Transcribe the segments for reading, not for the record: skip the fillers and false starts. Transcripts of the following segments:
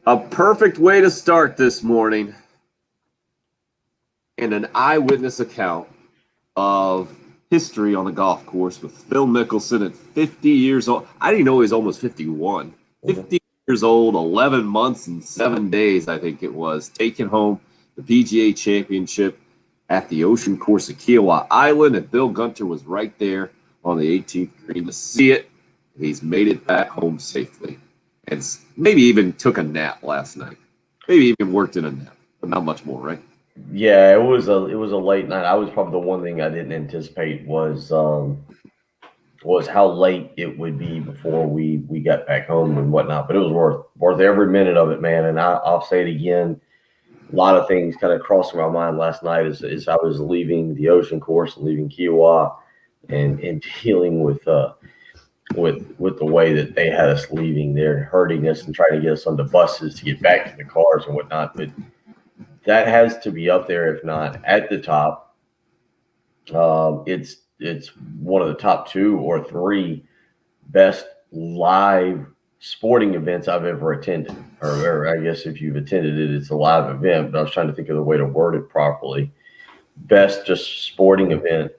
A perfect way to start this morning, and an eyewitness account of history on the golf course with Phil Mickelson at 50 years old. I didn't know he was almost 51. 50 years old, 11 months and 7 days, I think it was, taking home the PGA Championship at the Ocean Course at Kiawah Island. And Bill Gunter was right there on the 18th green to see it. And he's made it back home safely. And maybe even took a nap last night. Maybe even worked in a nap, but not much more, right? Yeah, it was a late night. I was probably the one thing I didn't anticipate was how late it would be before we got back home and whatnot. But it was worth every minute of it, man. And I'll say it again. A lot of things kind of crossed my mind last night as I was leaving the Ocean Course and leaving Kiawah and dealing with the way that they had us leaving there, hurting us and trying to get us on the buses to get back to the cars and whatnot. But that has to be up there, if not at the top. It's one of the top 2 or 3 best live sporting events I've ever attended. Or I guess if you've attended it, it's a live event. But I was trying to think of the way to word it properly. Best just sporting event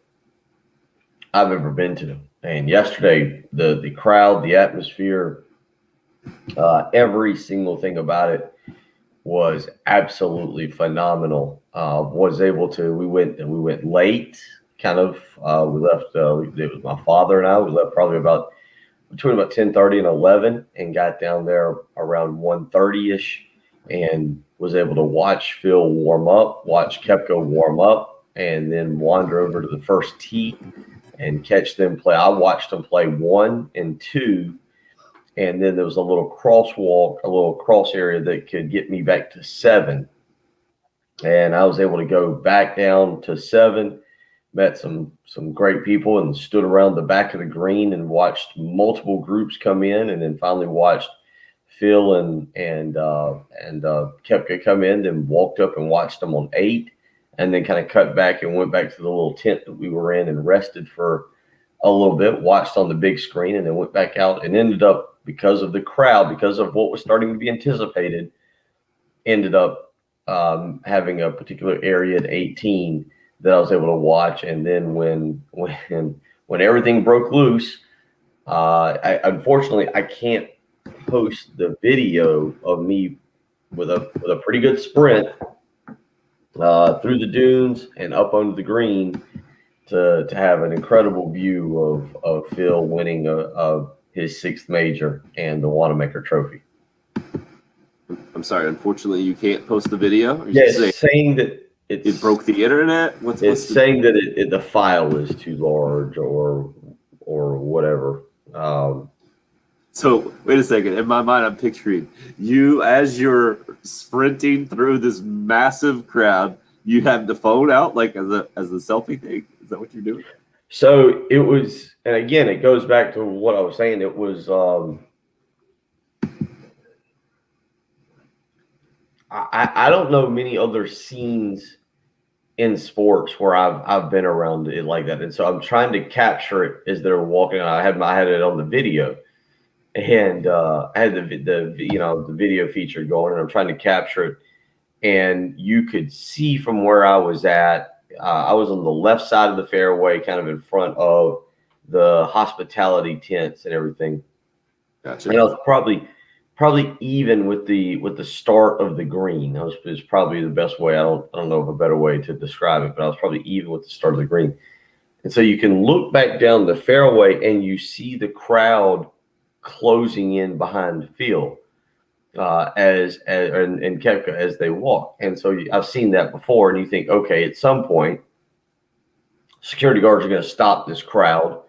I've ever been to. And yesterday, the crowd, the atmosphere, every single thing about it was absolutely phenomenal. We went late, kind of. We left. It was my father and I. We left probably between 10:30 and 11, and got down there around 1:30ish, and was able to watch Phil warm up, watch Koepka warm up, and then wander over to the first tee and catch them play. I watched them play 1 and 2. And then there was a little crosswalk, a little cross area that could get me back to 7. And I was able to go back down to 7, met some great people, and stood around the back of the green and watched multiple groups come in, and then finally watched Phil and Koepka come in, then walked up and watched them on 8, and then kind of cut back and went back to the little tent that we were in and rested for a little bit, watched on the big screen, and then went back out and ended up, because of the crowd, because of what was starting to be anticipated, ended up having a particular area at 18 that I was able to watch. And then when everything broke loose, unfortunately I can't post the video of me with a pretty good sprint through the dunes and up onto the green to have an incredible view of Phil winning his 6th major and the Wanamaker Trophy. I'm sorry, unfortunately, you can't post the video. Yeah, it's saying that it broke the internet. It's saying that the file is too large or whatever. So wait a second. In my mind, I'm picturing you as you're sprinting through this massive crowd. You have the phone out, like as a selfie thing. Is that what you're doing? So it was, and again, it goes back to what I was saying. It was, I don't know many other scenes in sports where I've been around it like that, and so I'm trying to capture it as they're walking. I had it on the video, and I had the video feature going, and I'm trying to capture it, and you could see from where I was at. I was on the left side of the fairway, kind of in front of the hospitality tents and everything. Gotcha. And I was probably even with the start of the green. That was probably the best way. I don't know of a better way to describe it, but I was probably even with the start of the green. And so you can look back down the fairway and you see the crowd closing in behind Phil and Koepka as they walk. And so I've seen that before, and you think, okay, at some point, security guards are going to stop this crowd,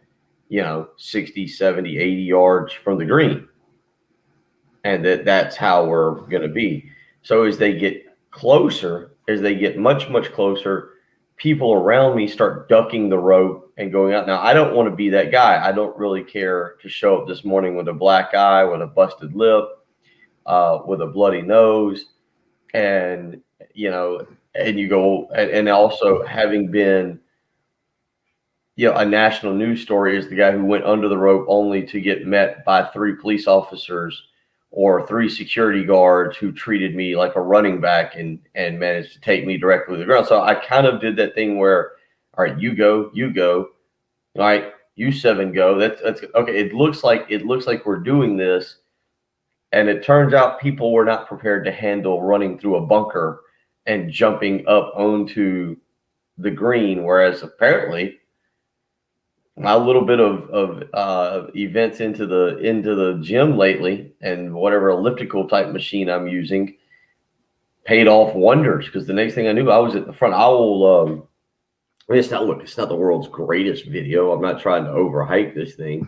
60, 70, 80 yards from the green. And that's how we're going to be. So as they get closer, as they get much, much closer, people around me start ducking the rope and going out. Now, I don't want to be that guy. I don't really care to show up this morning with a black eye, with a busted lip, with a bloody nose, and you go, and also having been, a national news story is the guy who went under the rope only to get met by 3 police officers or 3 security guards who treated me like a running back and managed to take me directly to the ground. So I kind of did that thing where, all right, you go, all right, you 7 go. That's okay. It looks like we're doing this, and it turns out people were not prepared to handle running through a bunker and jumping up onto the green, whereas apparently my little bit of events into the gym lately and whatever elliptical type machine I'm using paid off wonders, because the next thing I knew, I was at the front. I will I mean, it's not the world's greatest video. I'm not trying to overhype this thing,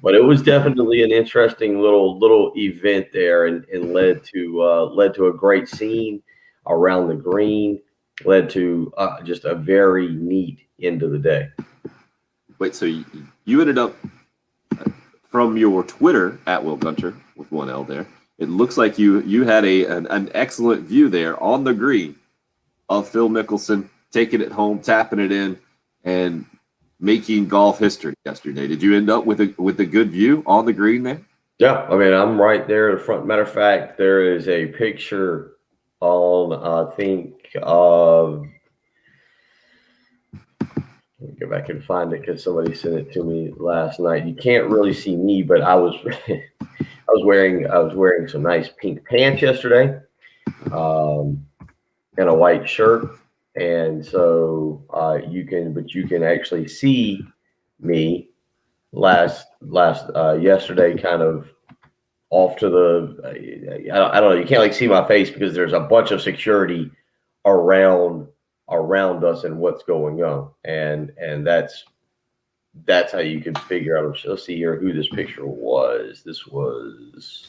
but it was definitely an interesting little event there, and led to a great scene around the green, led to just a very neat end of the day. Wait, so you ended up from your Twitter at Will Gunter with 1 L there. It looks like you had an excellent view there on the green of Phil Mickelson taking it home, tapping it in, and making golf history yesterday. Did you end up with a good view on the green there? Yeah, I mean, I'm right there in the front. Matter of fact, there is a picture on, I think, of. Let me go back and find it because somebody sent it to me last night. You can't really see me, but I was wearing some nice pink pants yesterday, and a white shirt. And so you can actually see me yesterday, kind of off to the I don't know, you can't like see my face because there's a bunch of security around us and what's going on, and that's how you can figure out. Let's see here who this picture was. This was.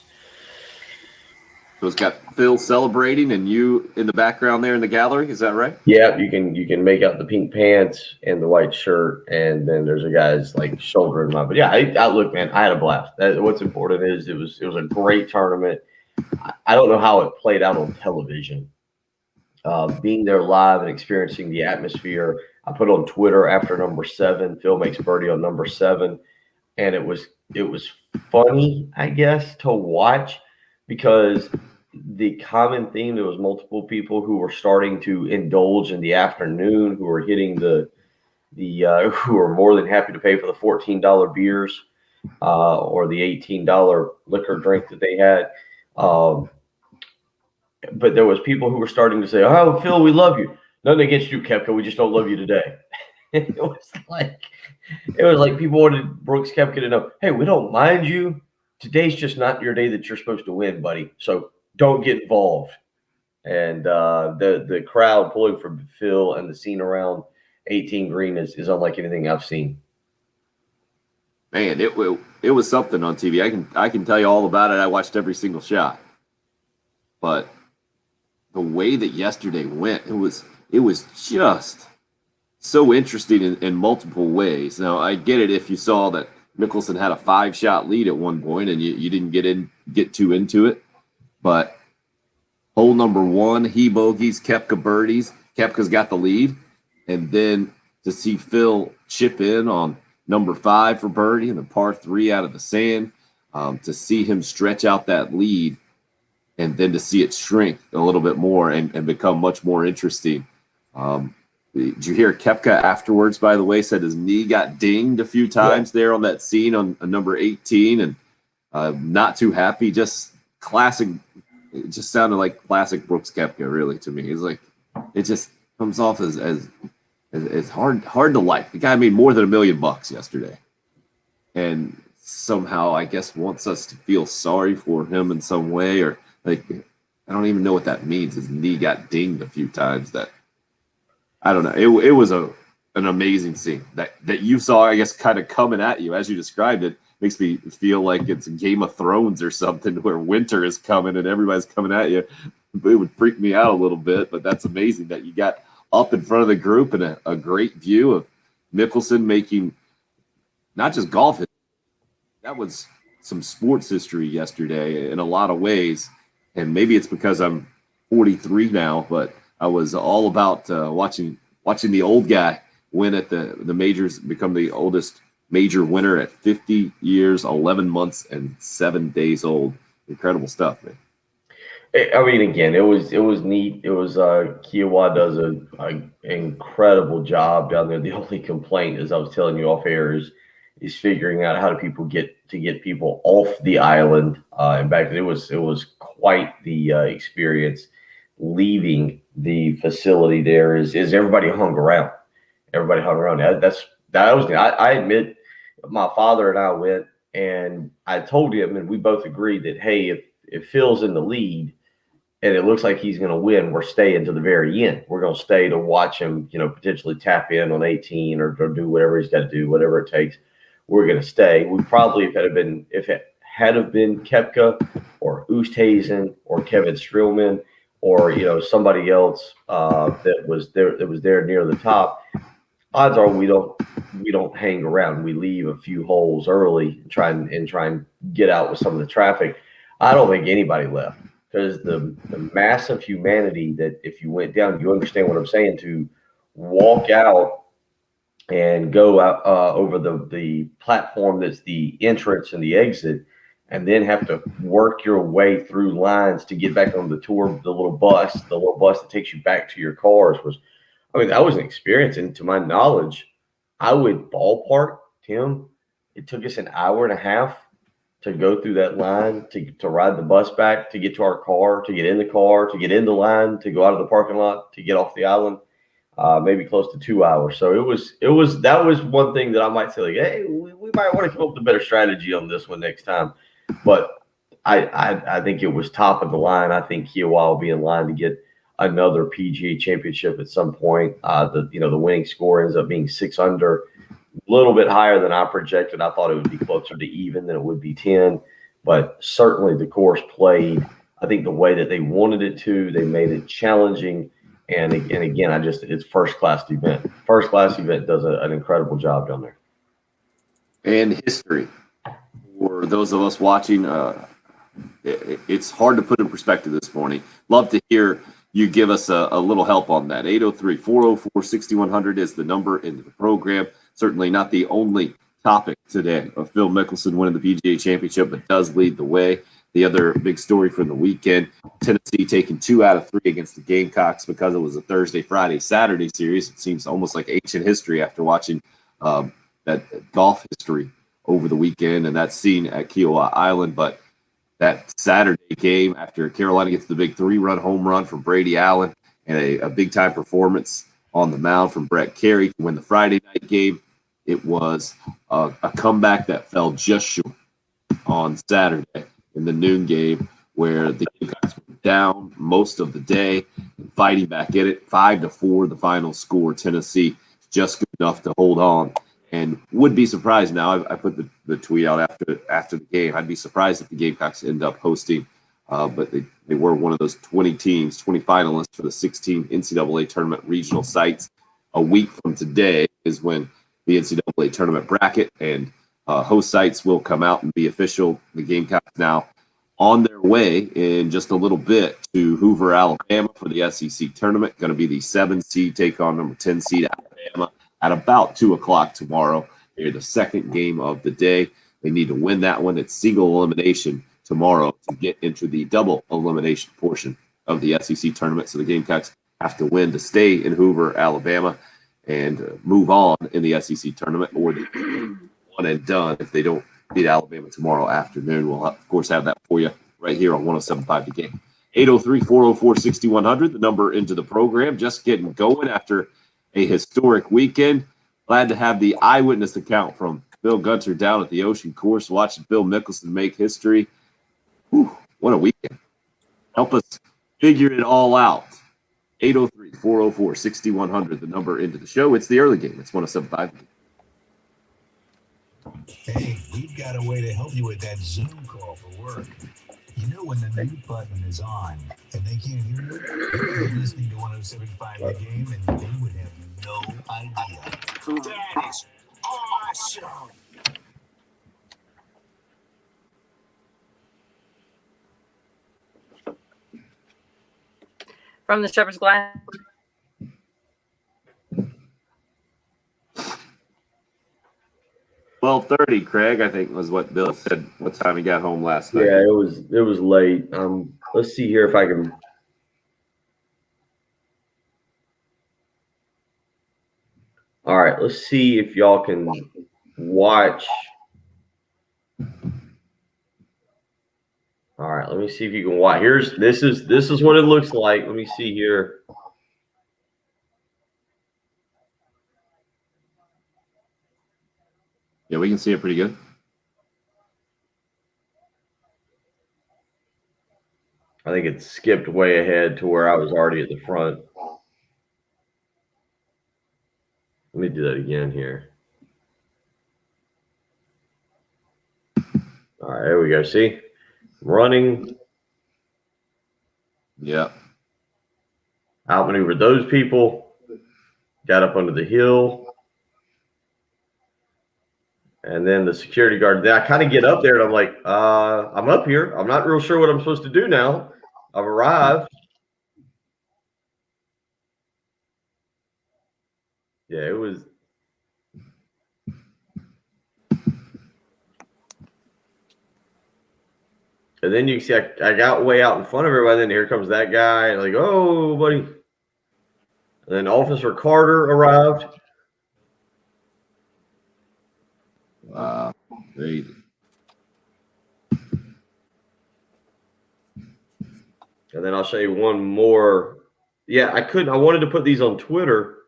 So it's got Phil celebrating and you in the background there in the gallery. Is that right? Yeah, you can make out the pink pants and the white shirt, and then there's a guy's like shouldering mine. But yeah, I look, man, I had a blast. What's important is it was a great tournament. I don't know how it played out on television. Being there live and experiencing the atmosphere. I put on Twitter after number 7, Phil makes birdie on number 7, and it was funny, I guess, to watch, because the common theme, there was multiple people who were starting to indulge in the afternoon, who were hitting who were more than happy to pay for the $14 beers or the $18 liquor drink that they had. But there was people who were starting to say, "Oh, Phil, we love you. Nothing against you, Koepka. We just don't love you today." It was like people wanted Brooks Koepka to know, "Hey, we don't mind you. Today's just not your day that you're supposed to win, buddy. So don't get involved." And the crowd pulling for Phil and the scene around 18 green is unlike anything I've seen. Man, it was something on TV. I can tell you all about it. I watched every single shot, but the way that yesterday went, it was just so interesting in multiple ways. Now, I get it if you saw that Mickelson had a 5-shot lead at one point and you didn't get too into it, but hole number 1, he bogeys, Koepka birdies. Koepka's got the lead, and then to see Phil chip in on number 5 for birdie and the par 3 out of the sand, to see him stretch out that lead, and then to see it shrink a little bit more and become much more interesting. Did you hear Koepka afterwards, by the way, said his knee got dinged a few times there on that scene on number 18, and not too happy. Just classic. It just sounded like classic Brooks Koepka, really, to me. It's like it just comes off as hard to like. The guy made more than $1 million yesterday, and somehow I guess wants us to feel sorry for him in some way, or like I don't even know what that means. His knee got dinged a few times. That I don't know. It was an amazing scene that you saw, I guess, kind of coming at you as you described it. Makes me feel like it's Game of Thrones or something where winter is coming and everybody's coming at you. It would freak me out a little bit, but that's amazing that you got up in front of the group and a great view of Mickelson making not just golf history. That was some sports history yesterday in a lot of ways. And maybe it's because I'm 43 now, but I was all about watching the old guy win at the majors, become the oldest major winner at 50 years, 11 months, and 7 days old. incredible stuff, man. I mean, again, it was neat. It was Kiowa does a incredible job down there. The only complaint, as I was telling you off air, is figuring out how do people get people off the island and back. It was quite the experience leaving the facility. There is everybody hung around. Everybody hung around. I admit, my father and I went, and I told him, and we both agreed that, hey, if Phil's in the lead and it looks like he's going to win, we're staying to the very end. We're going to stay to watch him, potentially tap in on 18 or do whatever he's got to do, whatever it takes. We're going to stay. We probably, if it had been Koepka or Oosthuizen or Kevin Streelman or somebody else that was there near the top, odds are we don't hang around. We leave a few holes early and try and get out with some of the traffic. I don't think anybody left. Because the mass of humanity that if you went down, you understand what I'm saying, to walk out and go out over the platform that's the entrance and the exit, and then have to work your way through lines to get back on the tour, the little bus that takes you back to your cars that was an experience. And to my knowledge, I would ballpark, Tim, it took us an hour and a half to go through that line, to ride the bus back, to get to our car, to get in the car, to get in the line, to go out of the parking lot, to get off the island, maybe close to 2 hours. So that was one thing that I might say, like, hey, we might want to come up with a better strategy on this one next time. But I think it was top of the line. I think Kiowa will be in line to get another PGA championship at some point. The winning score ends up being 6 under. A little bit higher than I projected. I thought it would be closer to even than it would be 10, but certainly the course played, I think, the way that they wanted it to. They made it challenging, and again, it's first class event. First class event does an incredible job down there. And history for those of us watching, it's hard to put in perspective this morning. Love to hear you give us a little help on that. 803-404-6100 is the number into the program. Certainly not the only topic today of Phil Mickelson winning the PGA Championship, but does lead the way. The other big story from the weekend, Tennessee taking 2 out of 3 against the Gamecocks because it was a Thursday, Friday, Saturday series. It seems almost like ancient history after watching that golf history over the weekend and that scene at Kiowa Island. But that Saturday game after Carolina gets the big 3-run home run from Brady Allen and a big-time performance on the mound from Brett Carey to win the Friday night game, it was a comeback that fell just short on Saturday in the noon game where the Gamecocks were down most of the day and fighting back in it. 5-4, the final score. Tennessee just good enough to hold on. And would be surprised now. I put the tweet out after the game. I'd be surprised if the Gamecocks end up hosting, but they were one of those 20 teams, 20 finalists for the 16 NCAA tournament regional sites. A week from today is when the NCAA tournament bracket and host sites will come out and be official. The Gamecocks now on their way in just a little bit to Hoover, Alabama for the SEC tournament. Going to be the 7 seed take on number 10 seed Alabama at about 2 o'clock tomorrow. They're the second game of the day. They need to win that one. It's single elimination tomorrow to get into the double elimination portion of the SEC tournament. So the Gamecocks have to win to stay in Hoover, Alabama, and move on in the SEC tournament, or the one and done if they don't beat Alabama tomorrow afternoon. We'll, of course, have that for you right here on 107.5 The Game. 803-404-6100, the number into the program. Just getting going after a historic weekend. Glad to have the eyewitness account from Bill Gunter down at the Ocean Course, watching Phil Mickelson make history. Whew, what a weekend. Help us figure it all out. 803-404-6100, the number into the show. It's the early game. It's 107.5. Hey, we've got a way to help you with that Zoom call for work. You know when the mute button is on and they can't hear you? You're listening to 107.5 The Game and they would have no idea. That is awesome! From the Shepherd's Glass. 12:30, Craig, I think was what Bill said. What time he got home last night? Yeah, it was late. Let's see here if I can. All right, let's see if y'all can watch. All right, let me see if you can watch. This is what it looks like. Let me see here. Yeah, we can see it pretty good. I think it skipped way ahead to where I was already at the front. Let me do that again here. All right, there we go. See? Running. Yeah. Outmaneuvered those people. Got up under the hill. And then the security guard. Then I kind of get up there and I'm like, I'm up here. I'm not real sure what I'm supposed to do now. I've arrived. Yeah, it was. And then you see I got way out in front of everybody. Then here comes that guy. Like, oh, buddy. And then Officer Carter arrived. Wow. Crazy. And then I'll show you one more. Yeah, I wanted to put these on Twitter,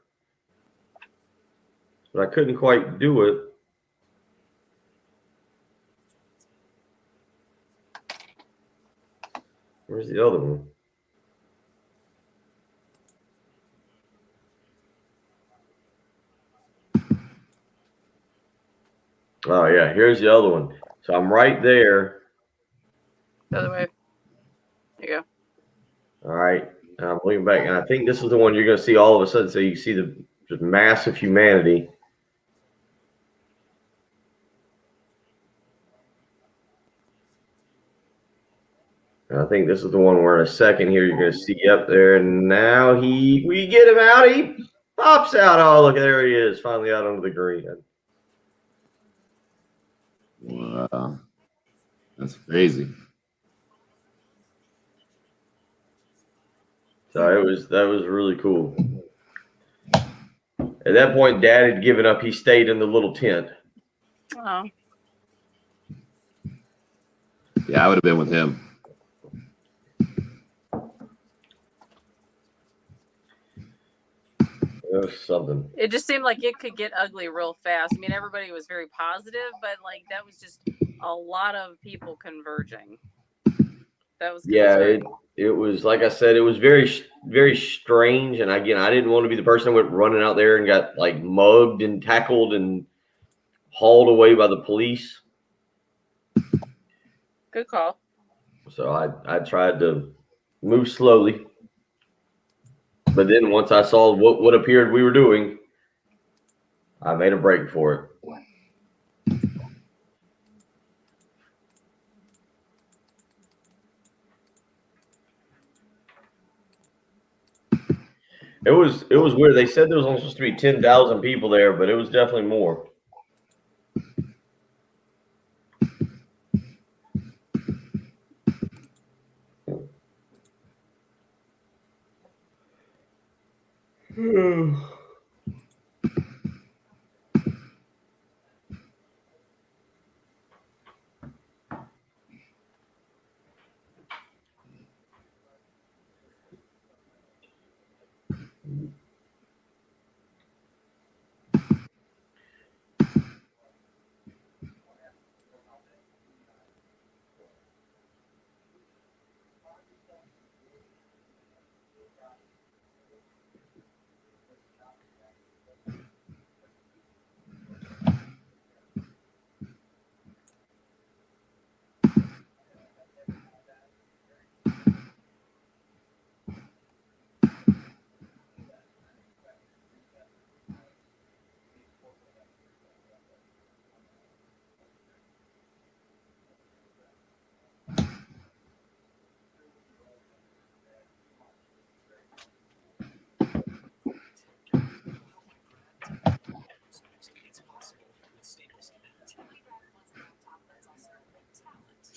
but I couldn't quite do it. Where's the other one? Oh, yeah, here's the other one. So I'm right there. The other way. There you All right. And I'm looking back, and I think this is the one you're going to see all of a sudden. So you see the just massive humanity. And I think this is the one where in a second here you're going to see up there. And now we get him out. He pops out. Oh, look, there he is, finally out under the green. Wow. That's crazy. So that was really cool. At that point, Dad had given up. He stayed in the little tent. Oh. Yeah, I would have been with him. It was something. It just seemed like it could get ugly real fast. I mean, everybody was very positive, but like that was just a lot of people converging. That was Yeah, it was like I said, it was very, very strange. And again, I didn't want to be the person that went running out there and got like mugged and tackled and hauled away by the police. Good call. So I tried to move slowly. But then once I saw what appeared we were doing, I made a break for it. It was weird. They said there was only supposed to be 10,000 people there, but it was definitely more.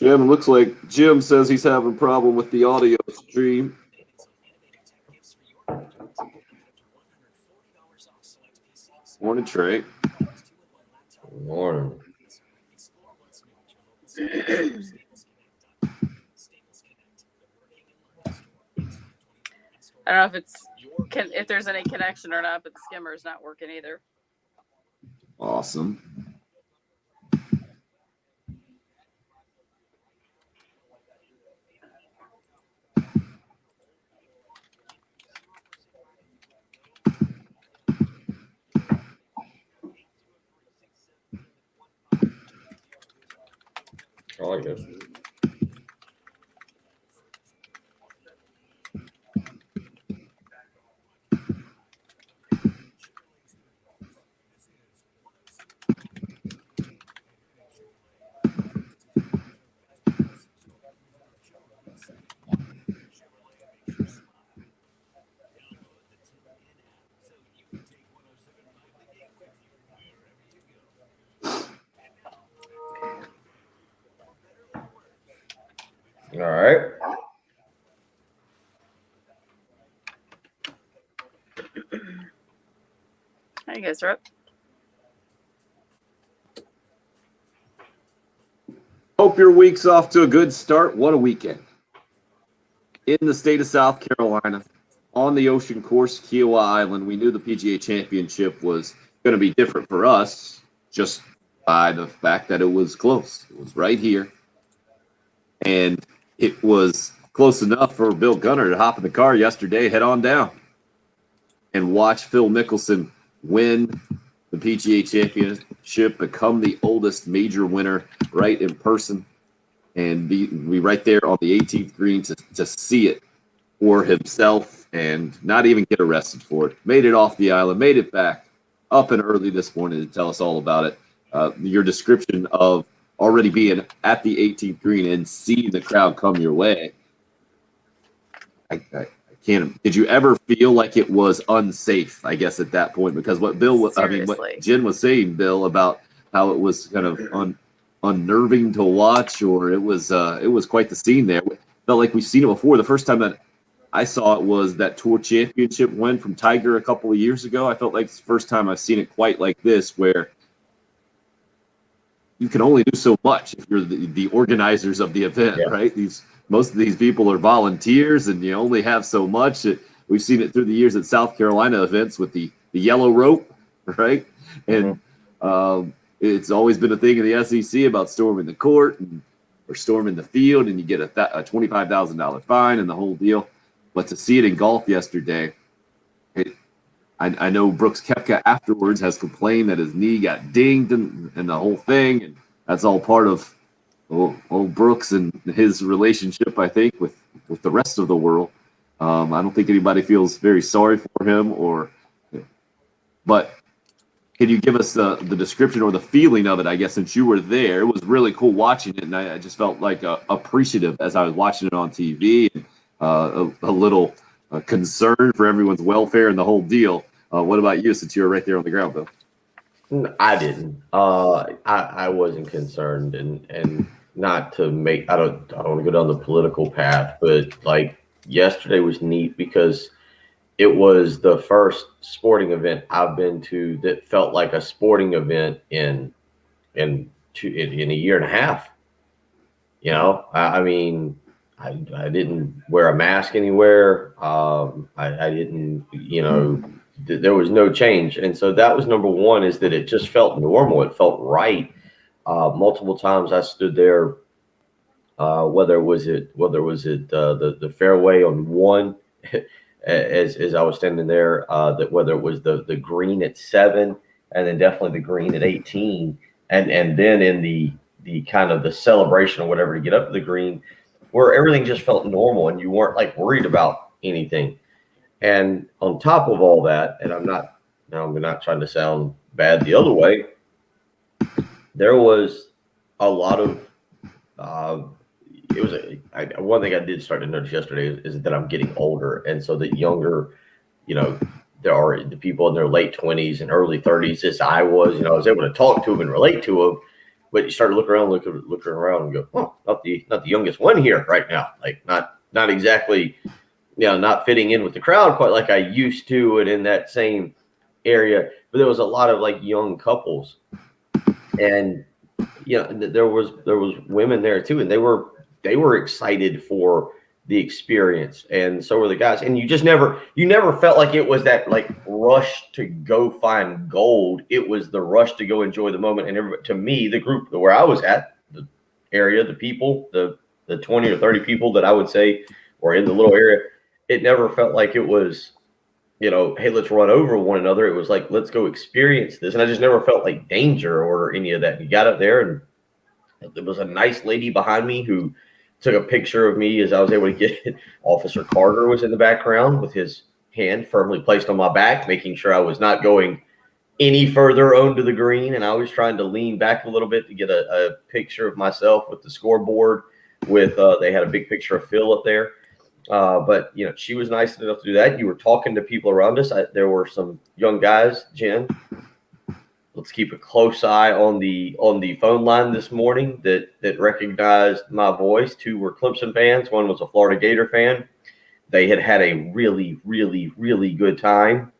Jim, looks like Jim says he's having a problem with the audio stream. Morning, Trey. Morning. I don't know if there's any connection or not, but the skimmer is not working either. Awesome. I like it. All right. How you guys are up? Hope your week's off to a good start. What a weekend. In the state of South Carolina, on the ocean course, Kiowa Island, we knew the PGA Championship was going to be different for us just by the fact that it was close. It was right here. And it was close enough for Bill Gunner to hop in the car yesterday, head on down, and watch Phil Mickelson win the PGA Championship, become the oldest major winner right in person, and be right there on the 18th green to see it for himself and not even get arrested for it. Made it off the island, made it back up and early this morning to tell us all about it. Your description of already being at the 18th green and seeing the crowd come your way. I can't. Did you ever feel like it was unsafe? I guess at that point, because what Jen was saying, Bill, about how it was kind of unnerving to watch, or it was quite the scene there. It felt like we've seen it before. The first time that I saw it was that Tour Championship win from Tiger a couple of years ago. I felt like it's the first time I've seen it quite like this, where you can only do so much if you're the organizers of the event, right? Most of these people are volunteers, and you only have so much. We've seen it through the years at South Carolina events with the yellow rope, right? And it's always been a thing in the SEC about storming the court or storming the field, and you get a $25,000 fine and the whole deal. But to see it in golf yesterday, I know Brooks Koepka afterwards has complained that his knee got dinged and the whole thing, and that's all part of old Brooks and his relationship, I think, with the rest of the world. I don't think anybody feels very sorry for him, but can you give us the description or the feeling of it, I guess, since you were there? It was really cool watching it, and I just felt like appreciative as I was watching it on TV, and a little concerned for everyone's welfare and the whole deal. What about you, since you were right there on the ground, Bill? I didn't. I wasn't concerned, and not to make. I don't want to go down the political path, but like yesterday was neat because it was the first sporting event I've been to that felt like a sporting event in a year and a half. You know, I mean, I didn't wear a mask anywhere. I didn't, there was no change. And so that was number one, is that it just felt normal. It felt right. Multiple times I stood there, whether it was the fairway on one, as I was standing there, that whether it was the green at 7, and then definitely the green at 18, and then in the kind of the celebration or whatever to get up to the green, where everything just felt normal and you weren't like worried about anything. And on top of all that, and I'm not trying to sound bad the other way, there was a lot of one thing I did start to notice yesterday is that I'm getting older, and so that younger, there are the people in their late 20s and early 30s, as I was, I was able to talk to them and relate to them, but you start to look around and go, oh, not the youngest one here right now. Like not exactly, not fitting in with the crowd quite like I used to, and in that same area. But there was a lot of like young couples, and there was women there too, and they were excited for the experience, and so were the guys. And you never felt like it was that like rush to go find gold. It was the rush to go enjoy the moment. And to me, the group where I was at, the area, the people, the 20 or 30 people that I would say were in the little area, it never felt like it was, hey, let's run over one another. It was like, let's go experience this. And I just never felt like danger or any of that. And you got up there, and there was a nice lady behind me who took a picture of me as I was able to get it. Officer Carter was in the background with his hand firmly placed on my back, making sure I was not going any further onto the green. And I was trying to lean back a little bit to get a picture of myself with the scoreboard with, they had a big picture of Phil up there. But she was nice enough to do that. You were talking to people around us. There were some young guys, Jen. Let's keep a close eye on the phone line this morning that recognized my voice. 2 were Clemson fans. 1 was a Florida Gator fan. They had a really, really, really good time.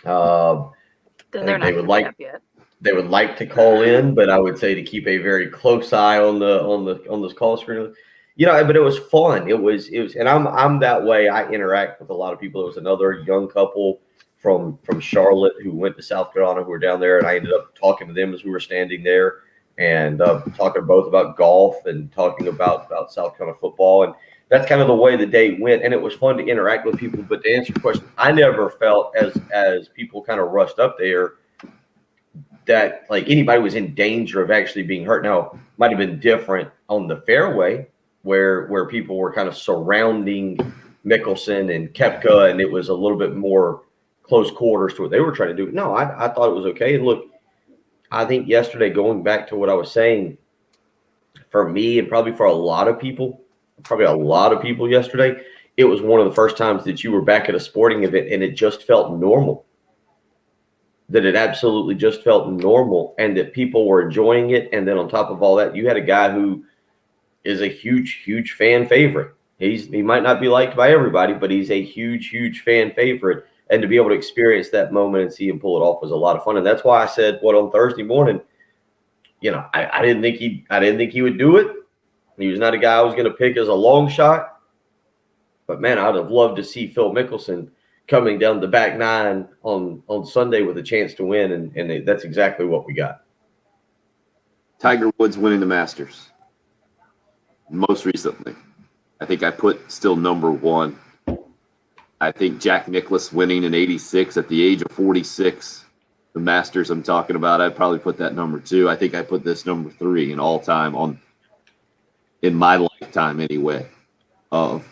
They're not up yet. They would like to call in, but I would say to keep a very close eye on this call screen. But it was fun. It was, and I'm that way. I interact with a lot of people. There was another young couple from Charlotte who went to South Carolina who were down there, and I ended up talking to them as we were standing there and talking both about golf and talking about South Carolina football. And that's kind of the way the day went, and it was fun to interact with people. But to answer your question, I never felt as people kind of rushed up there that like anybody was in danger of actually being hurt. Now, it might have been different on the fairway where people were kind of surrounding Mickelson and Koepka, and it was a little bit more close quarters to what they were trying to do. No, I thought it was okay. And look, I think yesterday, going back to what I was saying, for me and probably for a lot of people yesterday, it was one of the first times that you were back at a sporting event and it just felt normal. That it absolutely just felt normal, and that people were enjoying it. And then on top of all that, you had a guy who is a huge, huge fan favorite. He might not be liked by everybody, but he's a huge, huge fan favorite. And to be able to experience that moment and see him pull it off was a lot of fun. And that's why I said on Thursday morning, I didn't think he would do it. He was not a guy I was going to pick as a long shot. But man, I'd have loved to see Phil Mickelson coming down the back nine on Sunday with a chance to win, and that's exactly what we got. Tiger Woods winning the Masters. Most recently, I think I put still number 1. I think Jack Nicklaus winning in '86 at the age of 46. The Masters I'm talking about, I'd probably put that number 2. I think I put this number 3 in all time in my lifetime anyway, of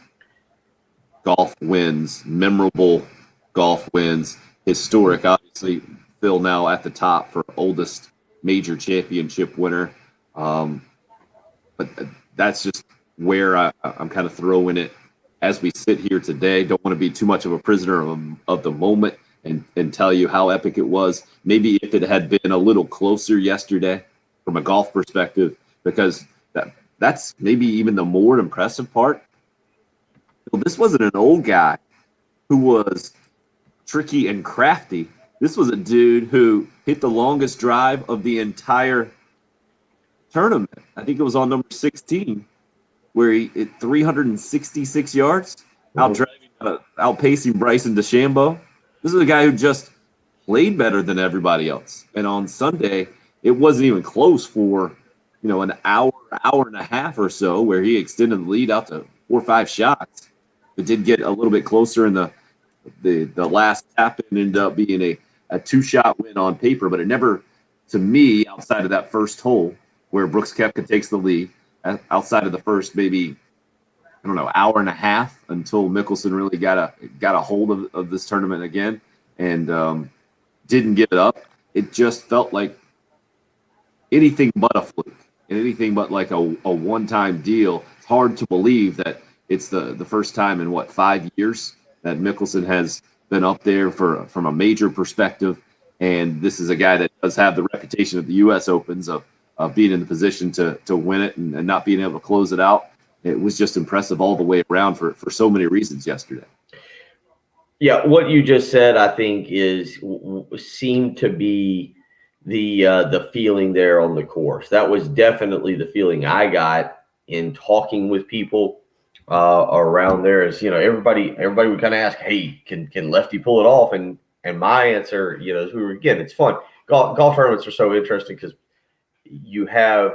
golf wins, memorable golf wins, historic. Obviously, Phil now at the top for oldest major championship winner. But that's just where I'm kind of throwing it as we sit here today. Don't want to be too much of a prisoner of the moment and tell you how epic it was. Maybe if it had been a little closer yesterday from a golf perspective, because that's maybe even the more impressive part. Well, this wasn't an old guy who was tricky and crafty. This was a dude who hit the longest drive of the entire tournament. I think it was on number 16, where he hit 366 yards, outpacing Bryson DeChambeau. This is a guy who just played better than everybody else. And on Sunday, it wasn't even close for an hour and a half or so, where he extended the lead out to 4 or 5 shots. It did get a little bit closer in the last tap and ended up being a 2-shot win on paper, but it never, to me, outside of that first hole where Brooks Koepka takes the lead, outside of the first maybe, hour and a half until Mickelson really got a hold of this tournament again and didn't give it up. It just felt like anything but a fluke and anything but like a one-time deal. It's hard to believe that it's the first time in 5 years that Mickelson has been up there from a major perspective. And this is a guy that does have the reputation of the U.S. Opens of being in the position to win it and not being able to close it out. It was just impressive all the way around for so many reasons yesterday. Yeah, what you just said, I think, seemed to be the feeling there on the course. That was definitely the feeling I got in talking with people around there. Is everybody would kind of ask, "Hey, can Lefty pull it off?" And my answer, is again, it's fun. Golf tournaments are so interesting because you have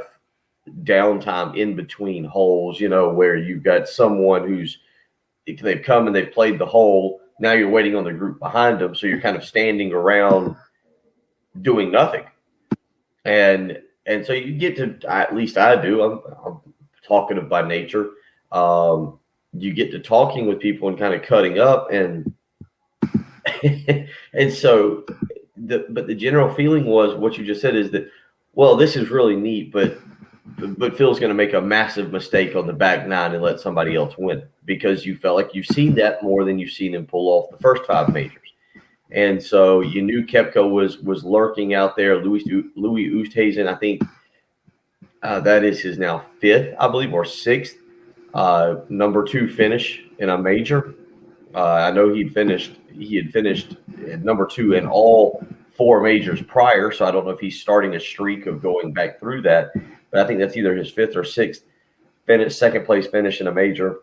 downtime in between holes. Where you've got someone they've come and they've played the hole. Now you're waiting on the group behind them, so you're kind of standing around doing nothing. And so you get to, at least I do, I'm talkative by nature. You get to talking with people and kind of cutting up, and and so the general feeling was what you just said is that, well, this is really neat, but Phil's going to make a massive mistake on the back nine and let somebody else win, because you felt like you've seen that more than you've seen him pull off the first 5 majors. And so you knew Koepka was lurking out there. Louis Oosthuizen, I think that is his now 5th, I believe, or 6th number 2 finish in a major. I know he had finished at number 2 in all 4 majors prior, so I don't know if he's starting a streak of going back through that. But I think that's either his 5th or 6th finish, second place finish in a major.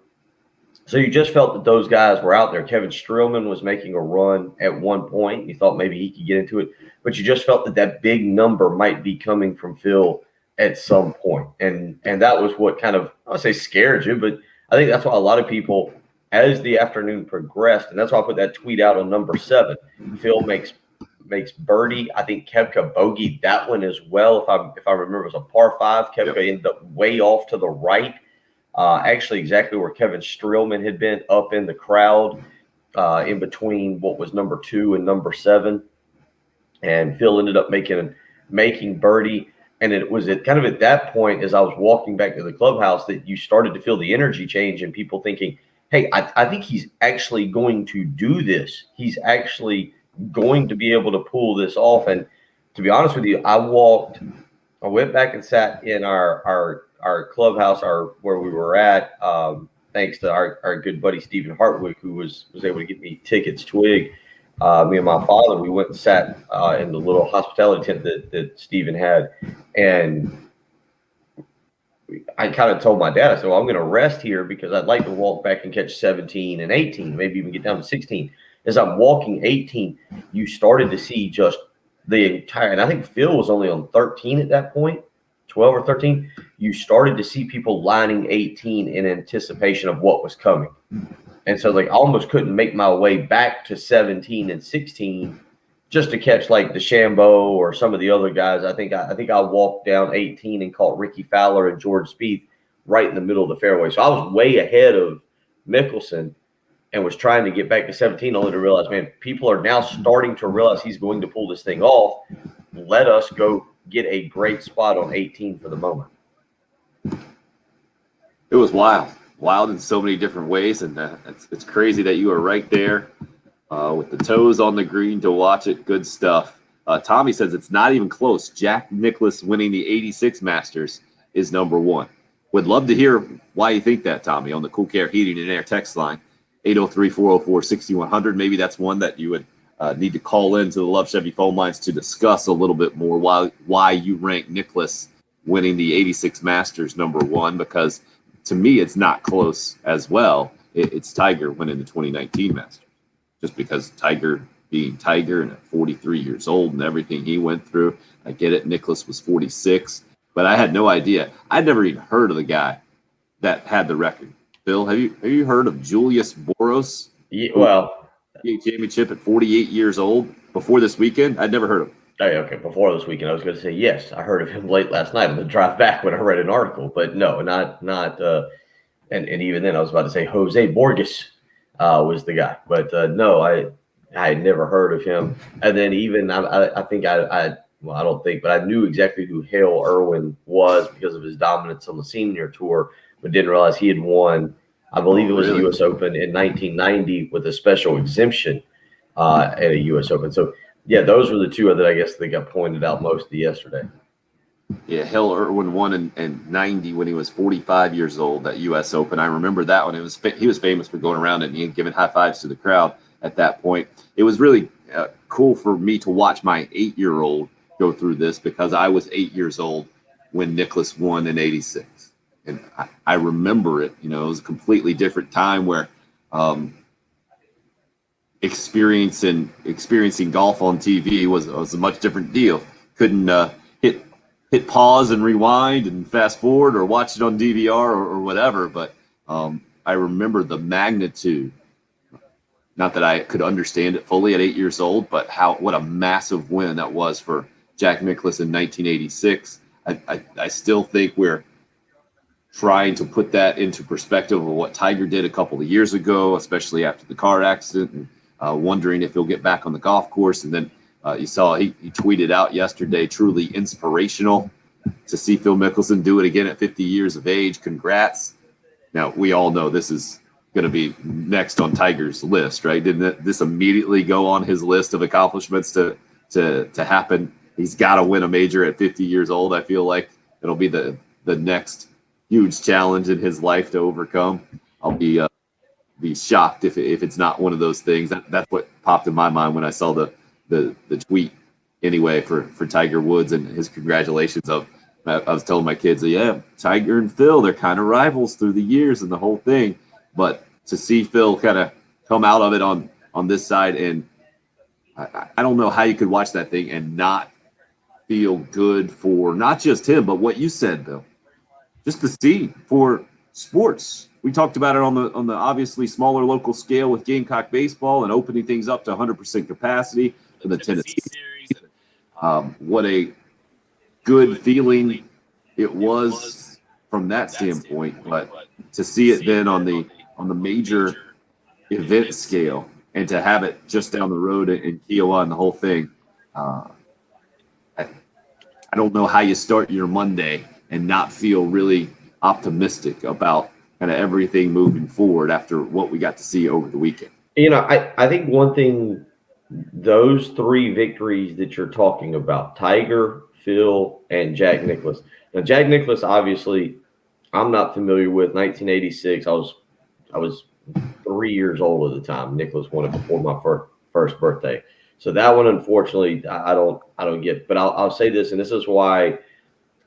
So you just felt that those guys were out there. Kevin Streelman was making a run at one point. You thought maybe he could get into it, but you just felt that big number might be coming from Phil at some point. And that was what kind of, I would say scared you, but I think that's why a lot of people, as the afternoon progressed, and that's why I put that tweet out on number 7, Phil makes birdie. I think Koepka bogeyed that one as well. If I remember, it was a par 5. Koepka ended up way off to the right. Actually, exactly where Kevin Streelman had been, up in the crowd, in between what was number 2 and number 7. And Phil ended up making birdie. And it was at that point, as I was walking back to the clubhouse, that you started to feel the energy change and people thinking, hey, I think he's actually going to do this. He's actually going to be able to pull this off. And to be honest with you, I went back and sat in our clubhouse, where we were at, thanks to our good buddy Stephen Hartwick, who was able to get me tickets. Twig, me and my father, we went and sat in the little hospitality tent that Stephen had, and I kind of told my dad, I said, well, I'm going to rest here because I'd like to walk back and catch 17 and 18, maybe even get down to 16. As I'm walking 18, you started to see just the entire, and I think Phil was only on 13 at that point, 12 or 13. You started to see people lining 18 in anticipation of what was coming. And so I almost couldn't make my way back to 17 and 16 just to catch like DeChambeau or some of the other guys. I think I walked down 18 and caught Ricky Fowler and George Spieth right in the middle of the fairway. So I was way ahead of Mickelson and was trying to get back to 17, only to realize, man, people are now starting to realize he's going to pull this thing off. Let us go get a great spot on 18 for the moment. It was wild in so many different ways, and it's crazy that you were right there with the toes on the green to watch it. Good stuff. Tommy says it's not even close. Jack Nicklaus winning the 86 Masters is number 1. Would love to hear why you think that, Tommy, on the Cool Care Heating and Air text line, 803-404-6100. Maybe that's one that you would need to call into the Love Chevy phone lines to discuss a little bit more why you rank Nicklaus winning the 86 Masters number 1, because to me it's not close as well. It's Tiger winning the 2019 Masters, just because Tiger being Tiger and at 43 years old and everything he went through. I get it. Nicklaus was 46, but I had no idea. I'd never even heard of the guy that had the record. Bill, have you heard of Julius Boros? Yeah, well, championship at 48 years old before this weekend? I'd never heard of him. Okay, before this weekend, I was going to say yes. I heard of him late last night on the drive back when I read an article, but no, not. And even then, I was about to say Jose Borges was the guy, but no, I had never heard of him. And then even I think I don't think, but I knew exactly who Hale Irwin was because of his dominance on the senior tour, but didn't realize he had won. I believe it was a U.S. Open in 1990 with a special exemption at a U.S. Open. So, yeah, those were the two that I guess they got pointed out most of yesterday. Yeah, Hill Irwin won in 90 when he was 45 years old, that U.S. Open. I remember that one. He was famous for going around and giving high fives to the crowd at that point. It was really cool for me to watch my 8-year-old go through this because I was 8 years old when Nicklaus won in 86. And I remember it. It was a completely different time where experiencing golf on TV was a much different deal. Couldn't hit pause and rewind and fast forward or watch it on DVR or whatever. But I remember the magnitude. Not that I could understand it fully at 8 years old, but what a massive win that was for Jack Nicklaus in 1986. I still think we're trying to put that into perspective of what Tiger did a couple of years ago, especially after the car accident, and wondering if he'll get back on the golf course. And then you saw he tweeted out yesterday, truly inspirational to see Phil Mickelson do it again at 50 years of age. Congrats. Now, we all know this is going to be next on Tiger's list, right? Didn't this immediately go on his list of accomplishments to happen? He's got to win a major at 50 years old. I feel like it'll be the next huge challenge in his life to overcome. I'll be shocked if it's not one of those things. That's what popped in my mind when I saw the tweet anyway for Tiger Woods and his congratulations. I was telling my kids, yeah, Tiger and Phil, they're kind of rivals through the years and the whole thing. But to see Phil kind of come out of it on this side, and I don't know how you could watch that thing and not feel good for not just him, but what you said, Bill. Just the scene for sports. We talked about it on the obviously smaller local scale with Gamecock baseball and opening things up to 100% capacity for the Tennessee series. What a good feeling it was from that standpoint, but to see it then on the major event scale and to have it just down the road in Kiowa and the whole thing, I don't know how you start your Monday and not feel really optimistic about kind of everything moving forward after what we got to see over the weekend. I think one thing, those three victories that you're talking about, Tiger, Phil, and Jack Nicklaus. Now, Jack Nicklaus, obviously, I'm not familiar with. 1986, I was 3 years old at the time. Nicklaus won it before my first birthday. So that one, unfortunately, I don't get. But I'll say this, and this is why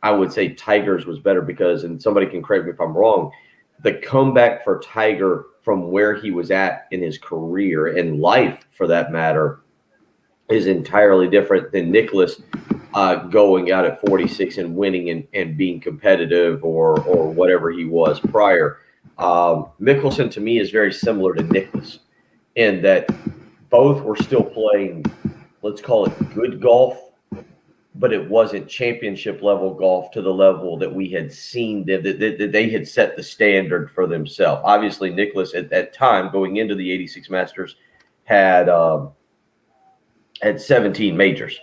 I would say Tiger's was better because, and somebody can correct me if I'm wrong, the comeback for Tiger from where he was at in his career and life, for that matter, is entirely different than Nicklaus going out at 46 and winning and being competitive or whatever he was prior. Mickelson, to me, is very similar to Nicklaus in that both were still playing, let's call it good golf, but it wasn't championship level golf to the level that we had seen that they had set the standard for themselves. Obviously, Nicklaus at that time going into the 86 Masters had 17 majors,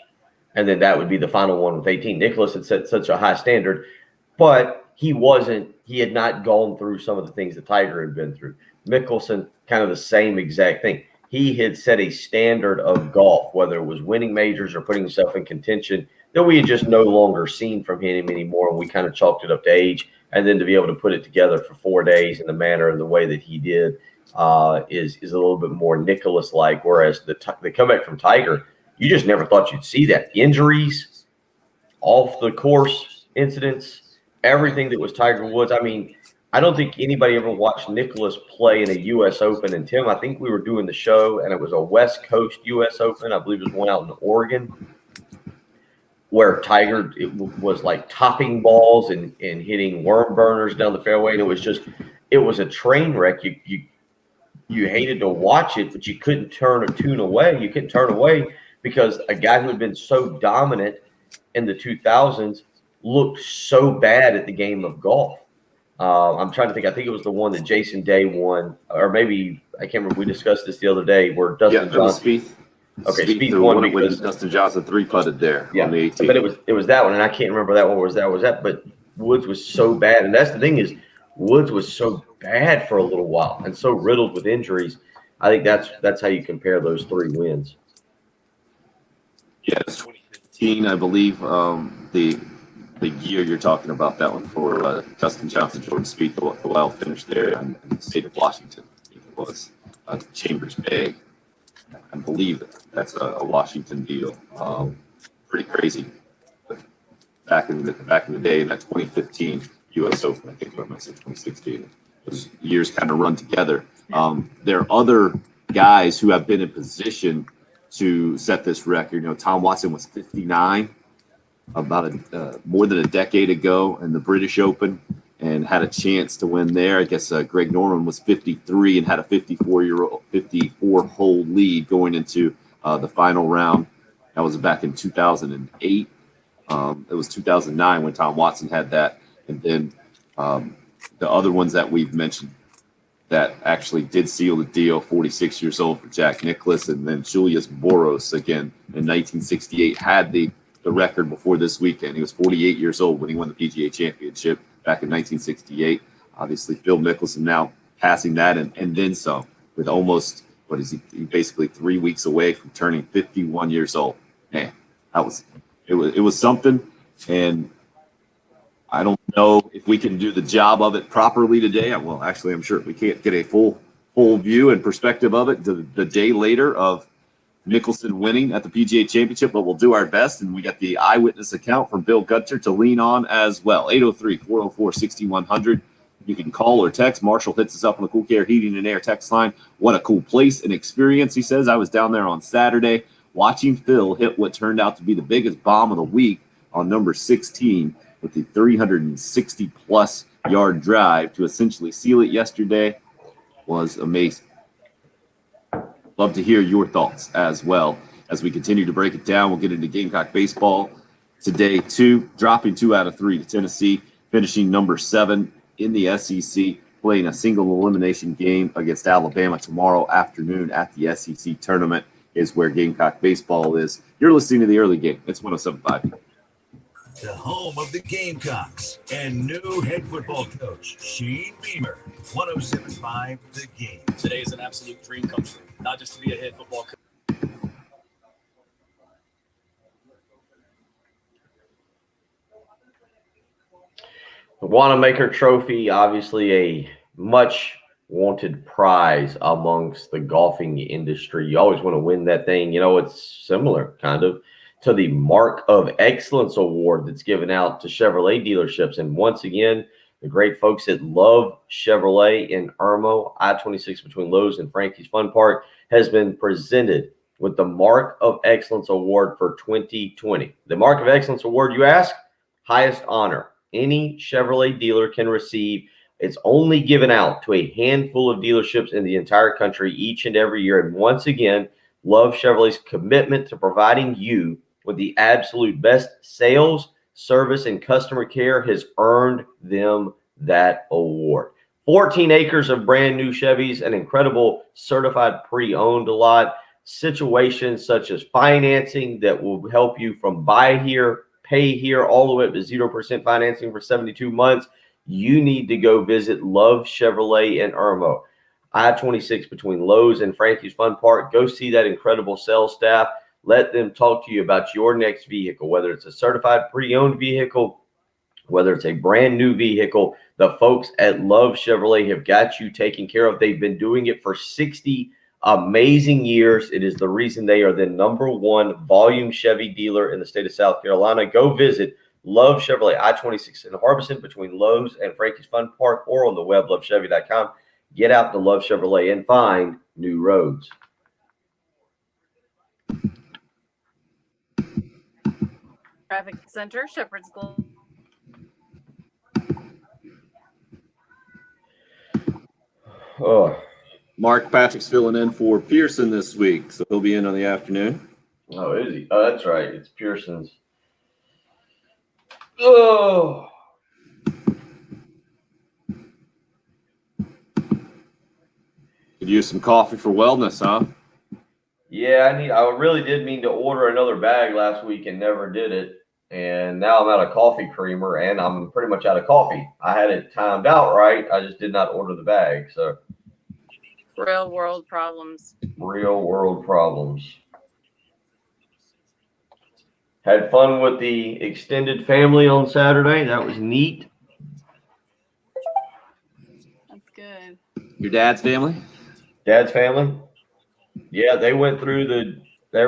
and then that would be the final one with 18. Nicklaus had set such a high standard, but he had not gone through some of the things that Tiger had been through. Mickelson, kind of the same exact thing. He had set a standard of golf, whether it was winning majors or putting himself in contention, that we had just no longer seen from him anymore. And we kind of chalked it up to age. And then to be able to put it together for 4 days in the manner and the way that he did is a little bit more Nicklaus-like. Whereas the comeback from Tiger, you just never thought you'd see that. Injuries, off the course incidents, everything that was Tiger Woods. I mean, I don't think anybody ever watched Nicklaus play in a U.S. Open. And, Tim, I think we were doing the show, and it was a West Coast U.S. Open. I believe it was one out in Oregon where Tiger was like topping balls and hitting worm burners down the fairway. And it was a train wreck. You hated to watch it, but you couldn't tune away. You couldn't turn away because a guy who had been so dominant in the 2000s looked so bad at the game of golf. I'm trying to think. I think it was the one that Jason Day won, or maybe I can't remember. We discussed this the other day where Dustin Johnson. Spieth. Okay, Spieth won it when Dustin Johnson 3-putted there. Yeah, on the 18th. But it was that one, and I can't remember that one. Was that? But Woods was so bad, and that's the thing is Woods was so bad for a little while and so riddled with injuries. I think that's how you compare those three wins. Yeah, it's 2015, I believe. The the year you're talking about, that one for Dustin Johnson, Jordan Spieth, the wild finish there in the state of Washington. I think it was Chambers Bay. I believe that's a Washington deal. Pretty crazy. But back in the day, in that 2015 U.S. Open, I think, I said 2016. Those years kind of run together. There are other guys who have been in position to set this record. Tom Watson was 59 about more than a decade ago in the British Open and had a chance to win there. I guess Greg Norman was 53 and had a 54-hole lead going into the final round. That was back in 2008. It was 2009 when Tom Watson had that. And then the other ones that we've mentioned that actually did seal the deal, 46 years old for Jack Nicklaus, and then Julius Boros, again, in 1968, had the record before this weekend. He was 48 years old when he won the PGA Championship back in 1968. Obviously, Phil Mickelson now passing that and then some, with almost, he basically 3 weeks away from turning 51 years old. Man, it was something, and I don't know if we can do the job of it properly today. Well, actually, I'm sure we can't get a full view and perspective of it the day later of Mickelson winning at the PGA Championship, but we'll do our best. And we got the eyewitness account from Bill Gunter to lean on as well. 803-404-6100. You can call or text. Marshall hits us up on the Cool Care Heating and Air text line. What a cool place and experience, he says. I was down there on Saturday watching Phil hit what turned out to be the biggest bomb of the week on number 16 with the 360-plus yard drive to essentially seal it yesterday. Was amazing. Love to hear your thoughts as well as we continue to break it down. We'll get into Gamecock baseball today, too. Dropping 2 out of 3 to Tennessee, finishing number 7 in the SEC, playing a single elimination game against Alabama tomorrow afternoon at the SEC tournament is where Gamecock baseball is. You're listening to the early game. It's 107.5. The home of the Gamecocks and new head football coach, Shane Beamer. 107.5 The Game. Today is an absolute dream come true, not just to be a head football coach. The Wanamaker Trophy, obviously a much wanted prize amongst the golfing industry. You always want to win that thing. It's similar kind of to the Mark of Excellence Award that's given out to Chevrolet dealerships. And once again, the great folks at Love Chevrolet in Irmo, I-26 between Lowe's and Frankie's Fun Park, has been presented with the Mark of Excellence Award for 2020. The Mark of Excellence Award, you ask? Highest honor any Chevrolet dealer can receive. It's only given out to a handful of dealerships in the entire country each and every year. And once again, Love Chevrolet's commitment to providing you with the absolute best sales, service, and customer care has earned them that award. 14 acres of brand new Chevys, an incredible certified pre-owned lot, situations such as financing that will help you from buy here, pay here, all the way up to 0% financing for 72 months. You need to go visit Love Chevrolet in Irmo. I-26 between Lowe's and Frankie's Fun Park. Go see that incredible sales staff. Let them talk to you about your next vehicle, whether it's a certified pre-owned vehicle, whether it's a brand new vehicle. The folks at Love Chevrolet have got you taken care of. They've been doing it for 60 amazing years. It is the reason they are the #1 volume Chevy dealer in the state of South Carolina. Go visit Love Chevrolet, I-26 in Harbison between Lowe's and Frankie's Fun Park, or on the web, lovechevy.com. Get out to Love Chevrolet and find new roads. Traffic Center, Shepherd's Glen. Oh, Mark Patrick's filling in for Pearson this week, so he'll be in on the afternoon. oh, is he? Oh, that's right. It's Pearson's. Oh. Could use some coffee for wellness, huh? Yeah, I really did mean to order another bag last week and never did it. And now I'm out of coffee creamer and I'm pretty much out of coffee. I had it timed out right. I just did not order the bag. So Real world problems. real world problems. Had fun with the extended family on Saturday. That was neat. That's good. Your dad's family? Dad's family. Yeah, they were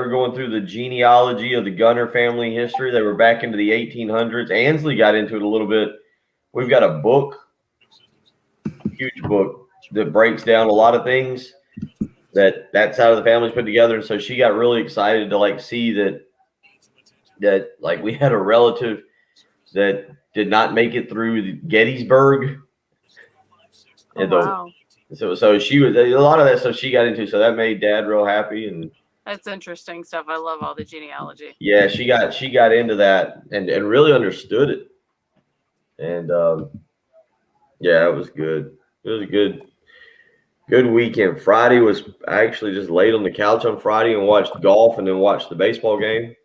going through the genealogy of the Gunner family history. They were back into the 1800s. Ansley got into it a little bit. We've got a book, huge book, that breaks down a lot of things that side of the family's put together. And so she got really excited to like see that like we had a relative that did not make it through Gettysburg. Oh, wow. So she was a lot of that stuff she got into. So that made Dad real happy. And That's interesting stuff. I love all the genealogy. yeah, she got into that and really understood it. And yeah, it was good. It was a good weekend. Friday was I actually just laid on the couch on Friday and watched golf and then watched the baseball game.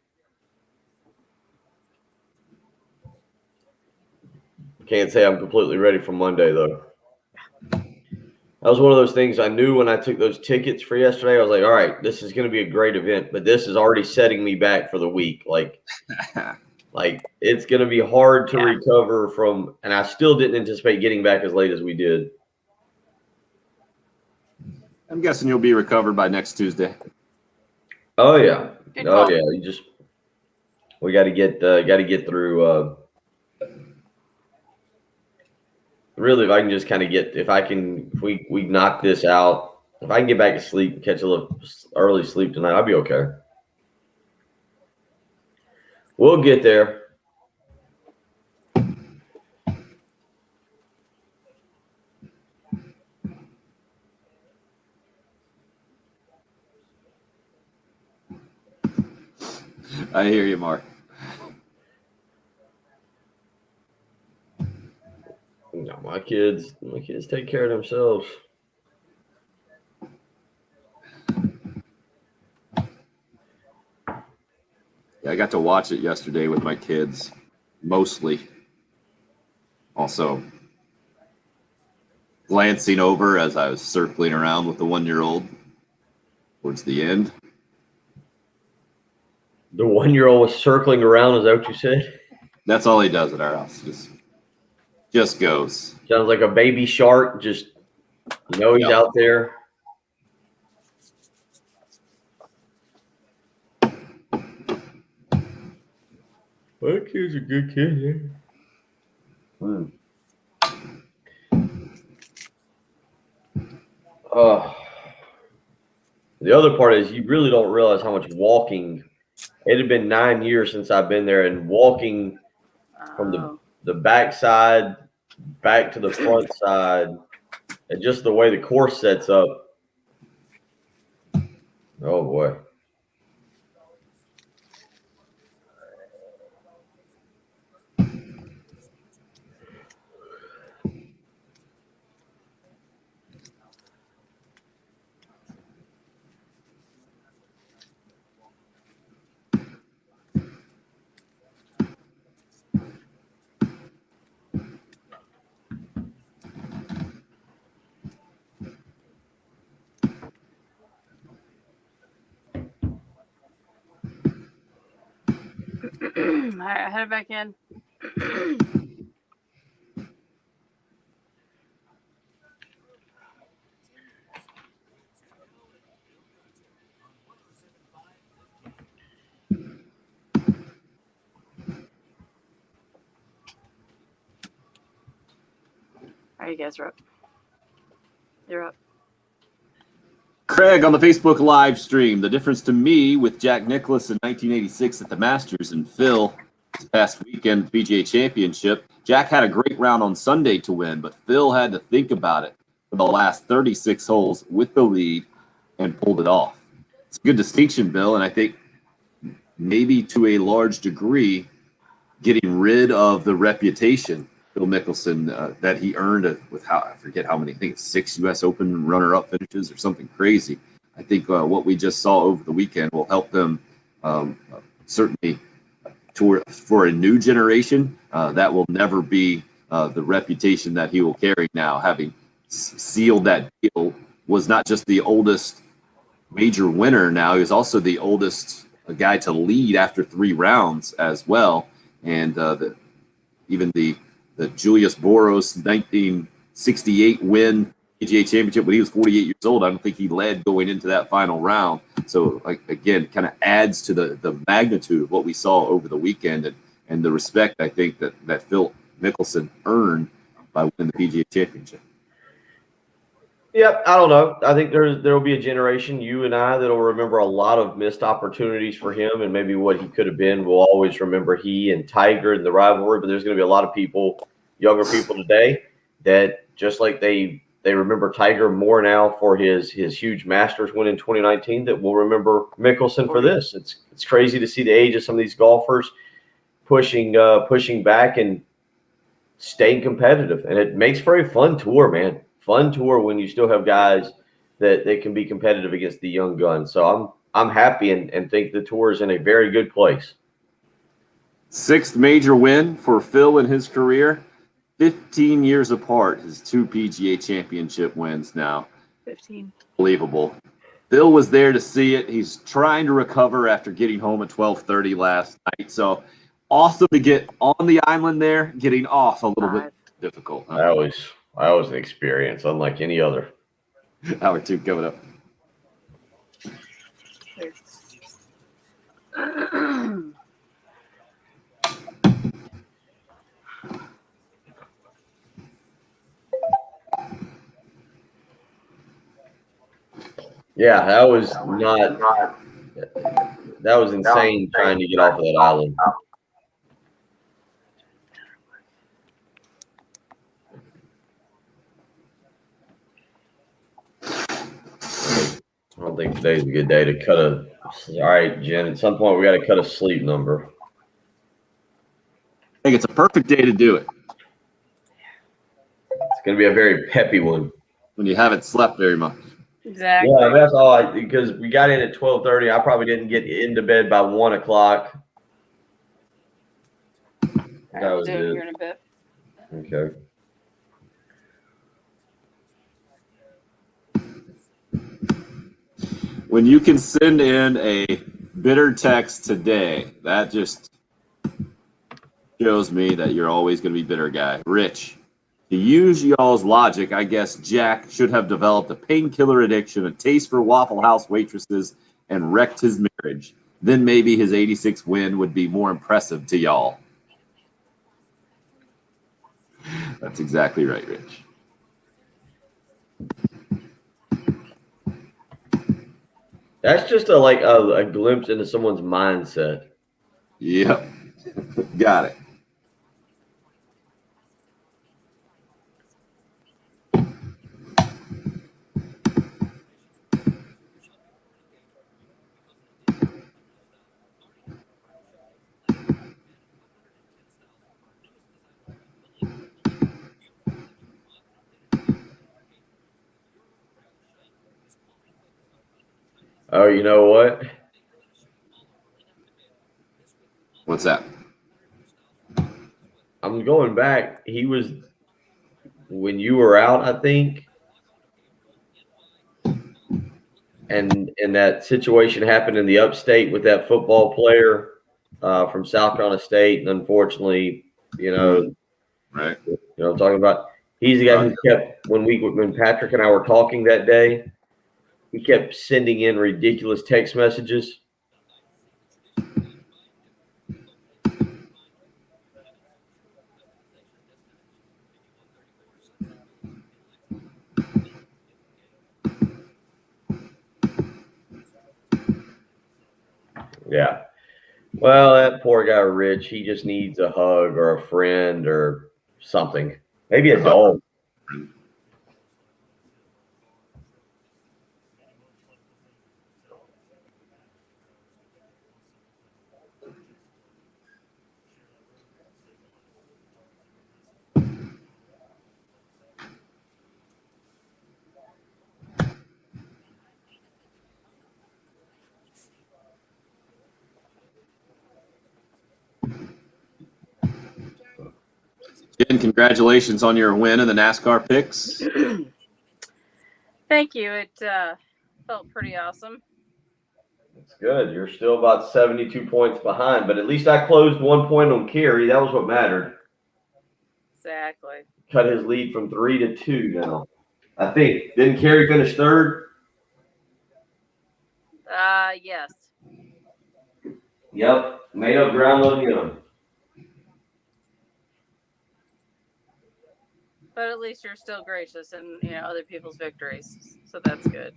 Can't say I'm completely ready for Monday though. That was one of those things I knew when I took those tickets for yesterday. I was like, all right, this is going to be a great event, but this is already setting me back for the week. Like it's going to be hard to recover from, and I still didn't anticipate getting back as late as we did. I'm guessing you'll be recovered by next Tuesday. Oh yeah. Good Oh call. yeah. We got to get through. Really, if I can just kind of if we knock this out, if I can get back to sleep and catch a little early sleep tonight, I'll be okay. We'll get there. I hear you, Mark. No, my kids take care of themselves. Yeah, I got to watch it yesterday with my kids, mostly. Also, glancing over as I was circling around with the 1-year-old towards the end. The 1-year-old was circling around. Is that what you said? That's all he does at our house. Just goes. Sounds like a baby shark. Just he's out there. That kid's a good kid. The other part is you really don't realize how much walking. It had been 9 years since I've been there, and walking from the back side back to the front side, and just the way the course sets up. Oh boy. All right, I head back in. All right, you guys are up. You're up. Craig on the Facebook live stream. The difference to me with Jack Nicklaus in 1986 at the Masters and Phil this past weekend PGA Championship. Jack had a great round on Sunday to win, but Phil had to think about it for the last 36 holes with the lead and pulled it off. It's a good distinction, Bill, and I think maybe to a large degree getting rid of the reputation Phil Mickelson that he earned with I forget how many, I think 6 U.S. Open runner-up finishes or something crazy. I think what we just saw over the weekend will help them certainly for a new generation. That will never be the reputation that he will carry now, having sealed that deal. Was not just the oldest major winner now, he was also the oldest a guy to lead after 3 rounds as well. And even the Julius Boros 1968 win PGA Championship when he was 48 years old, I don't think he led going into that final round. So, like, again, kind of adds to the magnitude of what we saw over the weekend and the respect I think that Phil Mickelson earned by winning the PGA Championship. Yep, I don't know. I think there'll be a generation, you and I, that'll remember a lot of missed opportunities for him and maybe what he could have been. We'll always remember he and Tiger and the rivalry, but there's going to be a lot of people, younger people today, that just like they remember Tiger more now for his huge Masters win in 2019, that will remember Mickelson for this. It's crazy to see the age of some of these golfers pushing back and staying competitive, and it makes for a fun tour, man. Fun tour when you still have guys that can be competitive against the young guns. So I'm happy and think the tour is in a very good place. 6th major win for Phil in his career. 15 years apart, his 2 PGA Championship wins now. 15. Unbelievable. Phil was there to see it. He's trying to recover after getting home at 12:30 last night. So awesome to get on the island there. Getting off a little bit difficult. Huh? That was an experience unlike any other. Hour 2 coming up. Yeah, that was insane trying to get off of that island. I don't think today's a good day to cut all right, Jen, at some point we got to cut a sleep number. I think it's a perfect day to do it. It's going to be a very peppy one. When you haven't slept very much. Exactly. Yeah, that's all. Because we got in at 12:30. I probably didn't get into bed by 1 o'clock. That was do it it. here in a bit. Okay. When you can send in a bitter text today, that just shows me that you're always going to be bitter guy. Rich, to use y'all's logic, I guess Jack should have developed a painkiller addiction, a taste for Waffle House waitresses, and wrecked his marriage. Then maybe his 86 win would be more impressive to y'all. That's exactly right, Rich. That's just a glimpse into someone's mindset. Yep. Got it. Oh, you know what? What's that? I'm going back. He was when you were out, I think. And that situation happened in the upstate with that football player from South Carolina State. And unfortunately, Right. I'm talking about. He's the guy who kept when Patrick and I were talking that day, he kept sending in ridiculous text messages. Yeah. Well, that poor guy, Rich, he just needs a hug or a friend or something. Maybe a dog. Jen, congratulations on your win in the NASCAR picks. Thank you. It felt pretty awesome. It's good. You're still about 72 points behind, but at least I closed 1 point on Kerry. That was what mattered. Exactly. Cut his lead from 3 to 2 now. I think. Didn't Kerry finish third? Yes. Yep. Made up ground on him. But at least you're still gracious in other people's victories, so that's good.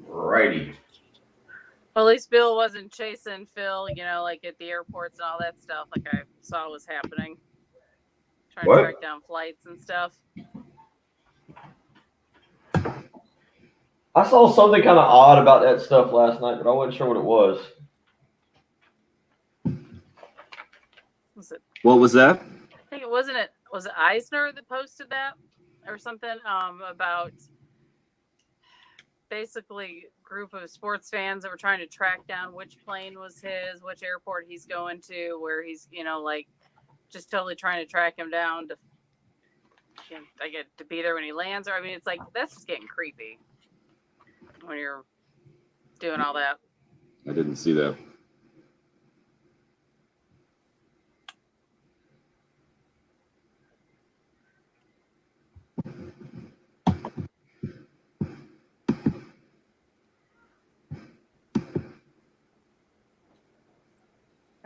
Righty. Well, at least Bill wasn't chasing Phil, like at the airports and all that stuff, like I saw was happening. Trying What? to track down flights and stuff. I saw something kind of odd about that stuff last night, but I wasn't sure what it was. What was that? I think was it Eisner that posted that or something about basically group of sports fans that were trying to track down which plane was his, which airport he's going to, where he's like just totally trying to track him down to to be there when he lands. Or I mean, it's like that's just getting creepy when you're doing all that. I didn't see that.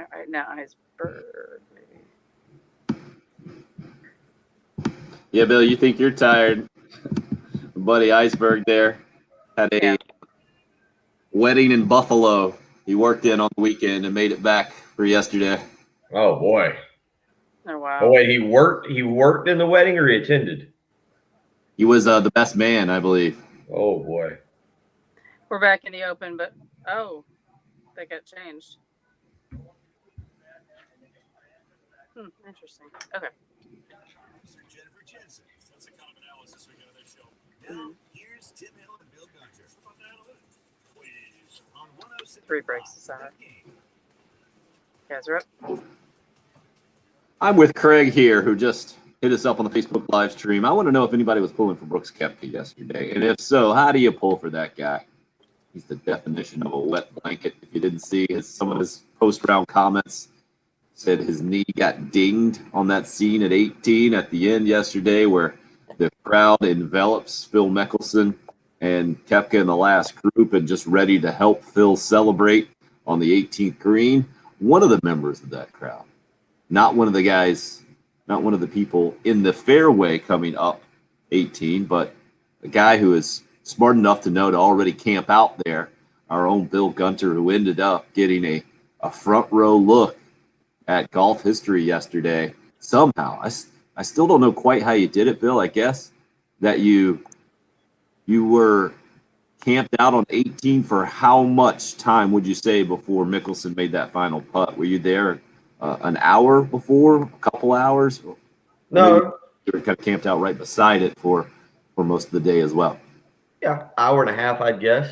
All right, now Iceberg. Yeah, Bill, you think you're tired. Buddy Iceberg there had a wedding in Buffalo. He worked in on the weekend and made it back for yesterday. Oh boy. Oh wow. Oh wait, he worked in the wedding or he attended? He was the best man, I believe. Oh boy. We're back in the open, but that got changed. Interesting. Okay. Jennifer Jensen. That's the kind of analysis we get on this show. Now, here's Tim Hill and Bill Gunter. Please. On 106. 3 breaks aside. You guys are up. I'm with Craig here, who just hit us up on the Facebook live stream. I want to know if anybody was pulling for Brooks Koepka yesterday. And if so, how do you pull for that guy? He's the definition of a wet blanket. If you didn't see some of his post-round comments, said his knee got dinged on that scene at 18 at the end yesterday where the crowd envelops Phil Mickelson and Koepka in the last group and just ready to help Phil celebrate on the 18th green. One of the members of that crowd, not one of the guys, not one of the people in the fairway coming up 18, but a guy who is smart enough to know to already camp out there, our own Bill Gunter, who ended up getting a front row look at golf history yesterday. Somehow, I still don't know quite how you did it, Bill. I guess that you were camped out on 18 for how much time would you say before Mickelson made that final putt? Were you there an hour before, a couple hours? No. You were kind of camped out right beside it for most of the day as well. Yeah, hour and a half, I'd guess.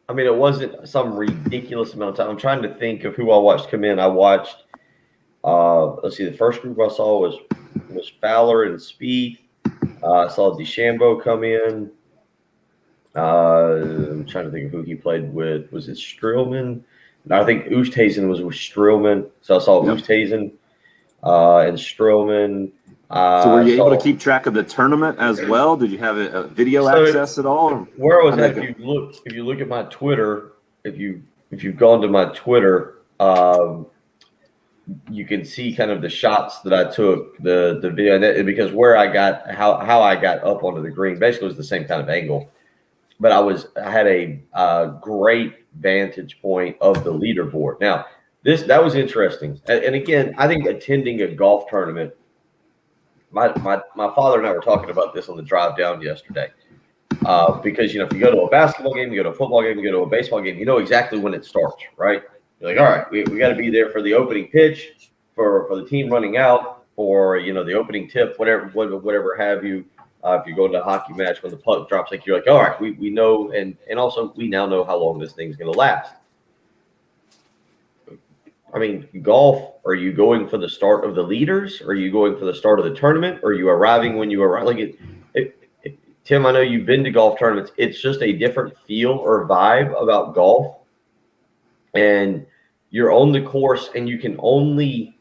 I mean, it wasn't some ridiculous amount of time. I'm trying to think of who I watched come in. I watched, let's see, the first group I saw was Fowler and Spieth. I saw DeChambeau come in. I'm trying to think of who he played with. Was it Streelman? No, I think Oosthuizen was with Streelman. So I saw Oosthuizen and Streelman. So were you able to keep track of the tournament as well? Did you have a video access at all? Where I was at, if you look at my Twitter, if you've gone to my Twitter, you can see kind of the shots that I took, the video, and because where I got how I got up onto the green basically was the same kind of angle, but I had a great vantage point of the leaderboard. Now that was interesting, and again, I think attending a golf tournament. My father and I were talking about this on the drive down yesterday, because if you go to a basketball game, you go to a football game, you go to a baseball game, you know exactly when it starts, right? You're like, all right, we got to be there for the opening pitch, for the team running out, for the opening tip, whatever have you. If you go to a hockey match when the puck drops, you're like, all right, we know, and also we now know how long this thing's going to last. I mean, golf, are you going for the start of the leaders? Are you going for the start of the tournament? Or are you arriving when you arrive? Tim, I know you've been to golf tournaments. It's just a different feel or vibe about golf. And you're on the course and you can only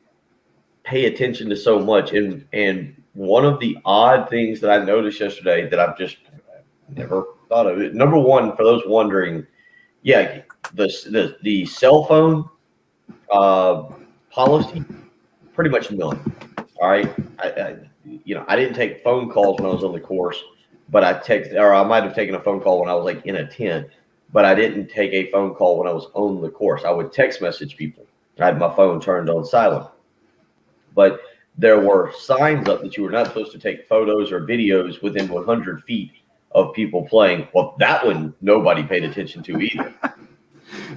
pay attention to so much. And one of the odd things that I noticed yesterday that I've just never thought of it. Number one, for those wondering, yeah, the cell phone policy, pretty much none. All right. I didn't take phone calls when I was on the course, but I might have taken a phone call when I was like in a tent, but I didn't take a phone call when I was on the course. I would text message people. I had my phone turned on silent, but there were signs up that you were not supposed to take photos or videos within 100 feet of people playing. Well, that one nobody paid attention to either.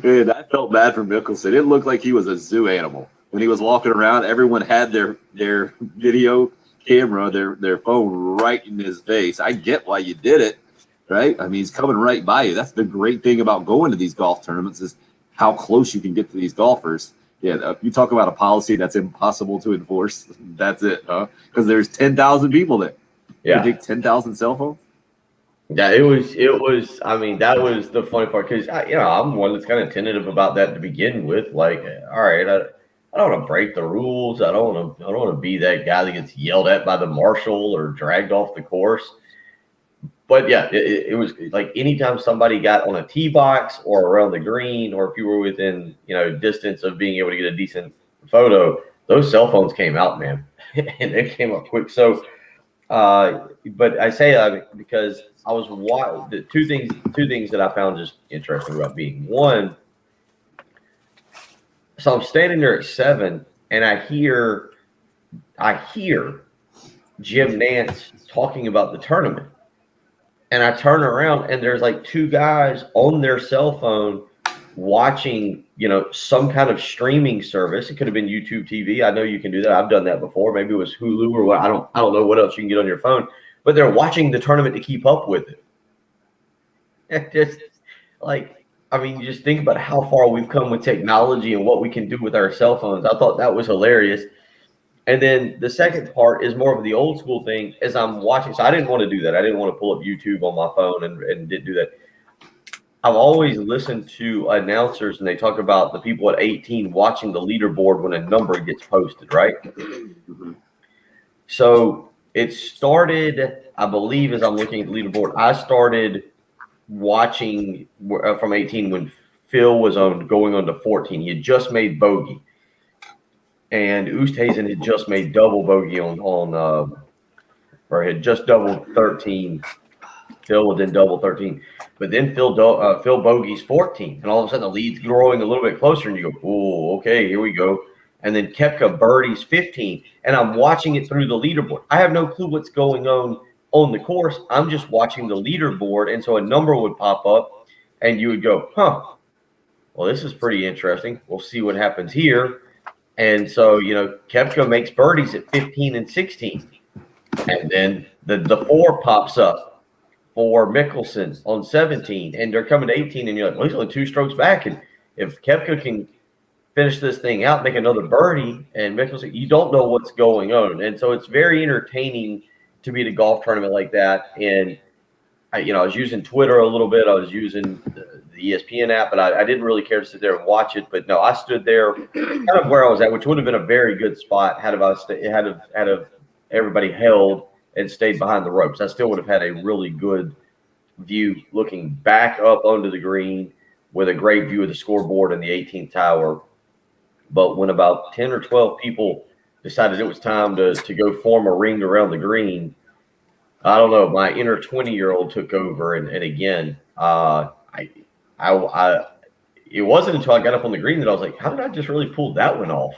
Dude, I felt bad for Mickelson. It looked like he was a zoo animal. When he was walking around, everyone had their video camera, their phone right in his face. I get why you did it, right? I mean, he's coming right by you. That's the great thing about going to these golf tournaments is how close you can get to these golfers. Yeah, you talk about a policy that's impossible to enforce. That's it, huh? Because there's 10,000 people there. Yeah, you take 10,000 cell phones. Yeah, it was. I mean, that was the funny part because I'm one that's kind of tentative about that to begin with. Like, all right, I don't want to break the rules. I don't want to be that guy that gets yelled at by the marshal or dragged off the course. But yeah, it was like anytime somebody got on a tee box or around the green, or if you were within distance of being able to get a decent photo, those cell phones came out, man, and they came up quick. So, but I say that because I was the two things that I found just interesting about being one. So I'm standing there at 7, and I hear Jim Nantz talking about the tournament. And I turn around and there's like 2 guys on their cell phone watching, some kind of streaming service. It could have been YouTube TV. I know you can do that. I've done that before. Maybe it was Hulu or what. I don't know what else you can get on your phone, but they're watching the tournament to keep up with it. And just you just think about how far we've come with technology and what we can do with our cell phones. I thought that was hilarious. And then the second part is more of the old school thing as I'm watching. So I didn't want to do that. I didn't want to pull up YouTube on my phone and didn't do that. I've always listened to announcers and they talk about the people at 18 watching the leaderboard when a number gets posted, right? So it started, I believe, as I'm looking at the leaderboard, I started watching from 18 when Phil was going on to 14. He had just made bogey. And Oosthuizen had just made double bogey or had just doubled 13. Phil was in double 13. But then Phil bogey's 14. And all of a sudden the lead's growing a little bit closer. And you go, oh, okay, here we go. And then Koepka birdies 15. And I'm watching it through the leaderboard. I have no clue what's going on the course. I'm just watching the leaderboard. And so a number would pop up and you would go, well, this is pretty interesting. We'll see what happens here. And so, Koepka makes birdies at 15 and 16. And then the 4 pops up for Mickelson on 17. And they're coming to 18. And you're like, well, he's only 2 strokes back. And if Koepka can finish this thing out, make another birdie, and Mickelson, you don't know what's going on. And so it's very entertaining to be at a golf tournament like that. And, I was using Twitter a little bit. I was using the ESPN app, but I didn't really care to sit there and watch it. But no, I stood there kind of where I was at, which would have been a very good spot had everybody held and stayed behind the ropes. I still would have had a really good view looking back up onto the green with a great view of the scoreboard and the 18th tower. But when about 10 or 12 people decided it was time to go form a ring around the green, I don't know, my inner 20-year-old took over. And again, it wasn't until I got up on the green that I was like, how did I just really pull that one off?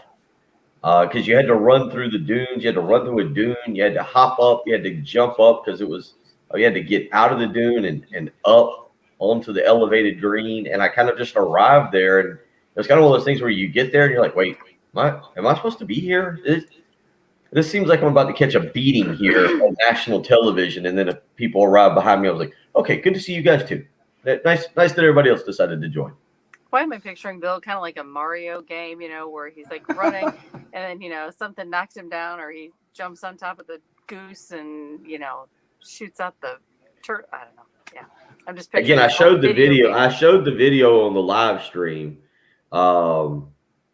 Because you had to run through the dunes, you had to run through a dune, you had to hop up, you had to jump up because you had to get out of the dune and up onto the elevated green. And I kind of just arrived there, and it was kind of one of those things where you get there and you're like, wait, am I supposed to be here? This seems like I'm about to catch a beating here on national television. And then if people arrive behind me, I was like, okay, good to see you guys too. Nice that everybody else decided to join. Why am I picturing Bill kind of like a Mario game, where he's like running and then, something knocks him down, or he jumps on top of the goose and, shoots out the turtle. I don't know. Yeah. I'm just picturing. Again, I showed the video. game. I showed the video on the live stream.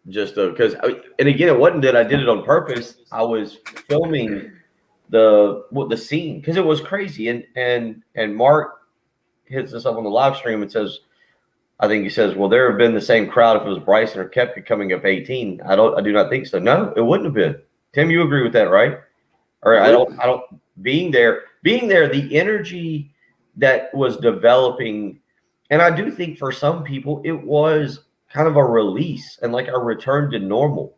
Just because, and again, it wasn't that I did it on purpose. I was filming the scene because it was crazy. And Mark hits us up on the live stream and says, I think he says, well, there have been the same crowd if it was Bryson or Koepka coming up 18. I do not think so. No, it wouldn't have been. Tim, you agree with that, right? Or I don't being there, the energy that was developing. And I do think for some people it was kind of a release and like a return to normal.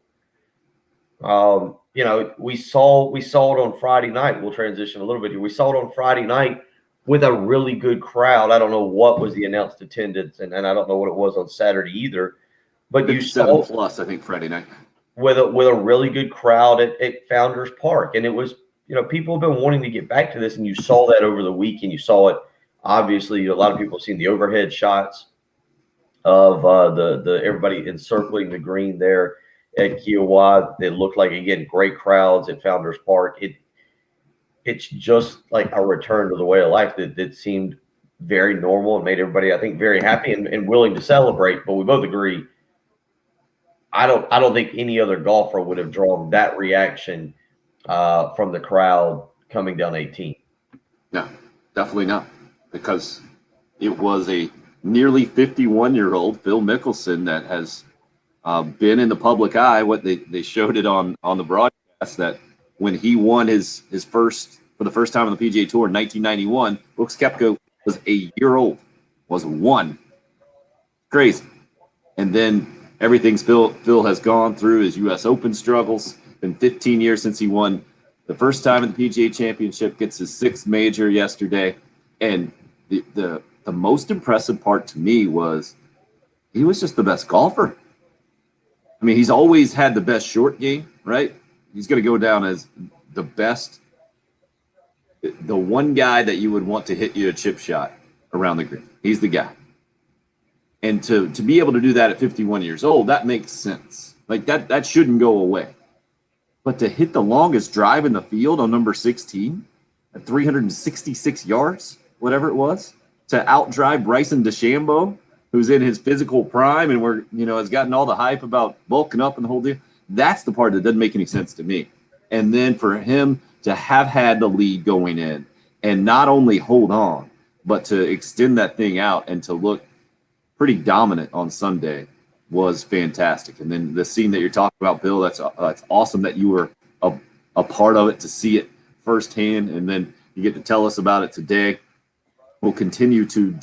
We saw it on Friday night. We'll transition a little bit here. We saw it on Friday night with a really good crowd. I don't know what was the announced attendance, and I don't know what it was on Saturday either. But you saw plus, I think, Friday night with a really good crowd at Founders Park, and it was people have been wanting to get back to this, and you saw that over the weekend. You saw it obviously. A lot of people have seen the overhead shots of the everybody encircling the green there at Kiawah. It looked like, again, great crowds at Founders Park. It's just like a return to the way of life that seemed very normal and made everybody, I think, very happy and willing to celebrate. But we both agree, I don't think any other golfer would have drawn that reaction from the crowd coming down 18. No, definitely not, because it was a nearly 51-year-old Phil Mickelson that has been in the public eye. What they showed it on the broadcast, that when he won his first for the first time on the PGA Tour in 1991, Brooks Koepka was a year old, was one. Crazy. And then everything Phil has gone through, his U.S. Open struggles. Been 15 years since he won the first time in the PGA Championship, gets his sixth major yesterday. And the most impressive part to me was he was just the best golfer. I mean, he's always had the best short game, right? He's going to go down as the best, the one guy that you would want to hit you a chip shot around the green. He's the guy. And to be able to do that at 51 years old, that makes sense. Like that shouldn't go away. But to hit the longest drive in the field on number 16 at 366 yards, whatever it was, to outdrive Bryson DeChambeau, who's in his physical prime and has gotten all the hype about bulking up and the whole deal. That's the part that doesn't make any sense to me. And then for him to have had the lead going in and not only hold on, but to extend that thing out and to look pretty dominant on Sunday was fantastic. And then the scene that you're talking about, Bill, that's awesome that you were a part of it, to see it firsthand, and then you get to tell us about it today. We'll continue to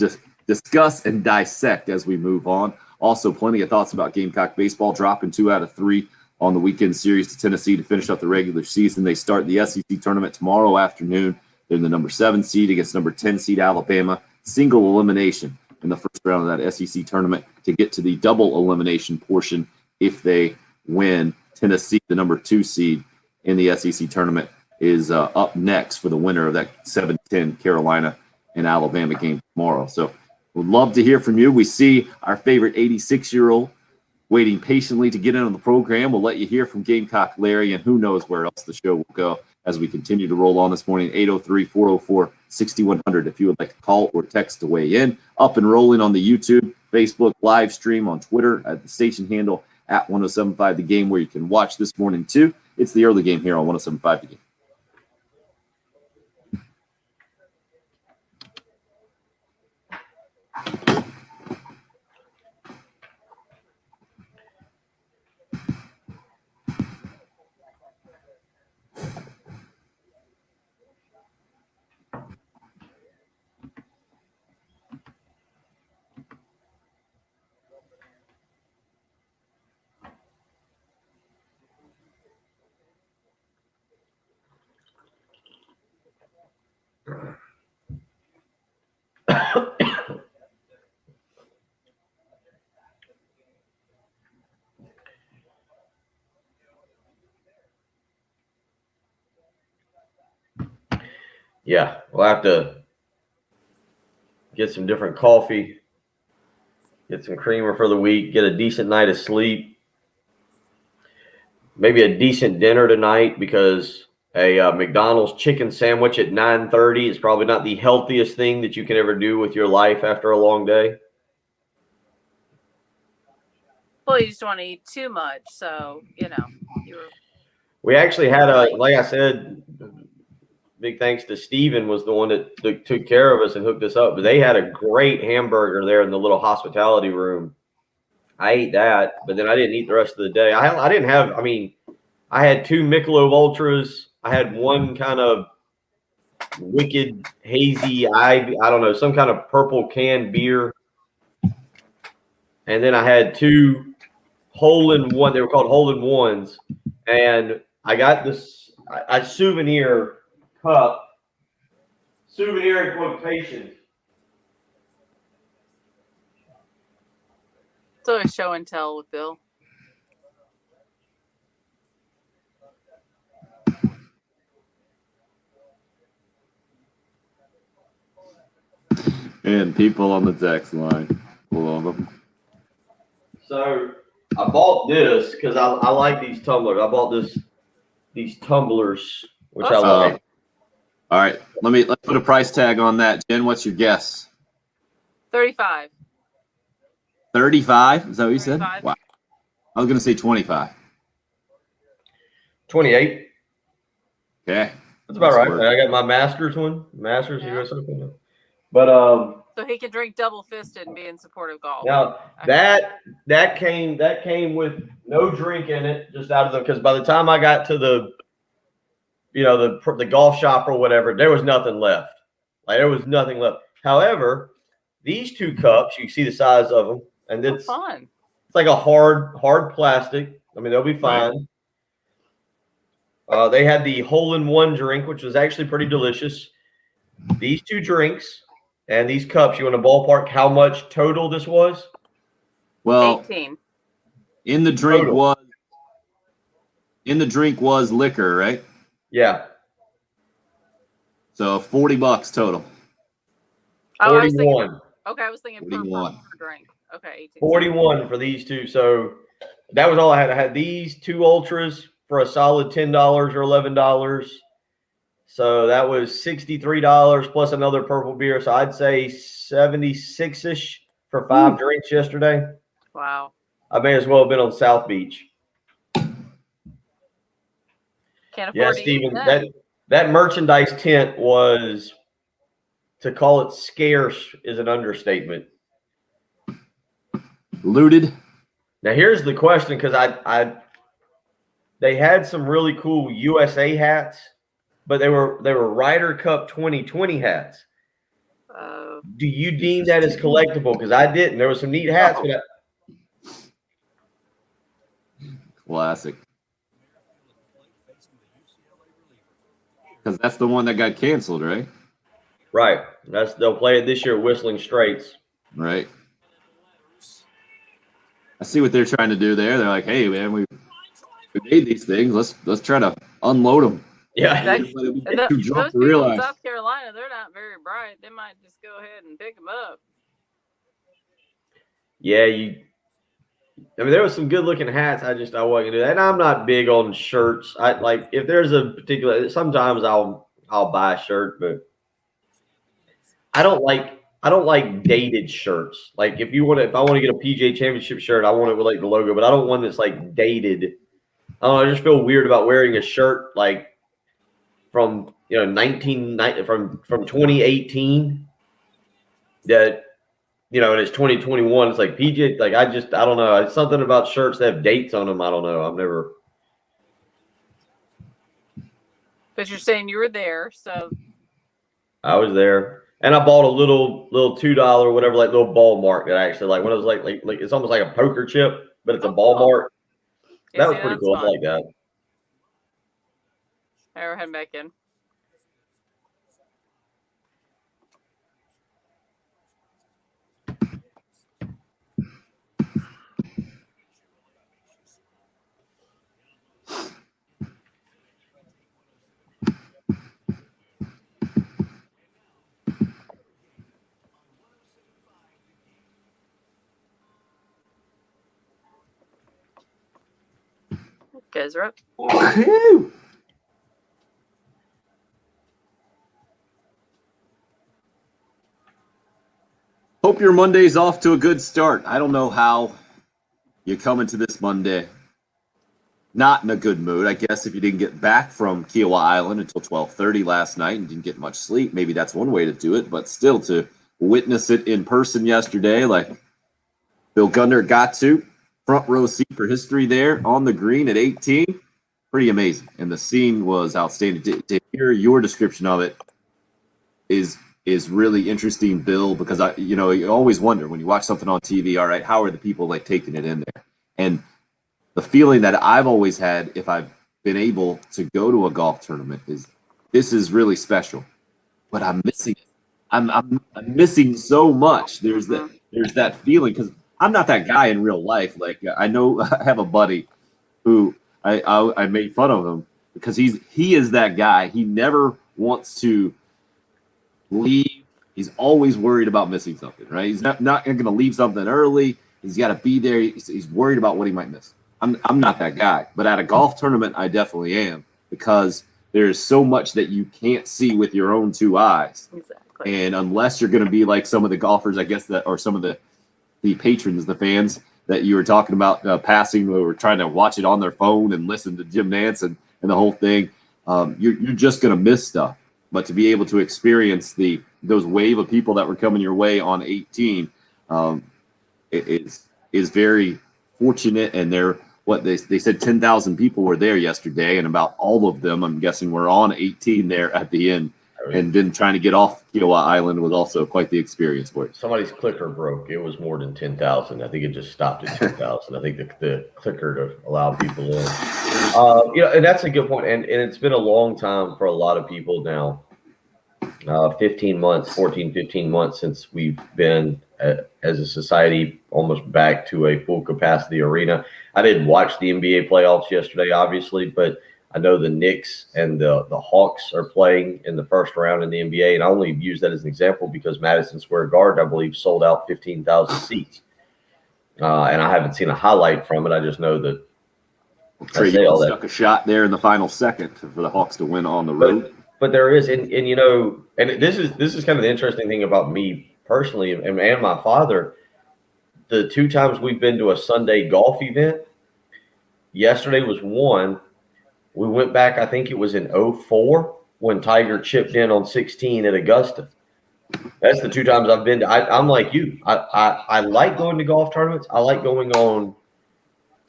discuss and dissect as we move on. Also, plenty of thoughts about Gamecock baseball, dropping 2 out of 3 on the weekend series to Tennessee to finish up the regular season. They start the SEC tournament tomorrow afternoon. They're in the number 7 seed against number 10 seed Alabama. Single elimination in the first round of that SEC tournament to get to the double elimination portion if they win. Tennessee, the number 2 seed in the SEC tournament, is up next for the winner of that 7-10 Carolina and Alabama game tomorrow. So we'd love to hear from you. We see our favorite 86-year-old waiting patiently to get in on the program. We'll let you hear from Gamecock Larry, and who knows where else the show will go as we continue to roll on this morning. 803-404-6100 if you would like to call or text to weigh in. Up and rolling on the YouTube, Facebook live stream, on Twitter at the station handle at 1075 The Game, where you can watch this morning too. It's the early game here on 1075 The Game. Yeah, we'll have to get some different coffee, get some creamer for the week, get a decent night of sleep, maybe a decent dinner tonight because a McDonald's chicken sandwich at 9:30 is probably not the healthiest thing that you can ever do with your life after a long day. Well, you just want to eat too much, so you're. We actually had like I said, big thanks to Steven was the one that took care of us and hooked us up. But they had a great hamburger there in the little hospitality room. I ate that, but then I didn't eat the rest of the day. I didn't have. I mean, I had 2 Michelob Ultras. I had one kind of wicked hazy I don't know, some kind of purple canned beer, and then I had 2 hole-in-one. They were called hole-in-ones, and I got this a souvenir cup. Souvenir in quotations. It's always show and tell with Bill. And people on the text line. Love them. So I bought this because I like these tumblers. I bought these tumblers, which I like. All right, let's put a price tag on that. Jen, what's your guess? $35. 35? Is that what you said? 35. Wow. I was gonna say 25. 28. Okay. That's about right. work. I got my Masters one. Masters, Yeah. US Open. But So he can drink double fisted and be in support of golf. now that came with no drink in it, just out of the because by the time I got to the the golf shop or whatever, there was nothing left. Like there was nothing left. However, these 2 cups, you can see the size of them, and it's Fun. like a hard plastic. I mean, they'll be fine. They had the hole-in-one drink, which was actually pretty delicious. These 2 drinks and these cups, you want to ballpark how much total this was? Well, 18. in the drink Total. was liquor, right? Yeah, So $40 total. Oh, I was thinking, 41. okay, I was thinking per 41. drink. Okay, 18. 41 for these 2. So that was all I had. I had these 2 ultras for a solid $10 or $11. So that was $63 plus another purple beer. So I'd say 76-ish for 5 drinks yesterday. Wow. I may as well have been on South Beach. Can't afford Yeah, to Steven, eat then. that merchandise tent was, to call it scarce is an understatement. Looted. Now here's the question, because they had some really cool USA hats, but they were Ryder Cup 2020 hats. Do you deem that as collectible? Because I didn't. There were some neat hats, but Classic. Because that's the one that got canceled, right? right. They'll play it this year at Whistling Straits. Right. I see what they're trying to do there. They're like, hey, man, we made these things. Let's try to unload them. Yeah. Those Too drunk people to in realize. South Carolina, they're not very bright. They might just go ahead and pick them up. Yeah, I mean, there was some good looking hats. I wasn't gonna do that. And I'm not big on shirts. I like if there's a particular. Sometimes I'll buy a shirt, but I don't like dated shirts. Like if I want to get a PGA Championship shirt, I want it with like the logo, but I don't want that's like dated. I don't know. I just feel weird about wearing a shirt like from from 2018 that. And it's 2021. It's like PJ. Like I don't know. It's something about shirts that have dates on them. I don't know. I've never. But you're saying you were there, so I was there, and I bought a little $2 whatever, like little ball mark that I actually like. When it was like it's almost like a poker chip, but it's a ball mark. yeah, That was see, pretty that's cool. I fun. like that. All right, we're heading back in. Guys are up. Whew. Hope your Monday's off to a good start. I don't know how you come into this Monday not in a good mood. I guess if you didn't get back from Kiowa Island until 12:30 last night and didn't get much sleep, maybe that's one way to do it. But still, to witness it in person yesterday, like Bill Gunner got to, front row seat for history there on the green at 18, pretty amazing. And the scene was outstanding. To hear your description of it is really interesting, Bill, because you always wonder when you watch something on TV, all right, how are the people like taking it in there? And the feeling that I've always had if I've been able to go to a golf tournament is this is really special, but I'm missing it. I'm missing so much. There's that feeling because I'm not that guy in real life. Like I know I have a buddy who I made fun of him because he is that guy. He never wants to leave. He's always worried about missing something, right? He's not going to leave something early. He's got to be there. He's worried about what he might miss. I'm not that guy, but at a golf tournament, I definitely am because there's so much that you can't see with your own two eyes. Exactly. And unless you're going to be like some of the golfers, I guess or some of the patrons, the fans that you were talking about passing, who were trying to watch it on their phone and listen to Jim Nantz and the whole thing, you're just going to miss stuff. But to be able to experience those wave of people that were coming your way on 18 is very fortunate. And they said 10,000 people were there yesterday, and about all of them, I'm guessing, were on 18 there at the end. And then trying to get off Kiowa Island was also quite the experience for you. Somebody's clicker broke. It was more than 10,000. I think it just stopped at 10,000. I think the clicker to allow people in. And that's a good point. And it's been a long time for a lot of people now. 15 months since we've been, as a society, almost back to a full capacity arena. I didn't watch the NBA playoffs yesterday, obviously, but I know the Knicks and the Hawks are playing in the first round in the NBA, and I only use that as an example because Madison Square Garden, I believe, sold out 15,000 seats. And I haven't seen a highlight from it. I just know that Trey Young stuck a shot there in the final second for the Hawks to win on the road. But there is, and this is kind of the interesting thing about me personally and my father. The two times we've been to a Sunday golf event, yesterday was one. We went back, I think it was in 2004 when Tiger chipped in on 16 at Augusta. That's the two times I've been to. I'm like you. I like going to golf tournaments. I like going on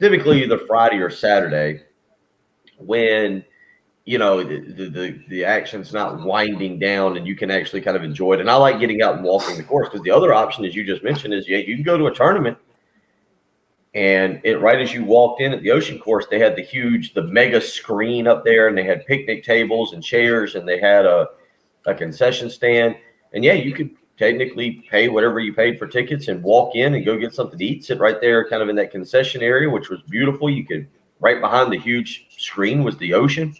typically either Friday or Saturday when the action's not winding down and you can actually kind of enjoy it. And I like getting out and walking the course because the other option, as you just mentioned, is you can go to a tournament and right as you walked in at the Ocean Course, they had the mega screen up there, and they had picnic tables and chairs, and they had a concession stand. And yeah, you could technically pay whatever you paid for tickets and walk in and go get something to eat, sit right there kind of in that concession area, which was beautiful. You could, right behind the huge screen was the ocean.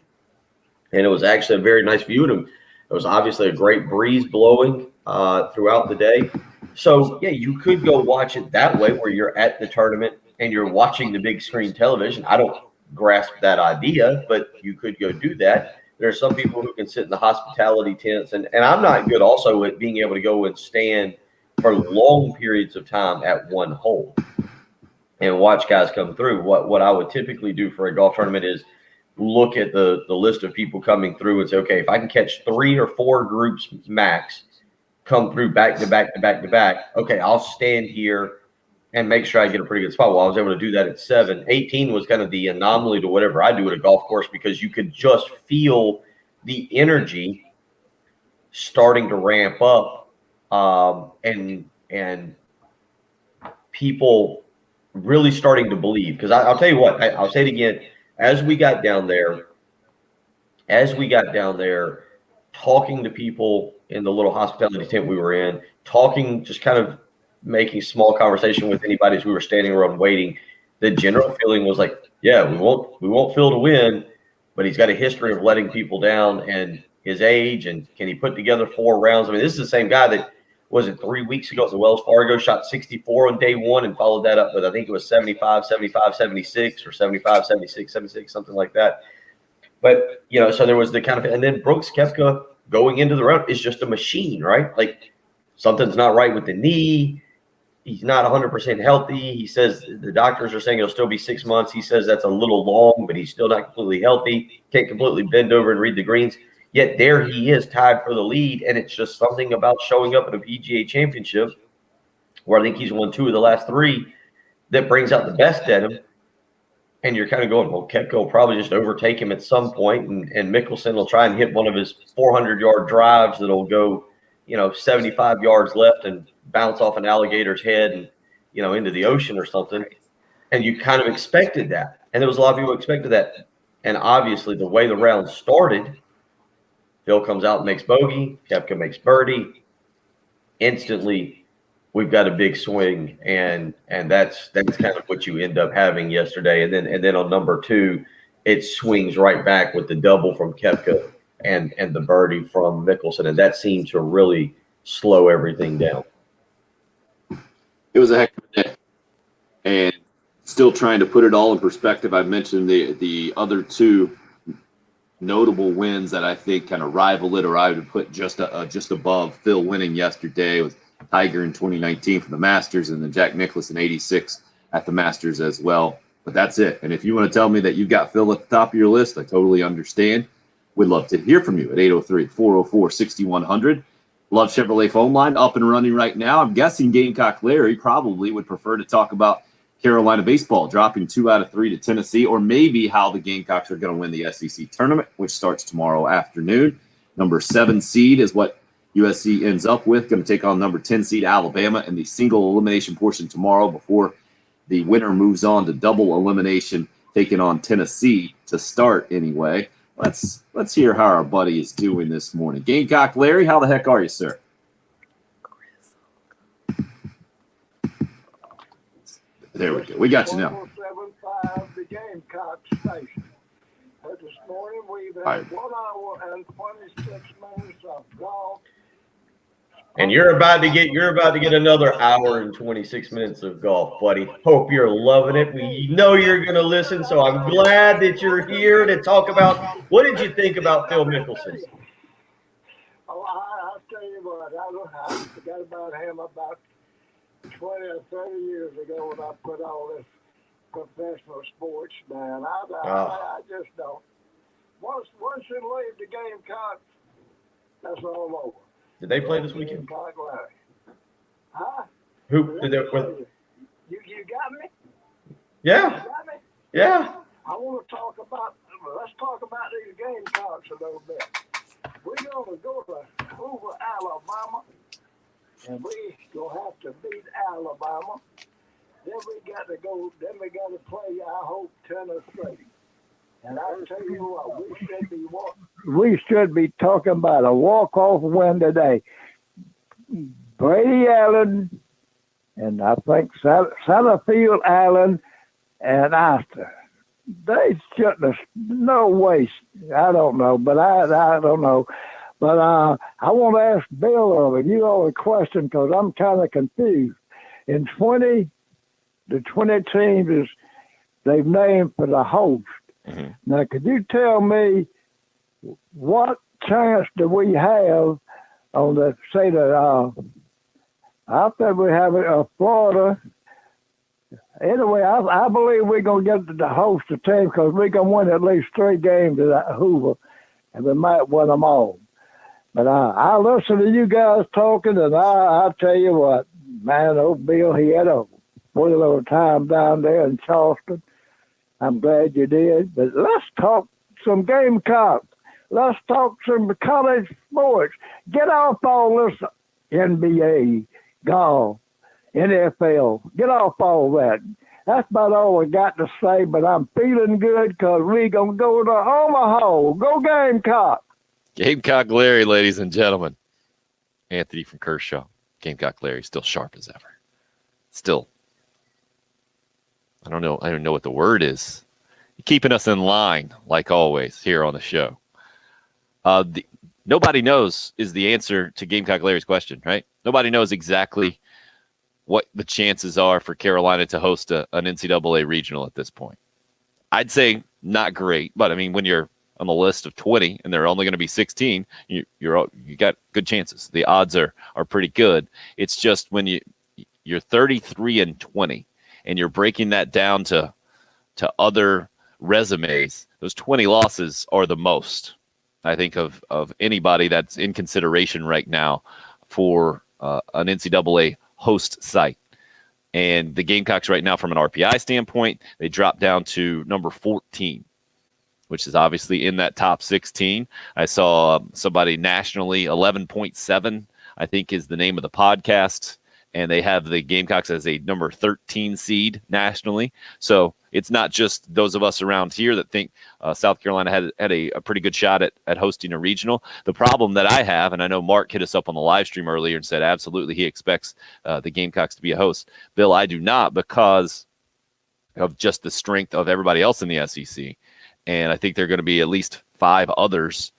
And it was actually a very nice view. And it was obviously a great breeze blowing throughout the day. So, yeah, you could go watch it that way where you're at the tournament and you're watching the big screen television. I don't grasp that idea, but you could go do that. There are some people who can sit in the hospitality tents. And I'm not good also at being able to go and stand for long periods of time at one hole and watch guys come through. What I would typically do for a golf tournament is look at the list of people coming through and say, okay, if I can catch 3 or 4 groups max come through back to back to back to back, okay, I'll stand here and make sure I get a pretty good spot. Well, I was able to do that at 7. 18 was kind of the anomaly to whatever I do at a golf course because you could just feel the energy starting to ramp up and people really starting to believe. Because I'll tell you what, I'll say it again, as we got down there, talking to people in the little hospitality tent we were in, talking, just kind of making small conversation with anybody as we were standing around waiting, the general feeling was like, yeah, we won't Phil to win, but he's got a history of letting people down and his age, and can he put together 4 rounds? I mean, this is the same guy that was it 3 weeks ago at the Wells Fargo, shot 64 on day one and followed that up with, I think it was 75, 75, 76 or 75, 76, 76, something like that. But, so there was the kind of, and then Brooks Koepka going into the round is just a machine, right? Like something's not right with the knee. He's not 100% healthy. He says the doctors are saying he'll still be 6 months. He says that's a little long, but he's still not completely healthy. Can't completely bend over and read the greens. Yet there he is tied for the lead, and it's just something about showing up at a PGA Championship where I think he's won 2 of the last 3 that brings out the best in him. And you're kind of going, well, Koepka will probably just overtake him at some point, and Mickelson will try and hit one of his 400-yard drives that'll go, 75 yards left and bounce off an alligator's head and, into the ocean or something. And you kind of expected that. And there was a lot of people who expected that. And obviously the way the round started, Phil comes out and makes bogey. Koepka makes birdie. Instantly, we've got a big swing, and that's kind of what you end up having yesterday. And then on number 2, it swings right back with the double from Koepka and the birdie from Mickelson, and that seemed to really slow everything down. It was a heck of a day, and still trying to put it all in perspective. I mentioned the other 2 notable wins that I think kind of rival it, or I would put just above Phil winning yesterday, with Tiger in 2019 for the Masters, and then Jack Nicklaus in 86 at the Masters as well. But that's it. And if you want to tell me that you've got Phil at the top of your list, I totally understand. We'd love to hear from you at 803-404-6100. Love Chevrolet phone line up and running right now. I'm guessing Gamecock Larry probably would prefer to talk about Carolina baseball dropping 2 out of 3 to Tennessee, or maybe how the Gamecocks are going to win the SEC tournament, which starts tomorrow afternoon. Number 7 seed is what USC ends up with, going to take on number 10 seed Alabama in the single elimination portion tomorrow before the winner moves on to double elimination, taking on Tennessee to start anyway. Let's hear how our buddy is doing this morning. Gamecock Larry, how the heck are you, sir? There we go. We got you now. 107.5, the Gamecock station. But this morning we've had 1 hour and 26 minutes of golf. And you're about to get another hour and 26 minutes of golf, buddy. Hope you're loving it. We know you're going to listen, so I'm glad that you're here to talk about, what did you think about Phil Mickelson? Oh, I'll tell you what, I forgot about him about 20 or 30 years ago when I put all this professional sports, man. I just don't. Once you leave the Gamecocks, that's all over. Did they play this weekend? Huh? Who did they? You got me? Yeah. You got me? Yeah. I want to talk about. Let's talk about these Gamecocks a little bit. We're gonna go to Hoover, Alabama, and we gonna have to beat Alabama. Then we got to go. Then we got to play. I hope Tennessee. And I tell you what, we should be talking about a walk-off win today. Brady Allen, and I think Satterfield Allen and Oster. They shouldn't have. No way. I don't know, but I don't know. But I want to ask Bill of you all a question because I'm kind of confused. In the 20 teams they've named for the host. Mm-hmm. Now, could you tell me what chance do we have on the I think we have Florida. Anyway, I believe we're going to get to host the team because we're going to win at least 3 games at Hoover, and we might win them all. But I listen to you guys talking, and I tell you what, man, old Bill, he had a wheel of a time down there in Charleston. I'm glad you did. But let's talk some Gamecocks. Let's talk some college sports. Get off all this NBA, golf, NFL. Get off all that. That's about all I got to say, but I'm feeling good because we're going to go to Omaha. Go Gamecock. Gamecock Larry, ladies and gentlemen. Anthony from Kershaw. Gamecock Larry, still sharp as ever. Still. I don't know what the word is. You're keeping us in line, like always, here on the show. nobody knows is the answer to Gamecock Larry's question, right? Nobody knows exactly what the chances are for Carolina to host an NCAA regional at this point. I'd say not great, but I mean, when you're on the list of 20 and there are only going to be 16, you got good chances. The odds are pretty good. It's just when you're 33-20 and you're breaking that down to other resumes, those 20 losses are the most, I think, of anybody that's in consideration right now for an NCAA host site. And the Gamecocks right now, from an RPI standpoint, they dropped down to number 14, which is obviously in that top 16. I saw somebody nationally, 11.7, I think is the name of the podcast, and they have the Gamecocks as a number 13 seed nationally. So it's not just those of us around here that think South Carolina had a pretty good shot at hosting a regional. The problem that I have, and I know Mark hit us up on the live stream earlier and said absolutely he expects the Gamecocks to be a host. Bill, I do not, because of just the strength of everybody else in the SEC. And I think there are going to be at least 5 others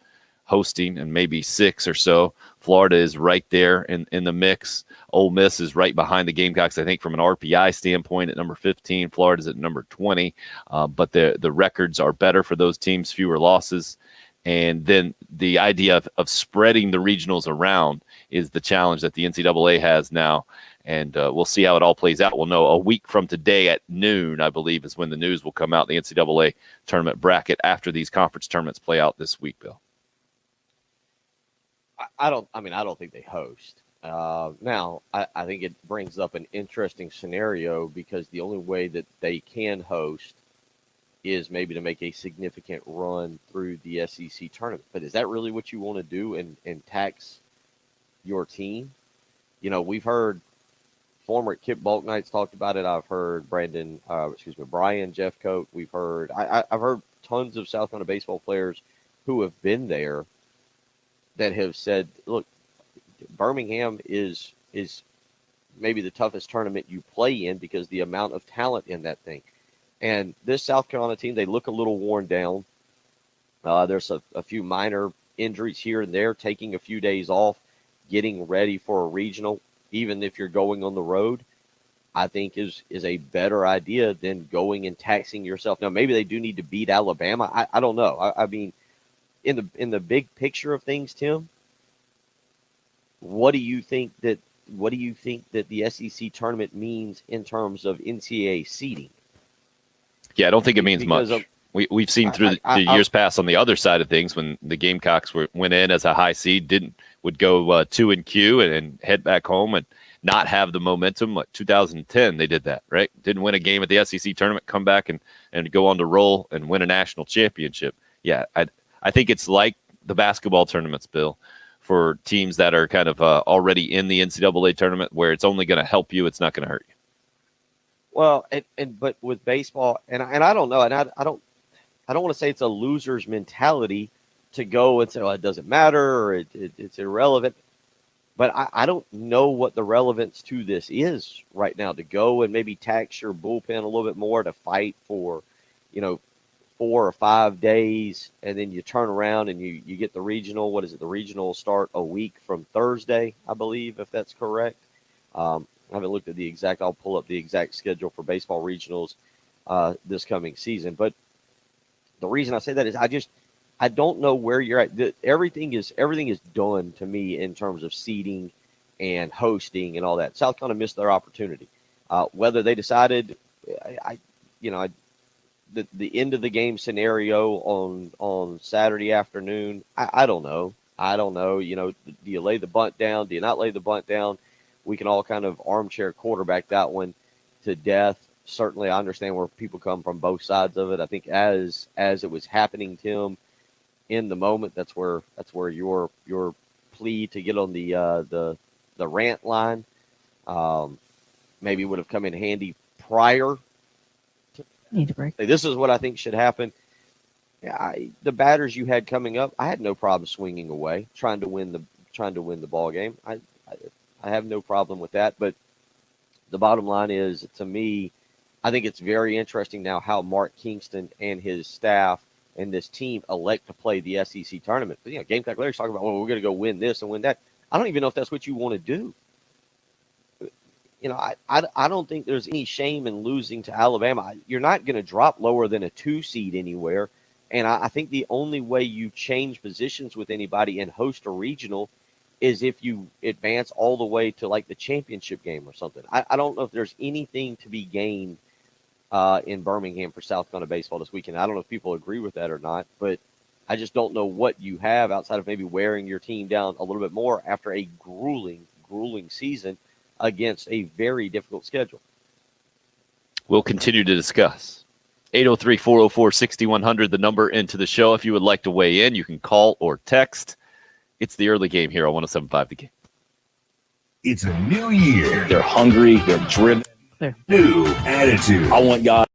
hosting, and maybe 6 or so. Florida is right there in the mix. Ole Miss is right behind the Gamecocks, I think, from an RPI standpoint at number 15. Florida's at number 20. But the records are better for those teams, fewer losses. And then the idea of spreading the regionals around is the challenge that the NCAA has now. And we'll see how it all plays out. We'll know a week from today at noon, I believe, is when the news will come out, the NCAA tournament bracket after these conference tournaments play out this week, Bill. I don't think they host. Now, I think it brings up an interesting scenario, because the only way that they can host is maybe to make a significant run through the SEC tournament. But is that really what you want to do and tax your team? You know, we've heard former Kip Balknights talked about it. I've heard Brian Jeffcoat. I've heard tons of South Carolina baseball players who have been there that have said, look, Birmingham is maybe the toughest tournament you play in because the amount of talent in that thing. And this South Carolina team, they look a little worn down. There's a few minor injuries here and there, taking a few days off, getting ready for a regional, even if you're going on the road, I think is a better idea than going and taxing yourself. Now, maybe they do need to beat Alabama. I don't know. I mean, in the big picture of things, Tim, what do you think that the SEC tournament means in terms of NCAA seeding? Yeah, I don't think it means much. We've seen through the years past on the other side of things, when the Gamecocks went in as a high seed, would go 2 in Q and head back home and not have the momentum. Like 2010, they did that, right? Didn't win a game at the SEC tournament, come back and go on to roll and win a national championship. Yeah, I think it's like the basketball tournaments, Bill, for teams that are kind of already in the NCAA tournament, where it's only going to help you, it's not going to hurt you. Well, but with baseball, and I don't know, and I don't want to say it's a loser's mentality to go and say, well, it doesn't matter, or it's irrelevant. But I don't know what the relevance to this is right now, to go and maybe tax your bullpen a little bit more to fight for, 4 or 5 days, and then you turn around and you get the regional. What is it? The regional will start a week from Thursday, I believe, if that's correct. I haven't looked at the exact. I'll pull up the exact schedule for baseball regionals this coming season. But the reason I say that is I don't know where you're at. Everything is done to me in terms of seeding and hosting and all that. South Carolina missed their opportunity. Whether they decided, the end of the game scenario on Saturday afternoon, I don't know. Do you lay the bunt down? Do you not lay the bunt down? We can all kind of armchair quarterback that one to death. Certainly, I understand where people come from, both sides of it. I think as it was happening, Tim, in the moment, that's where your plea to get on the rant line maybe would have come in handy prior. Need a break. This is what I think should happen. The batters you had coming up, I had no problem swinging away, trying to win the ball game. I have no problem with that. But the bottom line is, to me, I think it's very interesting now how Mark Kingston and his staff and this team elect to play the SEC tournament. But, Gamecock Larry's talking about, well, we're going to go win this and win that. I don't even know if that's what you want to do. I don't think there's any shame in losing to Alabama. You're not going to drop lower than a 2 seed anywhere. And I think the only way you change positions with anybody and host a regional is if you advance all the way to like the championship game or something. I don't know if there's anything to be gained in Birmingham for South Carolina baseball this weekend. I don't know if people agree with that or not, but I just don't know what you have outside of maybe wearing your team down a little bit more after a grueling season against a very difficult schedule. We'll continue to discuss. 803-404-6100, the number into the show. If you would like to weigh in, you can call or text. It's the early game here on 107.5 The Game. It's a new year. They're hungry. They're driven. New attitude. I want God.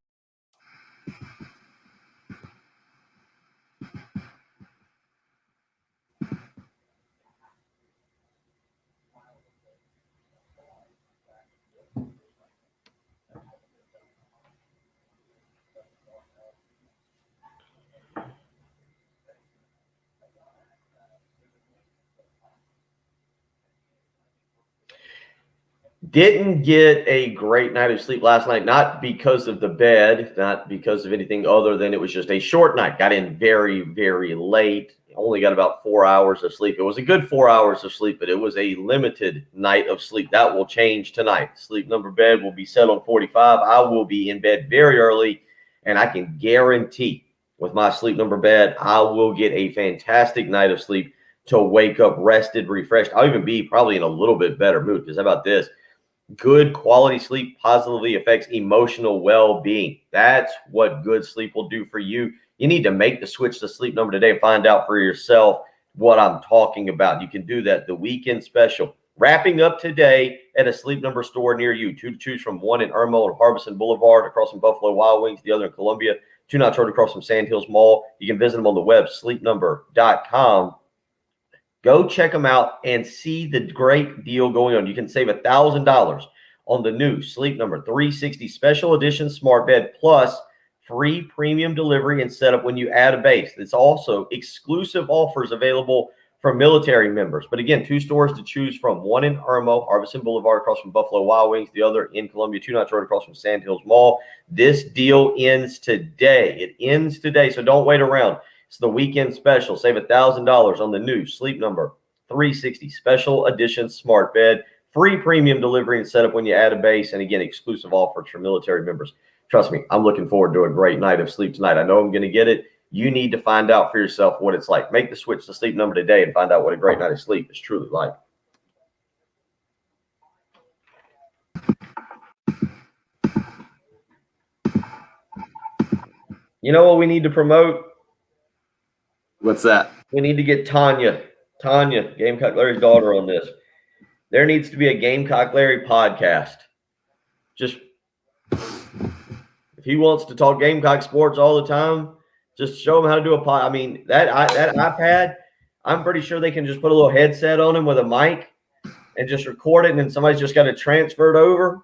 Didn't get a great night of sleep last night, not because of the bed, not because of anything other than it was just a short night. Got in very, very late. Only got about 4 hours of sleep. It was a good 4 hours of sleep, but it was a limited night of sleep. That will change tonight. Sleep number bed will be set on 45. I will be in bed very early, and I can guarantee with my sleep number bed, I will get a fantastic night of sleep to wake up rested, refreshed. I'll even be probably in a little bit better mood because how about this? Good quality sleep positively affects emotional well-being. That's what good sleep will do for you. You need to make the switch to Sleep Number today and find out for yourself what I'm talking about. You can do that. The weekend special. Wrapping up today at a Sleep Number store near you. 2 to choose from, one in Irmo and Harbison Boulevard across from Buffalo Wild Wings, the other in Columbia. 2 not short across from Sand Hills Mall. You can visit them on the web, sleepnumber.com. Go check them out and see the great deal going on. You can save $1,000 on the new Sleep Number 360 Special Edition Smart Bed plus free premium delivery and setup when you add a base. It's also exclusive offers available for military members. But again, 2 stores to choose from. One in Irmo, Harbison Boulevard across from Buffalo Wild Wings. The other in Columbia, 2 not short across from Sand Hills Mall. This deal ends today. It ends today, so don't wait around. It's the weekend special. Save $1,000 on the new Sleep Number 360 Special Edition Smart Bed. Free premium delivery and setup when you add a base. And again, exclusive offers for military members. Trust me, I'm looking forward to a great night of sleep tonight. I know I'm going to get it. You need to find out for yourself what it's like. Make the switch to Sleep Number today and find out what a great night of sleep is truly like. You know what we need to promote? What's that? We need to get Tanya, Gamecock Larry's daughter, on this. There needs to be a Gamecock Larry podcast. Just if he wants to talk Gamecock sports all the time, just show him how to do a pod. I mean, that iPad, I'm pretty sure they can just put a little headset on him with a mic and just record it, and then somebody's just got to transfer it over.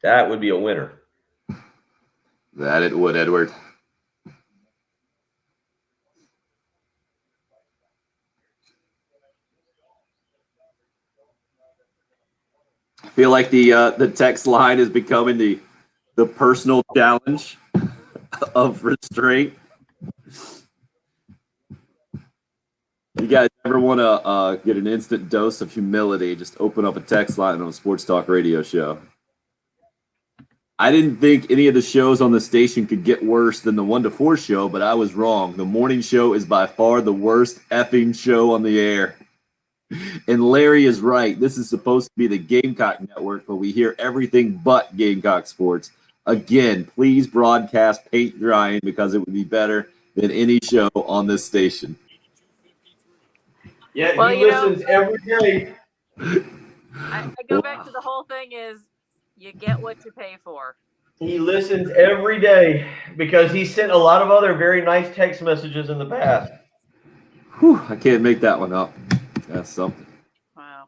That would be a winner. That it would, Edward. I feel like the text line is becoming the personal challenge of restraint. You guys ever want to get an instant dose of humility? Just open up a text line on a sports talk radio show. I didn't think any of the shows on the station could get worse than the 1 to 4 show, but I was wrong. The morning show is by far the worst effing show on the air. And Larry is right. This is supposed to be the Gamecock Network, but we hear everything but Gamecock sports. Again, please broadcast paint drying because it would be better than any show on this station. Yeah, Well, he listens every day. I go back to the whole thing is you get what you pay for. He listens every day because he sent a lot of other very nice text messages in the past. Whew, I can't make that one up. That's something. Wow.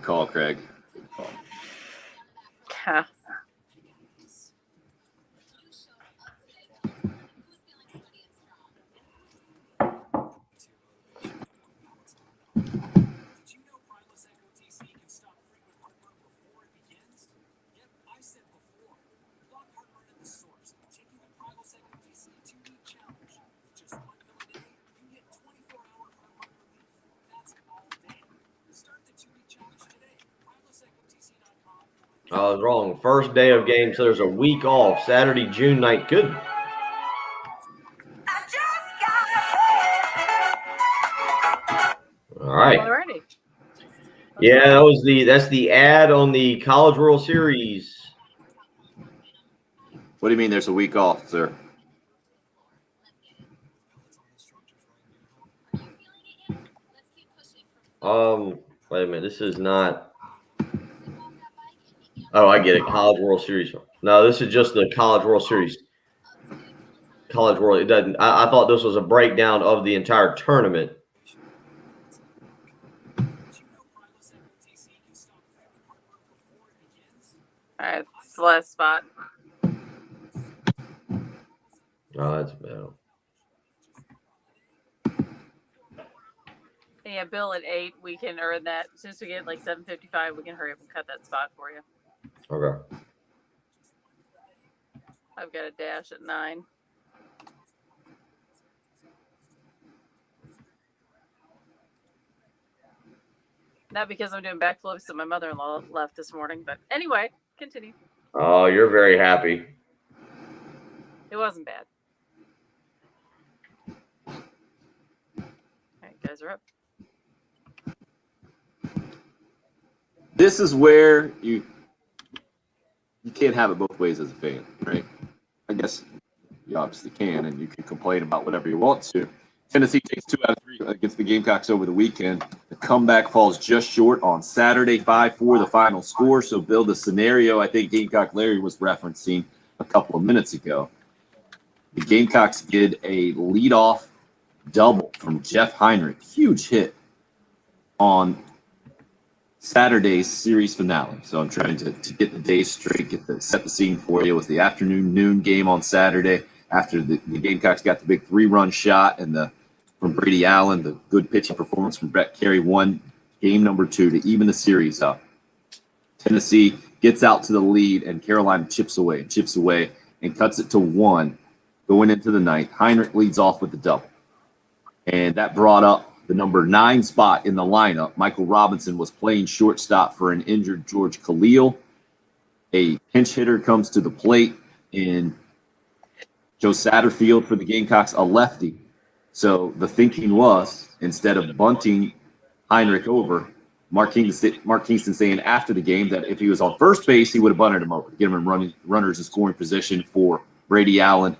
Good call, Craig. Good call. Yeah. I was wrong. First day of game, so there's a week off. Saturday, June 9th. Good. All right. Alrighty. Yeah, that's the ad on the College World Series. What do you mean there's a week off, sir? Wait a minute. This is not. Oh, I get it. College World Series. No, this is just the College World Series. College World. It doesn't. I thought this was a breakdown of the entire tournament. All right, it's the last spot. Oh, that's bad. Yeah, Bill at 8. We can earn that. As soon as we get like 7:55, we can hurry up and cut that spot for you. Okay. I've got a dash at 9. Not because I'm doing backflips and my mother-in-law left this morning, but anyway, continue. Oh, you're very happy. It wasn't bad. All right, guys are up. This is where you can't have it both ways as a fan, right? I guess you obviously can, and you can complain about whatever you want to. Tennessee takes 2 out of 3 against the Gamecocks over the weekend. The comeback falls just short on Saturday, 5-4, the final score. So, Bill, the scenario I think Gamecock Larry was referencing a couple of minutes ago. The Gamecocks did a leadoff double from Jeff Heinrich. Huge hit on Saturday's series finale. So I'm trying to get the day straight, set the scene for you. It was the noon game on Saturday after the Gamecocks got the big 3-run shot and from Brady Allen, the good pitching performance from Brett Carey won game number 2 to even the series up. Tennessee gets out to the lead and Carolina chips away and cuts it to 1 going into the 9th. Heinrich leads off with the double. And that brought up the number 9 spot in the lineup. Michael Robinson was playing shortstop for an injured George Khalil. A pinch hitter comes to the plate in Joe Satterfield for the Gamecocks, a lefty. So the thinking was, instead of bunting Heinrich over, Mark Kingston saying after the game that if he was on first base, he would have bunted him over, get him in runners in scoring position for Brady Allen,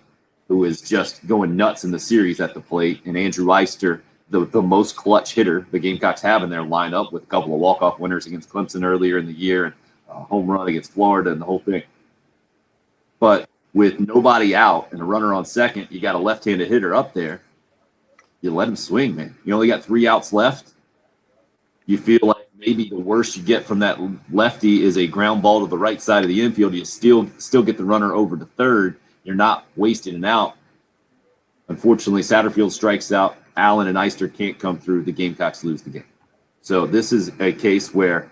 who is just going nuts in the series at the plate, and Andrew Eister, the most clutch hitter the Gamecocks have in their lineup, with a couple of walk-off winners against Clemson earlier in the year and a home run against Florida and the whole thing. But with nobody out and a runner on second, you got a left-handed hitter up there. You let him swing, man. You only got 3 outs left. You feel like maybe the worst you get from that lefty is a ground ball to the right side of the infield. You still get the runner over to third. You're not wasting an out. Unfortunately, Satterfield strikes out. Allen and Eister can't come through. The Gamecocks lose the game. So this is a case where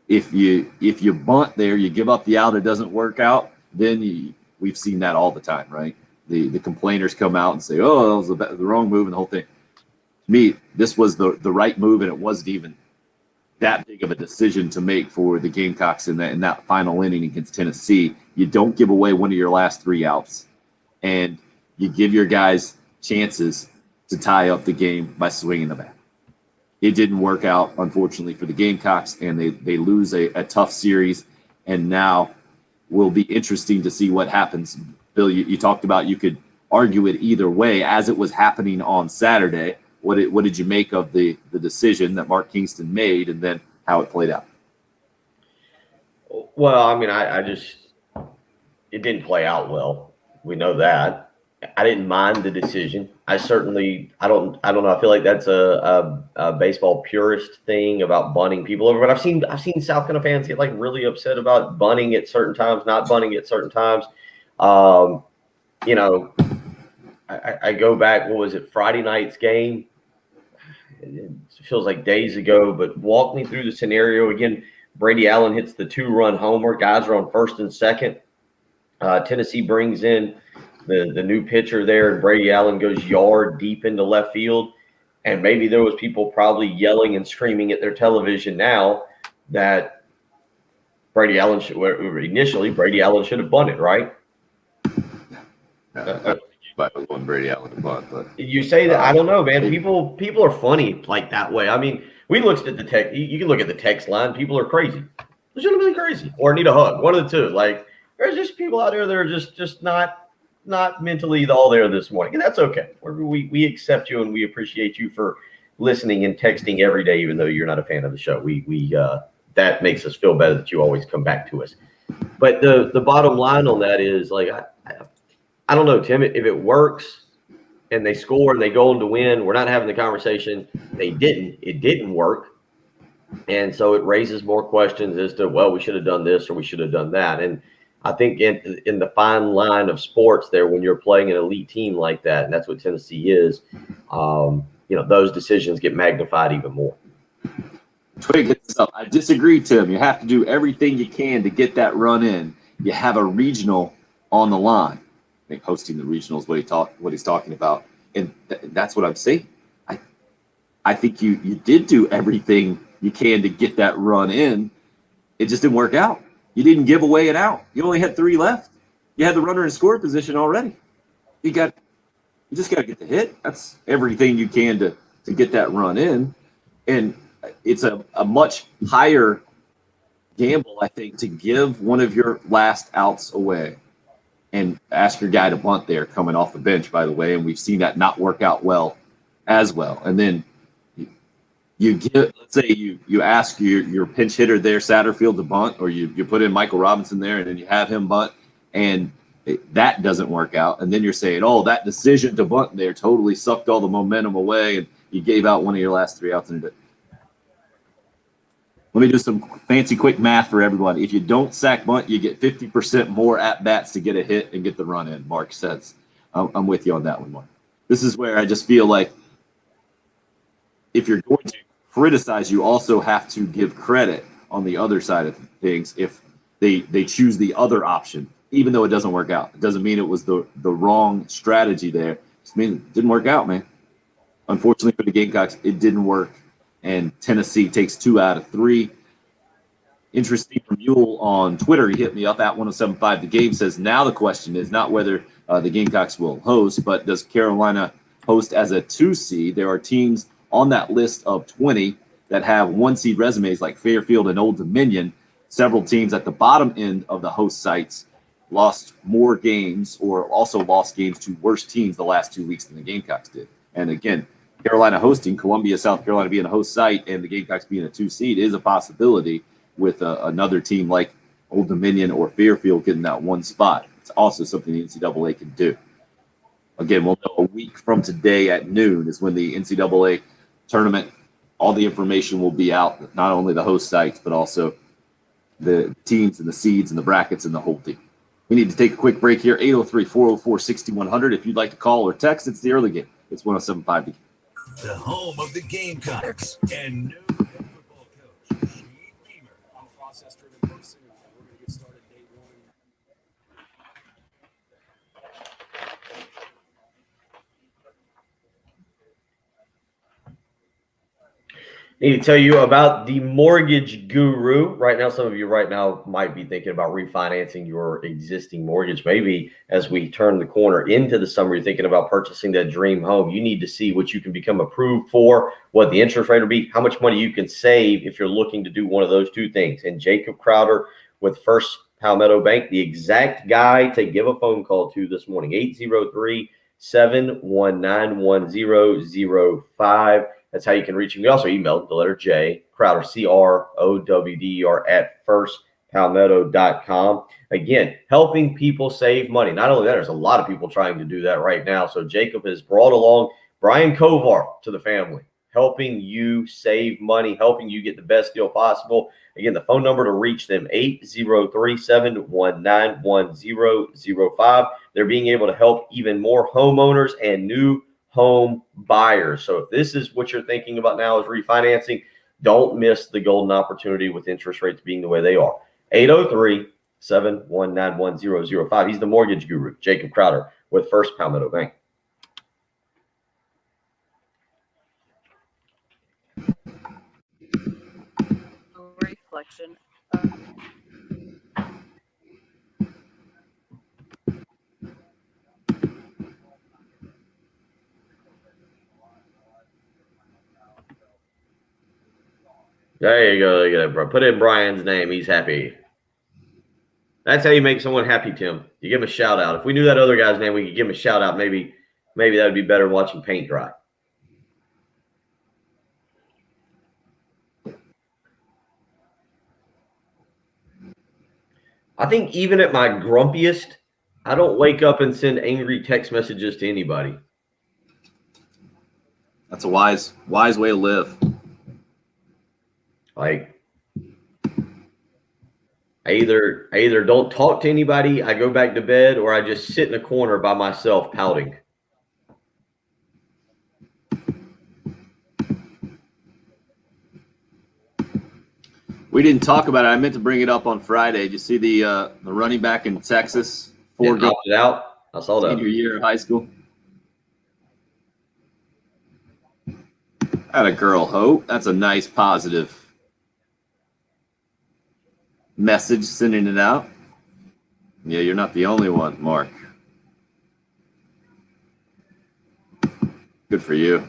if you bunt there, you give up the out, it doesn't work out, then we've seen that all the time, right? The complainers come out and say, oh, that was the wrong move and the whole thing. To me, this was the right move, and it wasn't even that big of a decision to make for the Gamecocks in that final inning against Tennessee. You don't give away one of your last 3 outs, and you give your guys chances to tie up the game by swinging the bat. It didn't work out, unfortunately, for the Gamecocks, and they lose a tough series, and now will be interesting to see what happens. Bill, you talked about you could argue it either way as it was happening on Saturday. What did you make of the decision that Mark Kingston made and then how it played out? Well, I mean, it didn't play out well. We know that. I didn't mind the decision. I don't know. I feel like that's a baseball purist thing about bunting people over. But I've seen South Carolina fans get like really upset about bunting at certain times, not bunting at certain times. You know, I go back. What was it? Friday night's game. It feels like days ago, but walk me through the scenario again. Brady Allen hits the 2-run homer. Guys are on first and second. Tennessee brings in the new pitcher there, and Brady Allen goes yard deep into left field. And maybe there was people probably yelling and screaming at their television now that Brady Allen should have bunted, right? One Brady Allen to bunt, but You say that, I don't know, man. People are funny like that way. I mean, we looked at the text. You can look at the text line. People are crazy, legitimately crazy, or need a hug. One of the two. Like, there's just people out there that are just not mentally all there this morning, and that's okay. We accept you and we appreciate you for listening and texting every day, even though you're not a fan of the show. We that makes us feel better that you always come back to us. But the bottom line on that is, like, I don't know, Tim, if it works and they score and they go on to win, we're not having the conversation. It didn't work. And so it raises more questions as to, well, we should have done this or we should have done that. And I think in the fine line of sports there, when you're playing an elite team like that, and that's what Tennessee is, those decisions get magnified even more. Twig, I disagree, Tim. You have to do everything you can to get that run in. You have a regional on the line. I think hosting the regional is what he's talking about, and that's what I'm saying. I think you did do everything you can to get that run in. It just didn't work out. You didn't give away an out. You only had 3 left. You had the runner in score position already. You just got to get the hit. That's everything you can to get that run in, and it's a much higher gamble, I think, to give one of your last outs away and ask your guy to bunt there coming off the bench, by the way, and we've seen that not work out well as well. And then you give, let's say you ask your pinch hitter there, Satterfield, to bunt, or you put in Michael Robinson there and then you have him bunt, and that doesn't work out. And then you're saying, oh, that decision to bunt there totally sucked all the momentum away and you gave out one of your last 3 outs. Let me do some fancy quick math for everybody. If you don't sack bunt, you get 50% more at-bats to get a hit and get the run in, Mark says. I'm with you on that one, Mark. This is where I just feel like if you're going to criticize, you also have to give credit on the other side of things if they choose the other option, even though it doesn't work out. It doesn't mean it was the wrong strategy there. It just means it didn't work out, man. Unfortunately for the Gamecocks, it didn't work. And Tennessee takes 2 out of 3. Interesting from Mule on Twitter. He hit me up at 1075 The Game, says, now the question is not whether the Gamecocks will host, but does Carolina host as a 2 seed? There are teams on that list of 20 that have 1 seed resumes like Fairfield and Old Dominion. Several teams at the bottom end of the host sites lost more games or also lost games to worse teams the last 2 weeks than the Gamecocks did. And again, Carolina hosting, Columbia, South Carolina being a host site, and the Gamecocks being a 2 seed is a possibility with another team like Old Dominion or Fairfield getting that 1 spot. It's also something the NCAA can do. Again, we'll know a week from today at noon is when the NCAA tournament, all the information will be out, not only the host sites, but also the teams and the seeds and the brackets and the whole thing. We need to take a quick break here. 803-404-6100. If you'd like to call or text, it's the early game. It's 1075 The Game. The home of the Gamecocks and new head football coach, Shane Beamer. I'm a process-driven person, and we're going to get started day 1. Need to tell you about the Mortgage Guru. Right now, some of you right now might be thinking about refinancing your existing mortgage. Maybe as we turn the corner into the summer, you're thinking about purchasing that dream home. You need to see what you can become approved for, what the interest rate will be, how much money you can save if you're looking to do one of those 2 things. And Jacob Crowder with First Palmetto Bank, the exact guy to give a phone call to this morning, 803-719-1005. That's how you can reach him. You also email the letter J, Crowder, CROWDER, at firstpalmetto.com. Again, helping people save money. Not only that, there's a lot of people trying to do that right now. So Jacob has brought along Brian Kovar to the family, helping you save money, helping you get the best deal possible. Again, the phone number to reach them, 803-719-1005. They're being able to help even more homeowners and new home buyers. So if this is what you're thinking about now is refinancing, don't miss the golden opportunity with interest rates being the way they are. 803-719-1005. He's the mortgage guru, Jacob Crowder with First Palmetto Bank. Reflection. There you go. Look at that, bro. Put in Brian's name. He's happy. That's how you make someone happy, Tim. You give him a shout out. If we knew that other guy's name, we could give him a shout out. Maybe that would be better than watching paint dry. I think even at my grumpiest, I don't wake up and send angry text messages to anybody. That's a wise way to live. Like, I either don't talk to anybody, I go back to bed, or I just sit in a corner by myself pouting. We didn't talk about it. I meant to bring it up on Friday. Did you see the running back in Texas? Opted out. I saw that. Senior year of high school. Had a girl, Hope. That's a nice positive message, sending it out. Yeah, you're not the only one, Mark. Good for you.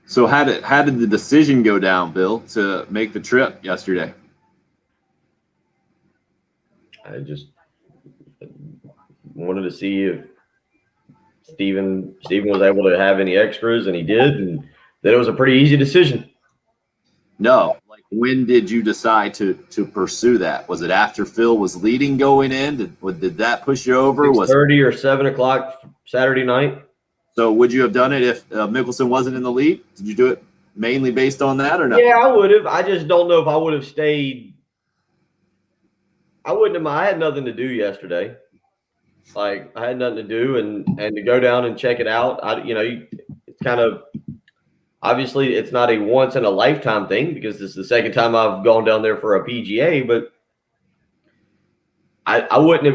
So how did the decision go down, Bill, to make the trip yesterday? I just wanted to see if Steven was able to have any extras, and he did, and then it was a pretty easy decision. No, like when did you decide to pursue that? Was it after Phil was leading going in? Did that push you over? 6:30 or 7 o'clock Saturday night. So would you have done it if Mickelson wasn't in the lead? Did you do it mainly based on that or not? Yeah, I would have. I just don't know if I would have stayed. I wouldn't have. I had nothing to do yesterday. Like, I had nothing to do, and to go down and check it out. It's kind of, obviously it's not a once in a lifetime thing because this is the second time I've gone down there for a PGA, but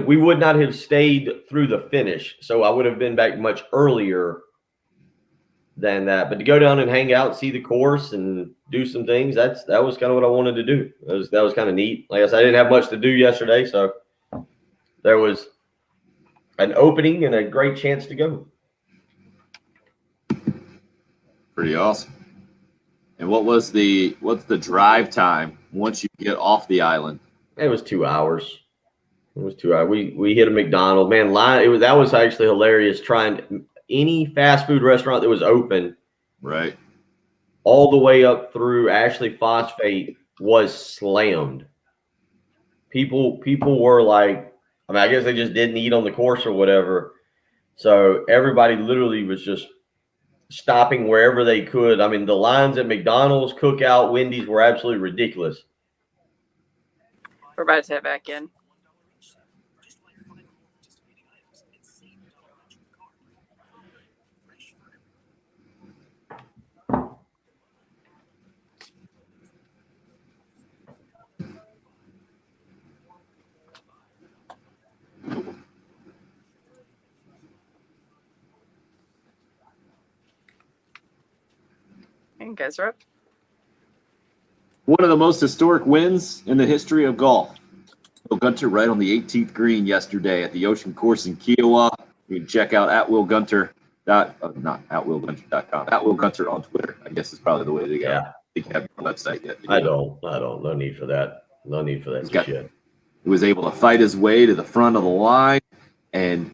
we would not have stayed through the finish. So I would have been back much earlier than that. But to go down and hang out, see the course and do some things, that was kind of what I wanted to do. That was kind of neat. Like I said, I didn't have much to do yesterday, so there was an opening and a great chance to go. Pretty awesome. And what's the drive time once you get off the island? It was 2 hours. It was 2 hours. We hit a McDonald's. Man, that was actually hilarious, trying any fast food restaurant that was open. Right. All the way up through Ashley Phosphate was slammed. People were like, I mean, I guess they just didn't eat on the course or whatever. So everybody literally was just stopping wherever they could. I mean, the lines at McDonald's, Cookout, Wendy's were absolutely ridiculous. We're about to head back in. And guys are up. One of the most historic wins in the history of golf. Will Gunter right on the 18th green yesterday at the Ocean Course in Kiowa. You can check out @WillGunter. Not @WillGunter.com. @WillGunter on Twitter, I guess is probably the way to go. Yeah. I think you have your website yet. I don't. No need for that. No need for that shit. He was able to fight his way to the front of the line and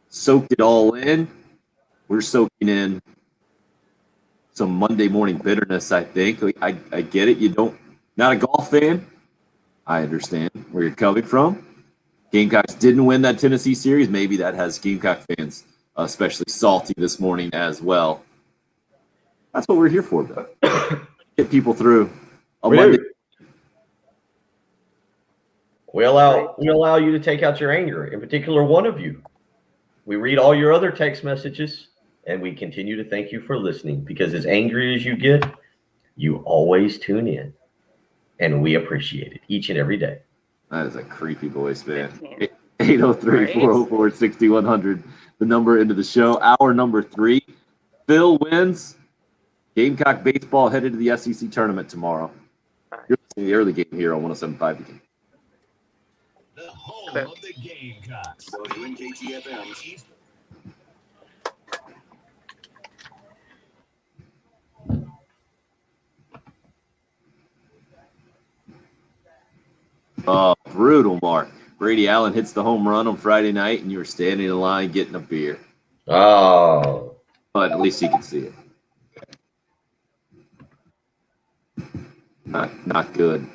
soaked it all in we're soaking in some Monday morning bitterness, I think. I get it. Not a golf fan. I understand where you're coming from. Gamecocks didn't win that Tennessee series. Maybe that has Gamecock fans especially salty this morning as well. That's what we're here for, though. Get people through a Monday. We allow you to take out your anger, in particular one of you. We read all your other text messages, and we continue to thank you for listening, because as angry as you get, you always tune in, and we appreciate it each and every day. That is a creepy voice, man. 803-404-6100, the number into the show. Hour number 3. Phil wins. Gamecock baseball headed to the SEC tournament tomorrow. You're listening to the early game here on 107.5 The Game. The home of the Gamecocks. KTFM. Oh, brutal, Mark. Brady Allen hits the home run on Friday night, and you were standing in line getting a beer. Oh. But at least you can see it. Not good.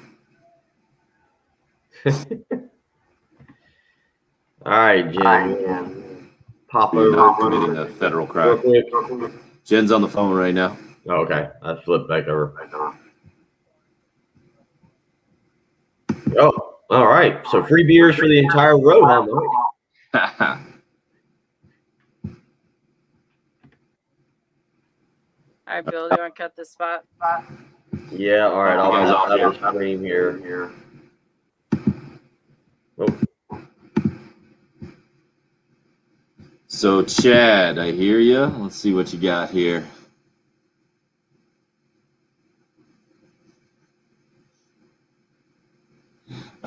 All right, Jen. Pop You're over. not committing a federal crime. Jen's on the phone right now. Oh, okay. I flipped back over. Oh, all right. So free beers for the entire road, huh, Mike? All right, Bill, do you want to cut this spot? Yeah, all right. I'll stream here. Oh. So, Chad, I hear you. Let's see what you got here.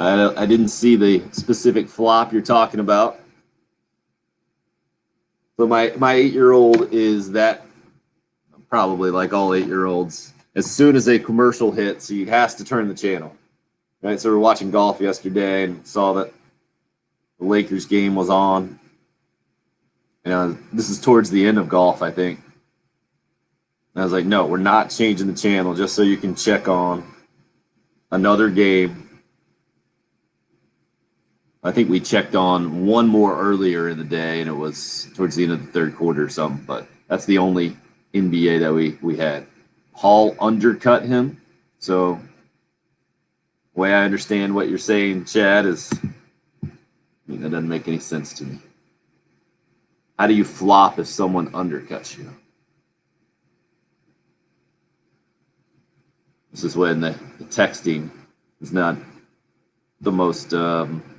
I didn't see the specific flop you're talking about. So my 8-year-old is that, probably like all 8-year-olds, as soon as a commercial hits, he has to turn the channel. Right? So we were watching golf yesterday and saw that the Lakers game was on. This is towards the end of golf, I think. And I was like, no, we're not changing the channel just so you can check on another game. I think we checked on one more earlier in the day, and it was towards the end of the third quarter or something. But that's the only NBA that we had. Paul undercut him. So the way I understand what you're saying, Chad, is that doesn't make any sense to me. How do you flop if someone undercuts you? This is when the texting is not the most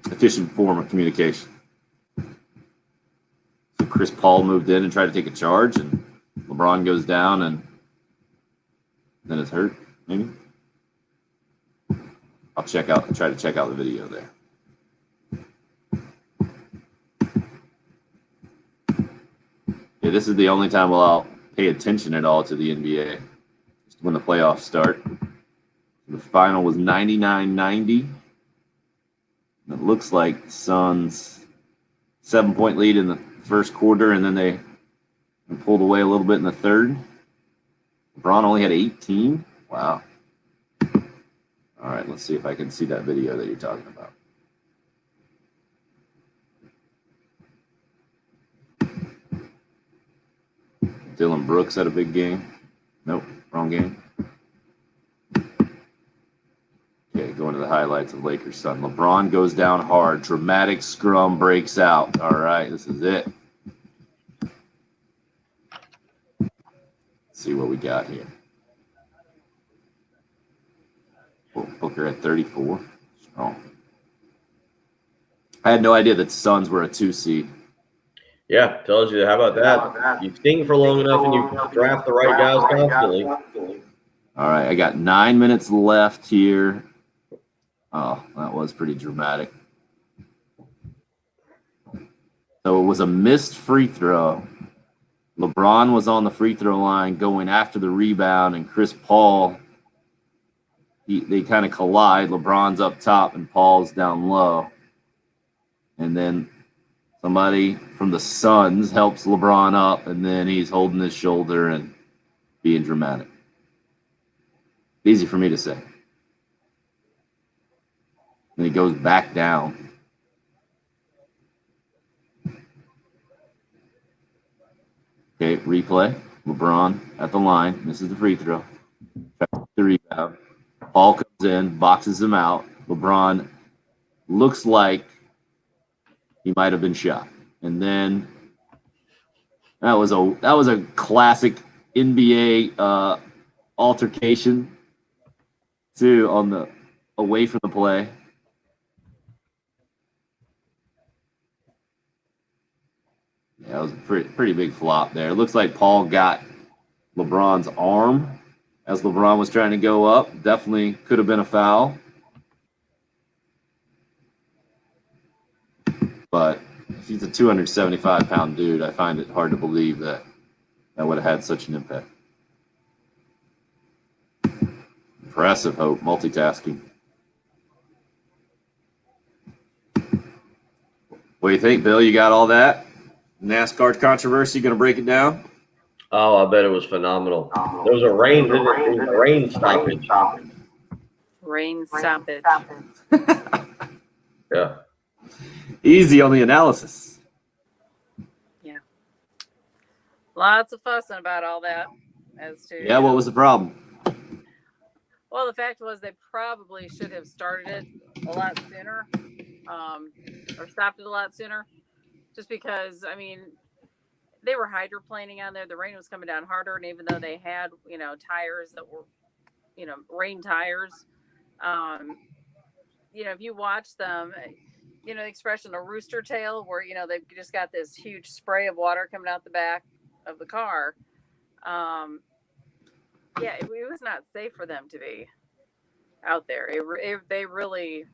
efficient form of communication. So Chris Paul moved in and tried to take a charge, and LeBron goes down, and then it's hurt, maybe. I'll try to check out the video there. Yeah, this is the only time I'll pay attention at all to the NBA, just when the playoffs start. The final was 99-90. It looks like Suns 7-point lead in the first quarter, and then they pulled away a little bit in the third. LeBron only had 18. Wow. All right, let's see if I can see that video that you're talking about. Dylan Brooks had a big game. Nope, wrong game. Okay, going to the highlights of Lakers Sun. LeBron goes down hard. Dramatic scrum breaks out. All right, this is it. Let's see what we got here. Booker at 34. Strong. I had no idea that Suns were a 2 seed. Yeah, tells you. How about that? You sting for long enough and you draft the right guys constantly. All right, I got 9 minutes left here. Oh, that was pretty dramatic. So it was a missed free throw. LeBron was on the free throw line going after the rebound, and Chris Paul, they kind of collide. LeBron's up top and Paul's down low. And then Somebody from the Suns helps LeBron up, and then he's holding his shoulder and being dramatic. Easy for me to say. Then he goes back down. Okay, replay. LeBron at the line, misses the free throw. The rebound. Paul comes in, boxes him out. LeBron looks like he might have been shot. And then that was a classic NBA altercation too on the away from the play. Yeah, it was a pretty big flop there. It looks like Paul got LeBron's arm as LeBron was trying to go up. Definitely could have been a foul. But if he's a 275-pound dude, I find it hard to believe that would have had such an impact. Impressive, Hope, multitasking. What do you think, Bill? You got all that? NASCAR controversy, going to break it down? Oh, I bet it was phenomenal. There was a rain stoppage. Rain stoppage. Yeah. Easy on the analysis. Yeah. Lots of fussing about all that. As to Yeah, what was the problem? Well, the fact was they probably should have started it a lot sooner, or stopped it a lot sooner. Just because, I mean, they were hydroplaning on there. The rain was coming down harder, and even though they had, tires that were, rain tires, if you watch them, the expression a rooster tail, where they've just got this huge spray of water coming out the back of the car. It was not safe for them to be out there. They really,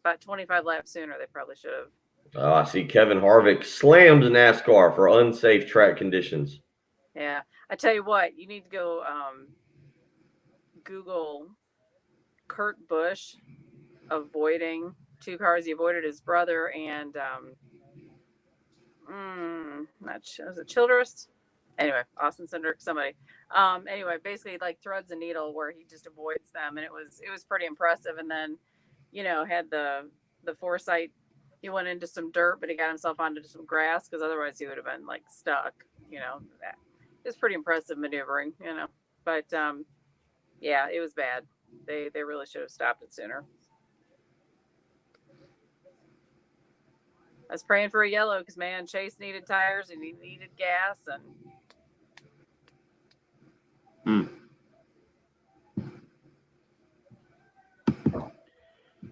about 25 laps sooner, they probably should have. Oh, I see Kevin Harvick slams NASCAR for unsafe track conditions. Yeah. I tell you what, you need to go Google Kurt Busch avoiding two cars. He avoided his brother and not sure, was it Childress? Anyway, Austin Cindric, somebody. Basically like threads a needle where he just avoids them, and it was pretty impressive. And then, had the foresight. He went into some dirt, but he got himself onto some grass because otherwise he would have been like stuck. It was pretty impressive maneuvering. But it was bad. They really should have stopped it sooner. I was praying for a yellow because, man, Chase needed tires and he needed gas.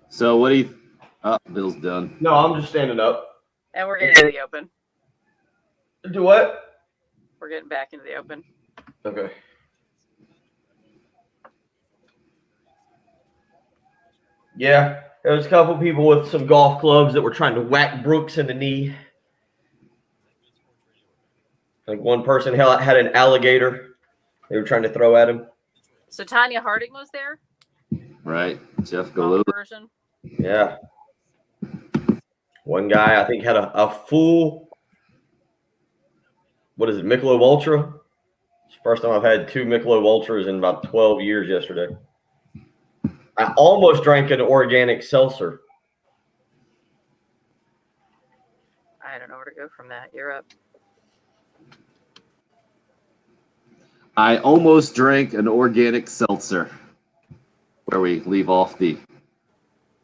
So what do you Bill's done. No, I'm just standing up. And we're getting into the open. Do what? We're getting back into the open. Okay. Yeah, there was a couple people with some golf clubs that were trying to whack Brooks in the knee. Like one person had an alligator they were trying to throw at him. So Tanya Harding was there? Right. Jeff Golf Galota. version. Yeah. One guy, I think, had a full, what is it, Michelob Ultra? It's the first time I've had two Michelob Ultras in about 12 years yesterday. I almost drank an organic seltzer. I don't know where to go from that. You're up. I almost drank an organic seltzer. Where we leave off the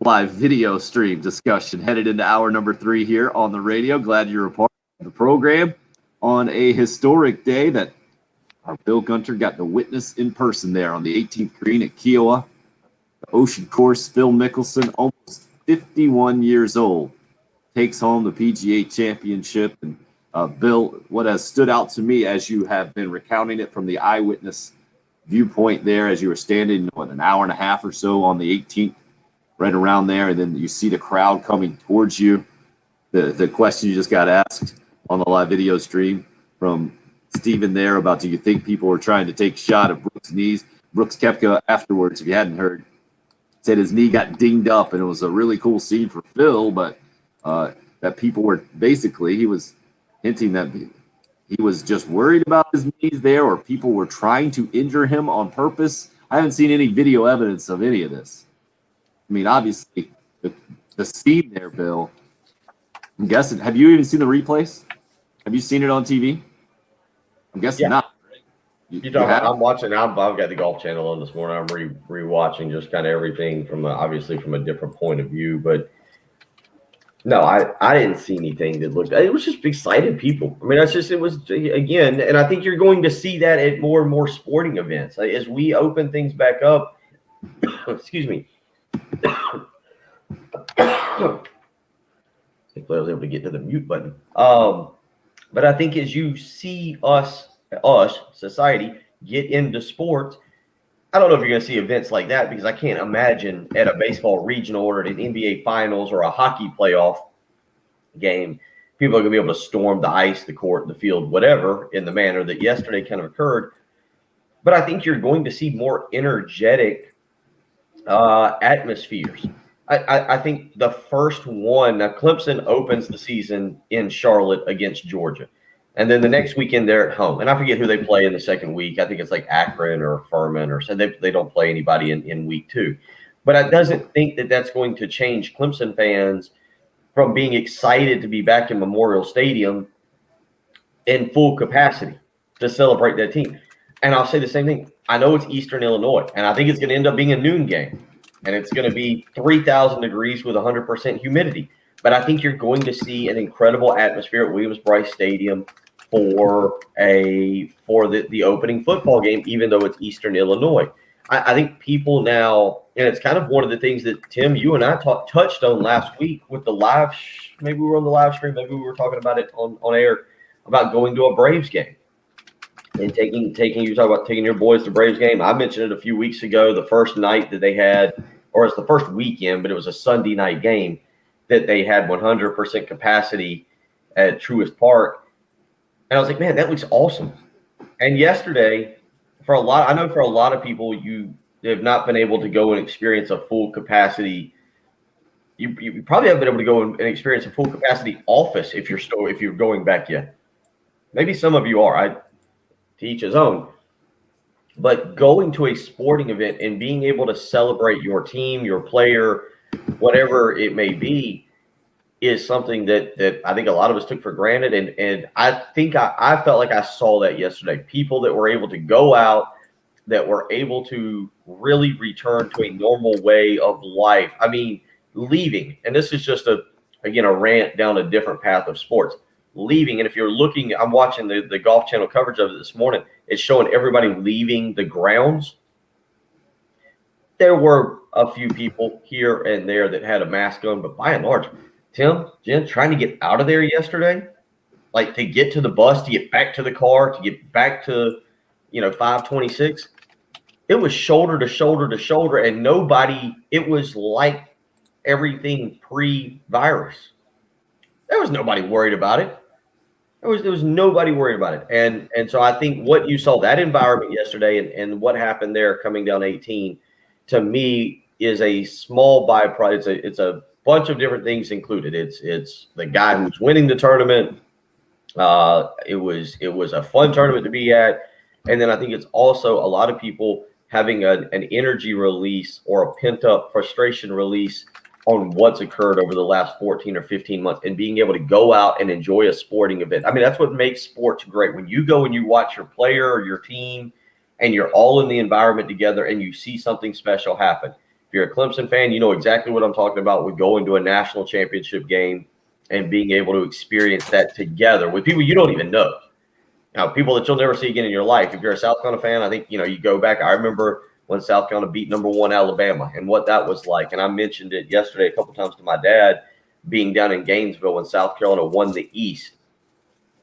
live video stream discussion, headed into hour number 3 here on the radio. Glad you're a part of the program on a historic day that our Bill Gunter got to witness in person there on the 18th green at Kiowa. The Ocean Course, Phil Mickelson, almost 51 years old, takes home the PGA Championship. And Bill, what has stood out to me as you have been recounting it from the eyewitness viewpoint there, as you were standing, an hour and a half or so on the 18th, right around there, and then you see the crowd coming towards you. The question you just got asked on the live video stream from Stephen there about, do you think people were trying to take a shot at Brooks' knees? Brooks Koepka afterwards, if you hadn't heard, said his knee got dinged up, and it was a really cool scene for Phil, but that people were basically, he was hinting that he was just worried about his knees there, or people were trying to injure him on purpose. I haven't seen any video evidence of any of this. I mean, obviously, the scene there, Bill, I'm guessing, have you even seen the replays? Have you seen it on TV? I'm guessing not. I'm watching. I've got the Golf Channel on this morning. I'm rewatching just kind of everything from obviously from a different point of view. But no, I didn't see anything that looked. It was just excited people. I mean, it was again, and I think you're going to see that at more and more sporting events as we open things back up. Excuse me. I was able to get to the mute button. But I think as you see us, society, get into sports, I don't know if you're going to see events like that, because I can't imagine at a baseball regional or at an NBA finals or a hockey playoff game, people are going to be able to storm the ice, the court, the field, whatever, in the manner that yesterday kind of occurred. But I think you're going to see more energetic atmospheres. I think the first one, now Clemson opens the season in Charlotte against Georgia. And then the next weekend they're at home. And I forget who they play in the second week. I think it's like Akron or Furman, or so they don't play anybody in week 2. But I doesn't think that that's going to change Clemson fans from being excited to be back in Memorial Stadium in full capacity to celebrate that team. And I'll say the same thing. I know it's Eastern Illinois, and I think it's going to end up being a noon game. And it's going to be 3,000 degrees with 100% humidity. But I think you're going to see an incredible atmosphere at Williams-Brice Stadium for the opening football game, even though it's Eastern Illinois. I think people now, and it's kind of one of the things that, Tim, you and I touched on last week with the live, maybe we were on the live stream, maybe we were talking about it on air, about going to a Braves game. And you talk about taking your boys to Braves game. I mentioned it a few weeks ago, the first night that they had, or it's the first weekend, but it was a Sunday night game that they had 100% capacity at Truist Park. And I was like, man, that looks awesome. And yesterday, for a lot of people, you have not been able to go and experience a full capacity. You probably haven't been able to go and experience a full capacity office if you're going back yet. Maybe some of you are. To each his own. But going to a sporting event and being able to celebrate your team, your player, whatever it may be, is something that I think a lot of us took for granted. And I think I felt like I saw that yesterday. People that were able to go out, that were able to really return to a normal way of life. I mean, leaving, and this is just a rant down a different path of sports. Leaving, and if you're looking, I'm watching the Golf Channel coverage of it this morning. It's showing everybody leaving the grounds. There were a few people here and there that had a mask on, but by and large, Tim, Jen, trying to get out of there yesterday, like to get to the bus, to get back to the car, to get back to 526. It was shoulder to shoulder to shoulder, and nobody. It was like everything pre-virus. There was nobody worried about it. There was nobody worried about it. And so I think what you saw, that environment yesterday and what happened there coming down 18, to me is a small byproduct. It's a bunch of different things included. It's the guy who's winning the tournament. It was a fun tournament to be at. And then I think it's also a lot of people having an energy release or a pent-up frustration release on what's occurred over the last 14 or 15 months and being able to go out and enjoy a sporting event. I mean, that's what makes sports great. When you go and you watch your player or your team and you're all in the environment together and you see something special happen. If you're a Clemson fan, you know exactly what I'm talking about with going to a national championship game and being able to experience that together with people you don't even know. Now, people that you'll never see again in your life. If you're a South Carolina fan, I think, you go back. I remember when South Carolina beat number 1 Alabama and what that was like. And I mentioned it yesterday a couple times to my dad, being down in Gainesville when South Carolina won the East.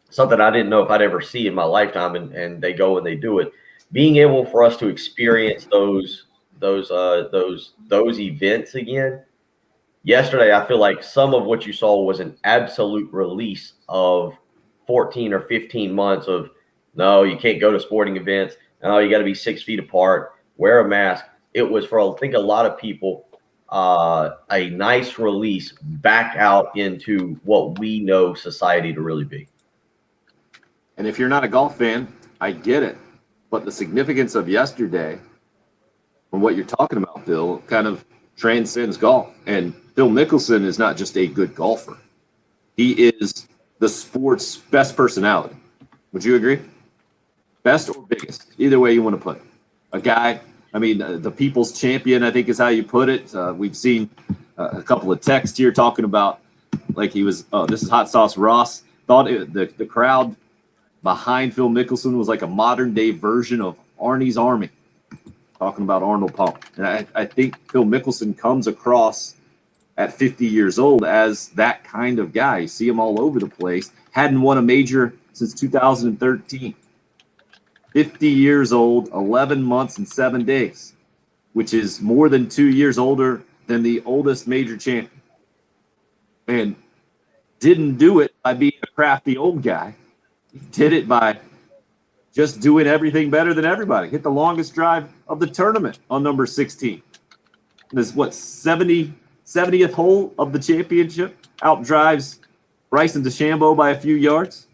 Something I didn't know if I'd ever see in my lifetime, and they go and they do it. Being able for us to experience those events again. Yesterday, I feel like some of what you saw was an absolute release of 14 or 15 months of, no, you can't go to sporting events. No, you got to be 6 feet apart. Wear a mask. It was for, I think, a lot of people a nice release back out into what we know society to really be. And if you're not a golf fan, I get it. But the significance of yesterday and what you're talking about, Phil, kind of transcends golf. And Phil Mickelson is not just a good golfer. He is the sport's best personality. Would you agree? Best or biggest, either way you want to put it. A guy, I mean, the people's champion, I think is how you put it. We've seen a couple of texts here talking about like he was, this is Hot Sauce Ross, thought the crowd behind Phil Mickelson was like a modern day version of Arnie's Army, talking about Arnold Palmer. And I think Phil Mickelson comes across at 50 years old as that kind of guy. You see him all over the place. Hadn't won a major since 2013. 50 years old, 11 months and 7 days, which is more than 2 years older than the oldest major champion. And didn't do it by being a crafty old guy. He did it by just doing everything better than everybody. Hit the longest drive of the tournament on number 16. This what 70th hole of the championship. Outdrives Bryson DeChambeau by a few yards.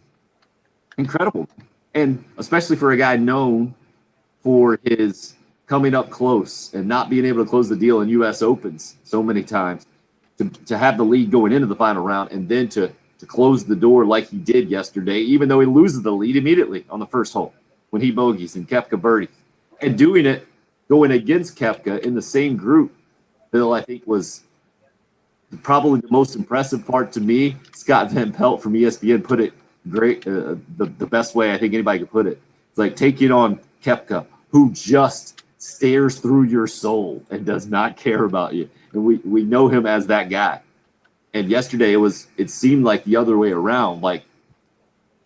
Incredible. And especially for a guy known for his coming up close and not being able to close the deal in U.S. Opens so many times, to have the lead going into the final round and then to close the door like he did yesterday, even though he loses the lead immediately on the first hole when he bogeys and Koepka birdies. And doing it, going against Koepka in the same group, Bill, I think was probably the most impressive part to me. Scott Van Pelt from ESPN put it great, the best way I think anybody could put it. It's like taking on Koepka, who just stares through your soul and does not care about you. And we know him as that guy. And yesterday it seemed like the other way around. Like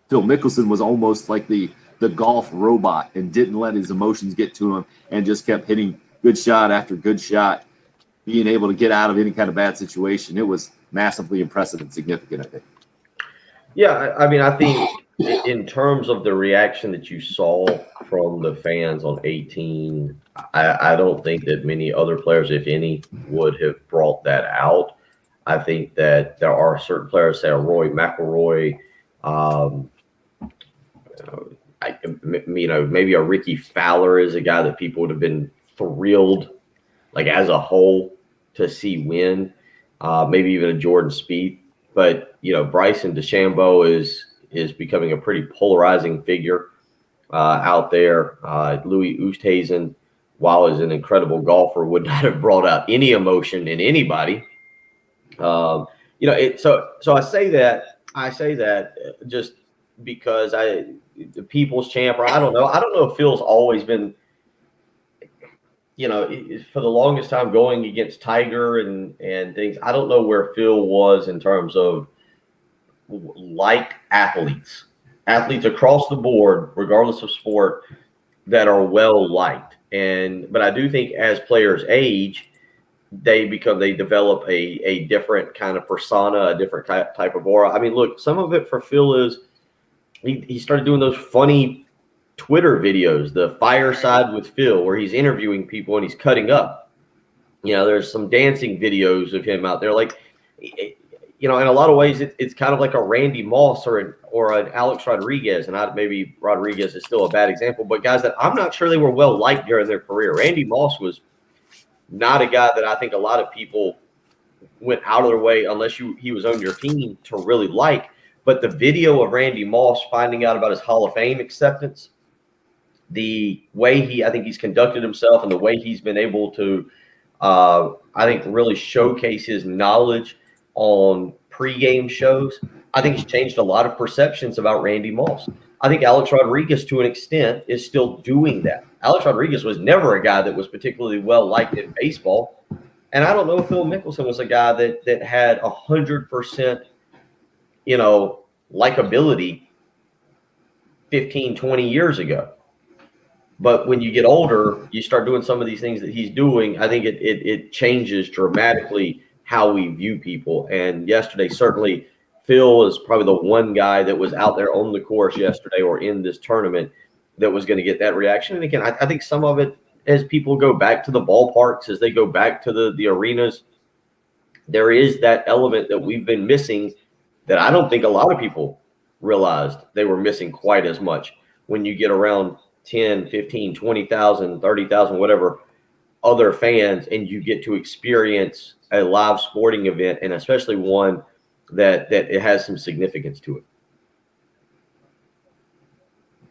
Phil Mickelson was almost like the golf robot and didn't let his emotions get to him and just kept hitting good shot after good shot, being able to get out of any kind of bad situation. It was massively impressive and significant, I think. Yeah, I mean, I think in terms of the reaction that you saw from the fans on 18, I don't think that many other players, if any, would have brought that out. I think that there are certain players, say Rory McIlroy, maybe a Ricky Fowler is a guy that people would have been thrilled, like as a whole, to see win. Maybe even a Jordan Spieth. But, Bryson DeChambeau is becoming a pretty polarizing figure out there. Louis Oosthuizen, while is an incredible golfer, would not have brought out any emotion in anybody. So I say that just because the people's champ, or I don't know if Phil's always been, for the longest time going against Tiger and things. I don't know where Phil was in terms of like athletes across the board, regardless of sport, that are well liked. But I do think as players age, they develop a different kind of persona, a different type of aura. I mean, look, some of it for Phil is he started doing those funny Twitter videos, the Fireside with Phil, where he's interviewing people and he's cutting up. There's some dancing videos of him out there. Like, in a lot of ways, it's kind of like a Randy Moss or an Alex Rodriguez. And maybe Rodriguez is still a bad example, but guys that I'm not sure they were well liked during their career. Randy Moss was not a guy that I think a lot of people went out of their way, unless he was on your team, to really like. But the video of Randy Moss finding out about his Hall of Fame acceptance, the way he's conducted himself and the way he's been able to, I think, really showcase his knowledge on pregame shows, I think he's changed a lot of perceptions about Randy Moss. I think Alex Rodriguez, to an extent, is still doing that. Alex Rodriguez was never a guy that was particularly well liked in baseball. And I don't know if Phil Mickelson was a guy that had 100%, likability 15, 20 years ago. But when you get older, you start doing some of these things that he's doing. I think it changes dramatically how we view people. And yesterday, certainly, Phil is probably the one guy that was out there on the course yesterday or in this tournament that was going to get that reaction. And again, I think some of it as people go back to the ballparks, as they go back to the arenas, there is that element that we've been missing that I don't think a lot of people realized they were missing quite as much. When you get around 10, 15, 20,000, 30,000, whatever other fans, and you get to experience a live sporting event, and especially one that it has some significance to it.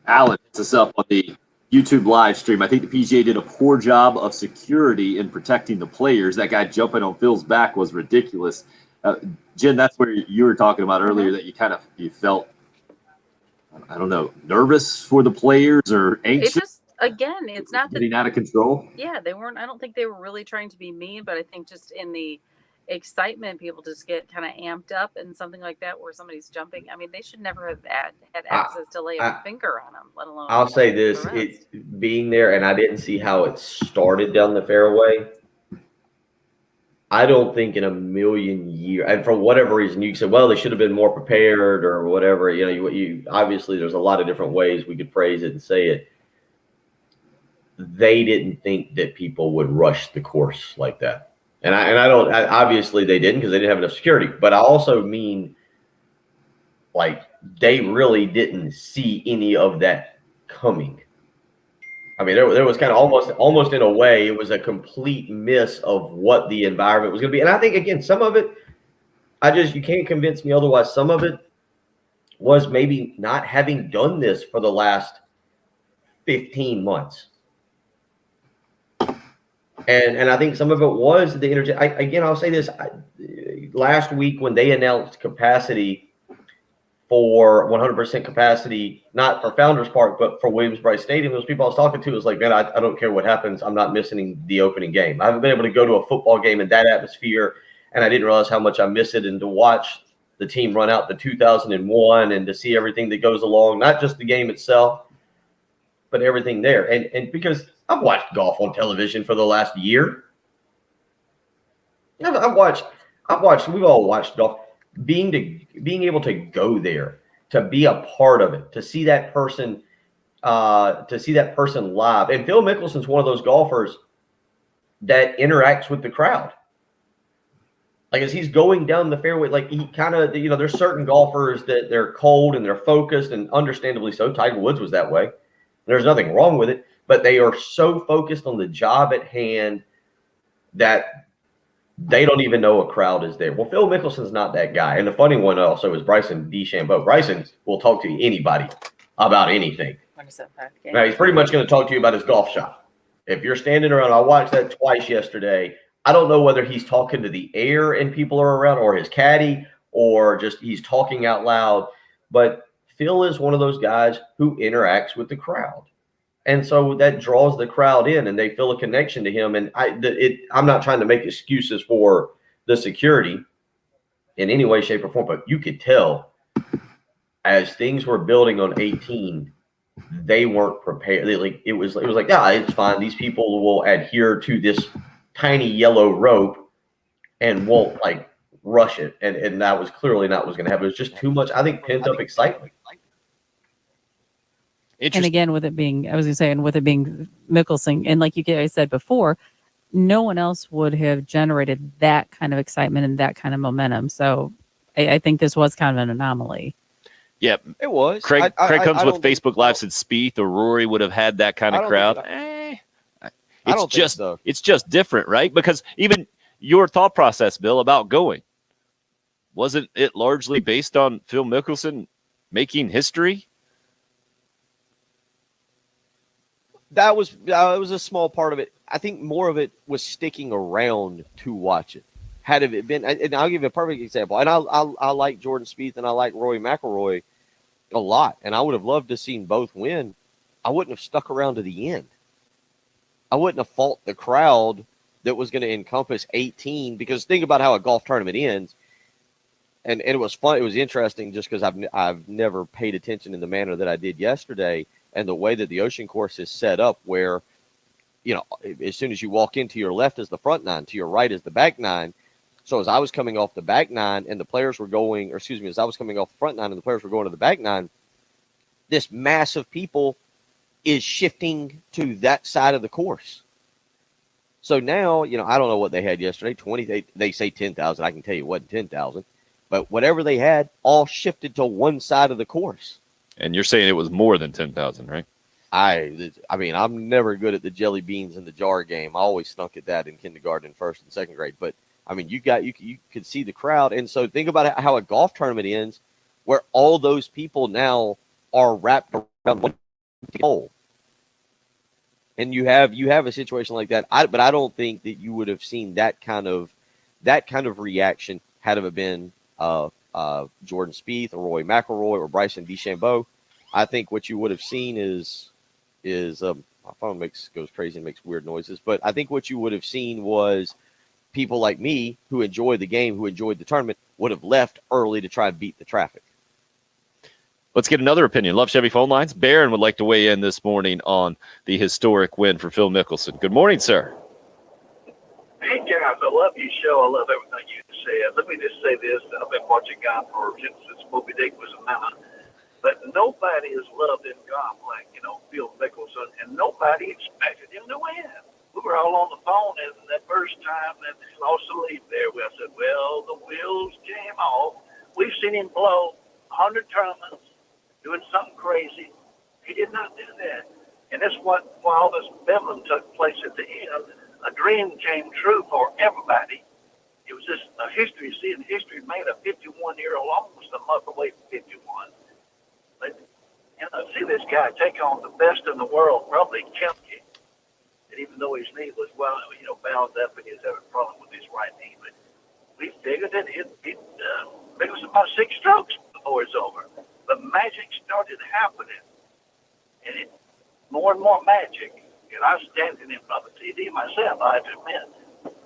Alan hits us up on the YouTube live stream. I think the PGA did a poor job of security in protecting the players. That guy jumping on Phil's back was ridiculous. Jen, that's where you were talking about earlier that you felt, I don't know, nervous for the players or anxious. It's just, again, it's not that getting out of control. Yeah, they weren't. I don't think they were really trying to be mean, but I think just in the excitement, people just get kind of amped up, and something like that where somebody's jumping. I mean, they should never have had access to lay a finger on them, let alone. I'll say this: it's being there, and I didn't see how it started down the fairway. I don't think in a million years, and for whatever reason, you said, well, they should have been more prepared or whatever. You know, you obviously there's a lot of different ways we could phrase it and say it. They didn't think that people would rush the course like that. And obviously they didn't, because they didn't have enough security. But I also mean, like, they really didn't see any of that coming. I mean, there was kind of almost in a way, it was a complete miss of what the environment was going to be. And I think, again, some of it, you can't convince me otherwise. Some of it was maybe not having done this for the last 15 months. And I think some of it was the energy. I'll say this. Last week when they announced capacity for 100% capacity, not for Founders Park, but for Williams-Brice Stadium, those people I was talking to was like, man, I don't care what happens. I'm not missing the opening game. I haven't been able to go to a football game in that atmosphere, and I didn't realize how much I miss it. And to watch the team run out to 2001 and to see everything that goes along, not just the game itself, but everything there. And because I've watched golf on television for the last year. We've all watched golf. Being able to go there, to be a part of it, to see that person live. And Phil Mickelson's one of those golfers that interacts with the crowd. Like, as he's going down the fairway, like, he kind of, there's certain golfers that they're cold and they're focused, and understandably so. Tiger Woods was that way. There's nothing wrong with it. But they are so focused on the job at hand that they don't even know a crowd is there. Well, Phil Mickelson's not that guy. And the funny one also is Bryson DeChambeau. Bryson will talk to anybody about anything. Now, he's pretty much going to talk to you about his golf shot. If you're standing around, I watched that twice yesterday. I don't know whether he's talking to the air and people are around, or his caddy, or just he's talking out loud. But Phil is one of those guys who interacts with the crowd. And so that draws the crowd in, and they feel a connection to him. And I'm not trying to make excuses for the security in any way, shape, or form, but you could tell as things were building on 18, they weren't prepared. It was like, yeah, it's fine. These people will adhere to this tiny yellow rope and won't rush it. And that was clearly not what was going to happen. It was just too much, I think, pent up excitement. And again, with it being Mickelson, and like you guys said before, no one else would have generated that kind of excitement and that kind of momentum. So I think this was kind of an anomaly. Yeah, it was. Craig comes with Facebook Live, said Spieth or Rory would have had that kind of crowd. It's just different, right? Because even your thought process, Bill, about going, wasn't it largely based on Phil Mickelson making history? That was a small part of it. I think more of it was sticking around to watch it. Had it been, and I'll give you a perfect example. And I like Jordan Spieth and I like Rory McIlroy a lot, and I would have loved to have seen both win. I wouldn't have stuck around to the end. I wouldn't have fought the crowd that was going to encompass 18, because think about how a golf tournament ends. And it was fun. It was interesting just because I've never paid attention in the manner that I did yesterday. And the way that the Ocean Course is set up, where, as soon as you walk in, to your left is the front nine, to your right is the back nine. So as I was coming off the back nine and the players were going, as I was coming off the front nine and the players were going to the back nine, this mass of people is shifting to that side of the course. So now, I don't know what they had yesterday. 20. They say 10,000. I can tell you it wasn't 10,000, but whatever they had, all shifted to one side of the course. And you're saying it was more than 10,000, right? I mean, I'm never good at the jelly beans in the jar game. I always stunk at that in kindergarten, first and second grade. But I mean, you could see the crowd, and so think about how a golf tournament ends, where all those people now are wrapped around one hole. And you have a situation like that. But I don't think that you would have seen that kind of reaction had it been Jordan Spieth or Rory McIlroy or Bryson DeChambeau. I think what you would have seen is my phone goes crazy and makes weird noises. But I think what you would have seen was people like me who enjoyed the game, who enjoyed the tournament, would have left early to try and beat the traffic. Let's get another opinion. Love Chevy phone lines. Barron would like to weigh in this morning on the historic win for Phil Mickelson. Good morning, sir. Hey, guys, I love your show. I love everything you said. Let me just say this. I've been watching golf since Moby Dick was a mama. But nobody has loved in golf like, Phil Mickelson, and nobody expected him to win. We were all on the phone, and that first time that he lost the lead there, I said, well, the wheels came off. We've seen him blow 100 tournaments, doing something crazy. He did not do that. And that's while this bedlam took place at the end, a dream came true for everybody. It was just a history. Seeing history made a 51-year-old almost a month away from 51. But, see this guy take on the best in the world, probably Kemke. And even though his knee was, bound up and he was having a problem with his right knee, but we figured that it was about 6 strokes before it's over. But magic started happening. And more and more magic. And I was standing in front of the TV myself, I have to admit.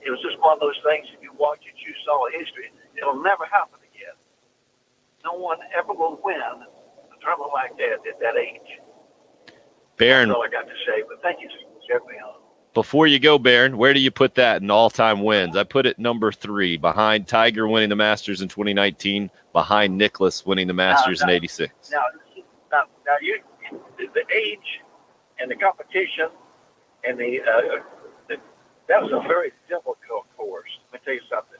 It was just one of those things, if you watch it, you saw history. It'll never happen again. No one ever will win a tournament like that at that age. Barron, That's all I got to say, but thank you for having me on. before you go, Barron, where do you put that in all-time wins? I put it number 3, behind Tiger winning the Masters in 2019, behind Nicklaus winning the Masters in 86. Now, the age and the competition and that was a very difficult course. Let me tell you something.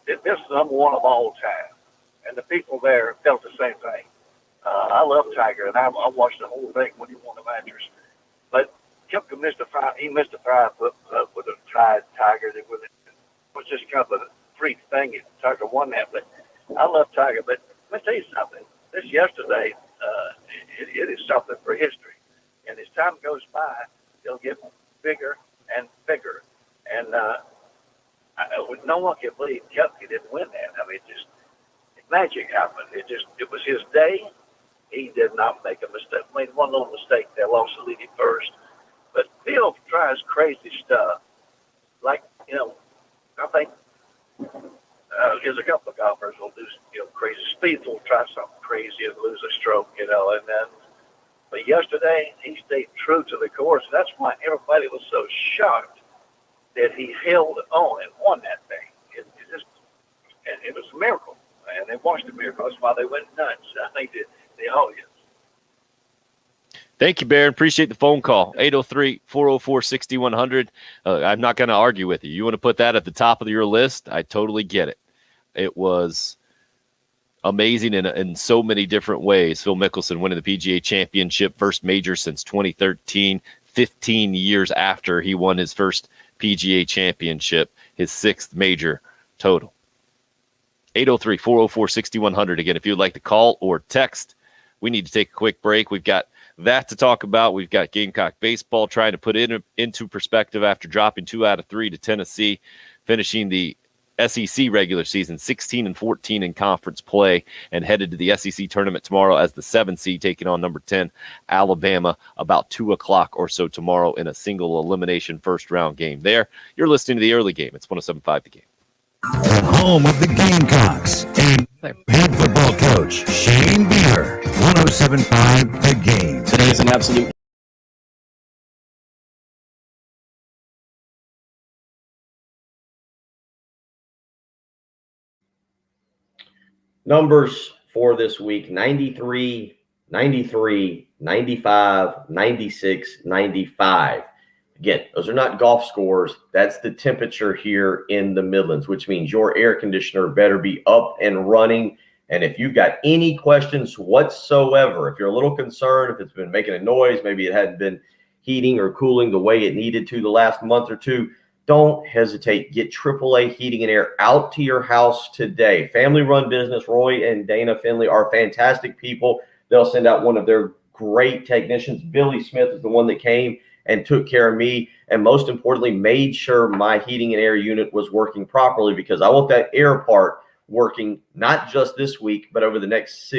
This is number one of all time, and the people there felt the same thing. I love Tiger, and I watched the whole thing when he won the Masters. But Koepka missed a 5-foot with a tied Tiger. It was just kind of a freak thing. Tiger won that, but I love Tiger. But let me tell you something. This yesterday, it is something for history. And as time goes by, it'll get bigger and bigger. And no one can believe Koepka didn't win that. I mean, magic happened. It was his day. He did not make a mistake. Made one little mistake. They lost the lead at first. But Phil tries crazy stuff. Like, I think there's a couple of golfers will do crazy. Spieth will try something crazy and lose a stroke, and then. But yesterday he stayed true to the course. That's why everybody was so shocked that he held on and won that thing. It was a miracle, and they watched the miracle. That's why they went nuts. I think the audience. Thank you, Barron. Appreciate the phone call. 803-404-6100. I'm not going to argue with you. You want to put that at the top of your list? I totally get it. It was amazing in so many different ways. Phil Mickelson winning the PGA Championship, first major since 2013, 15 years after he won his first PGA Championship, his 6th major total. 803-404-6100. Again, if you'd like to call or text, we need to take a quick break. We've got that to talk about. We've got Gamecock baseball trying to put it into perspective after dropping 2 out of 3 to Tennessee, finishing the SEC regular season 16-14 in conference play, and headed to the SEC tournament tomorrow as the 7 seed, taking on number 10 Alabama about 2:00 or so tomorrow in a single elimination first round game. There, you're listening to the early game. It's 107.5 The Game. The home of the Gamecocks and head football coach Shane Beer. 107.5 The Game. Today is an absolute Numbers for this week: 93, 93, 95, 96, 95. Again, those are not golf scores. That's the temperature here in the Midlands, which means your air conditioner better be up and running. And if you've got any questions whatsoever, if you're a little concerned, if it's been making a noise, maybe it hadn't been heating or cooling the way it needed to the last month or two, don't hesitate. Get AAA Heating and Air out to your house today. Family-run business. Roy and Dana Finley are fantastic people. They'll send out one of their great technicians. Billy Smith is the one that came and took care of me, and most importantly, made sure my heating and air unit was working properly, because I want that air part working not just this week, but over the next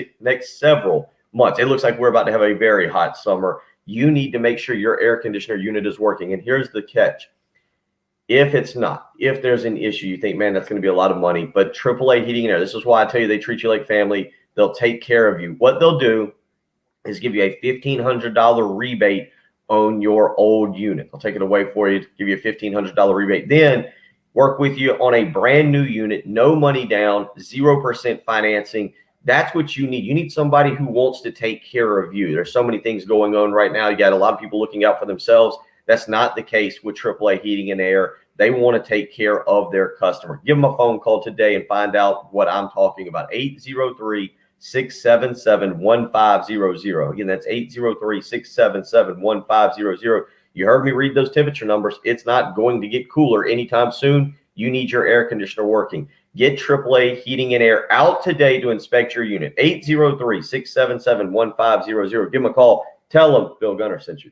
several months. It looks like we're about to have a very hot summer. You need to make sure your air conditioner unit is working. And here's the catch. If it's not, if there's an issue, you think, man, that's going to be a lot of money, but AAA Heating and Air, this is why I tell you they treat you like family. They'll take care of you. What they'll do is give you a $1,500 rebate on your old unit. They'll take it away for you, give you a $1,500 rebate. Then work with you on a brand new unit, no money down, 0% financing. That's what you need. You need somebody who wants to take care of you. There's so many things going on right now. You got a lot of people looking out for themselves. That's not the case with AAA Heating and Air. They want to take care of their customer. Give them a phone call today and find out what I'm talking about. 803-677-1500. Again, that's 803-677-1500. You heard me read those temperature numbers. It's not going to get cooler anytime soon. You need your air conditioner working. Get AAA Heating and Air out today to inspect your unit. 803-677-1500. Give them a call. Tell them Bill Gunner sent you.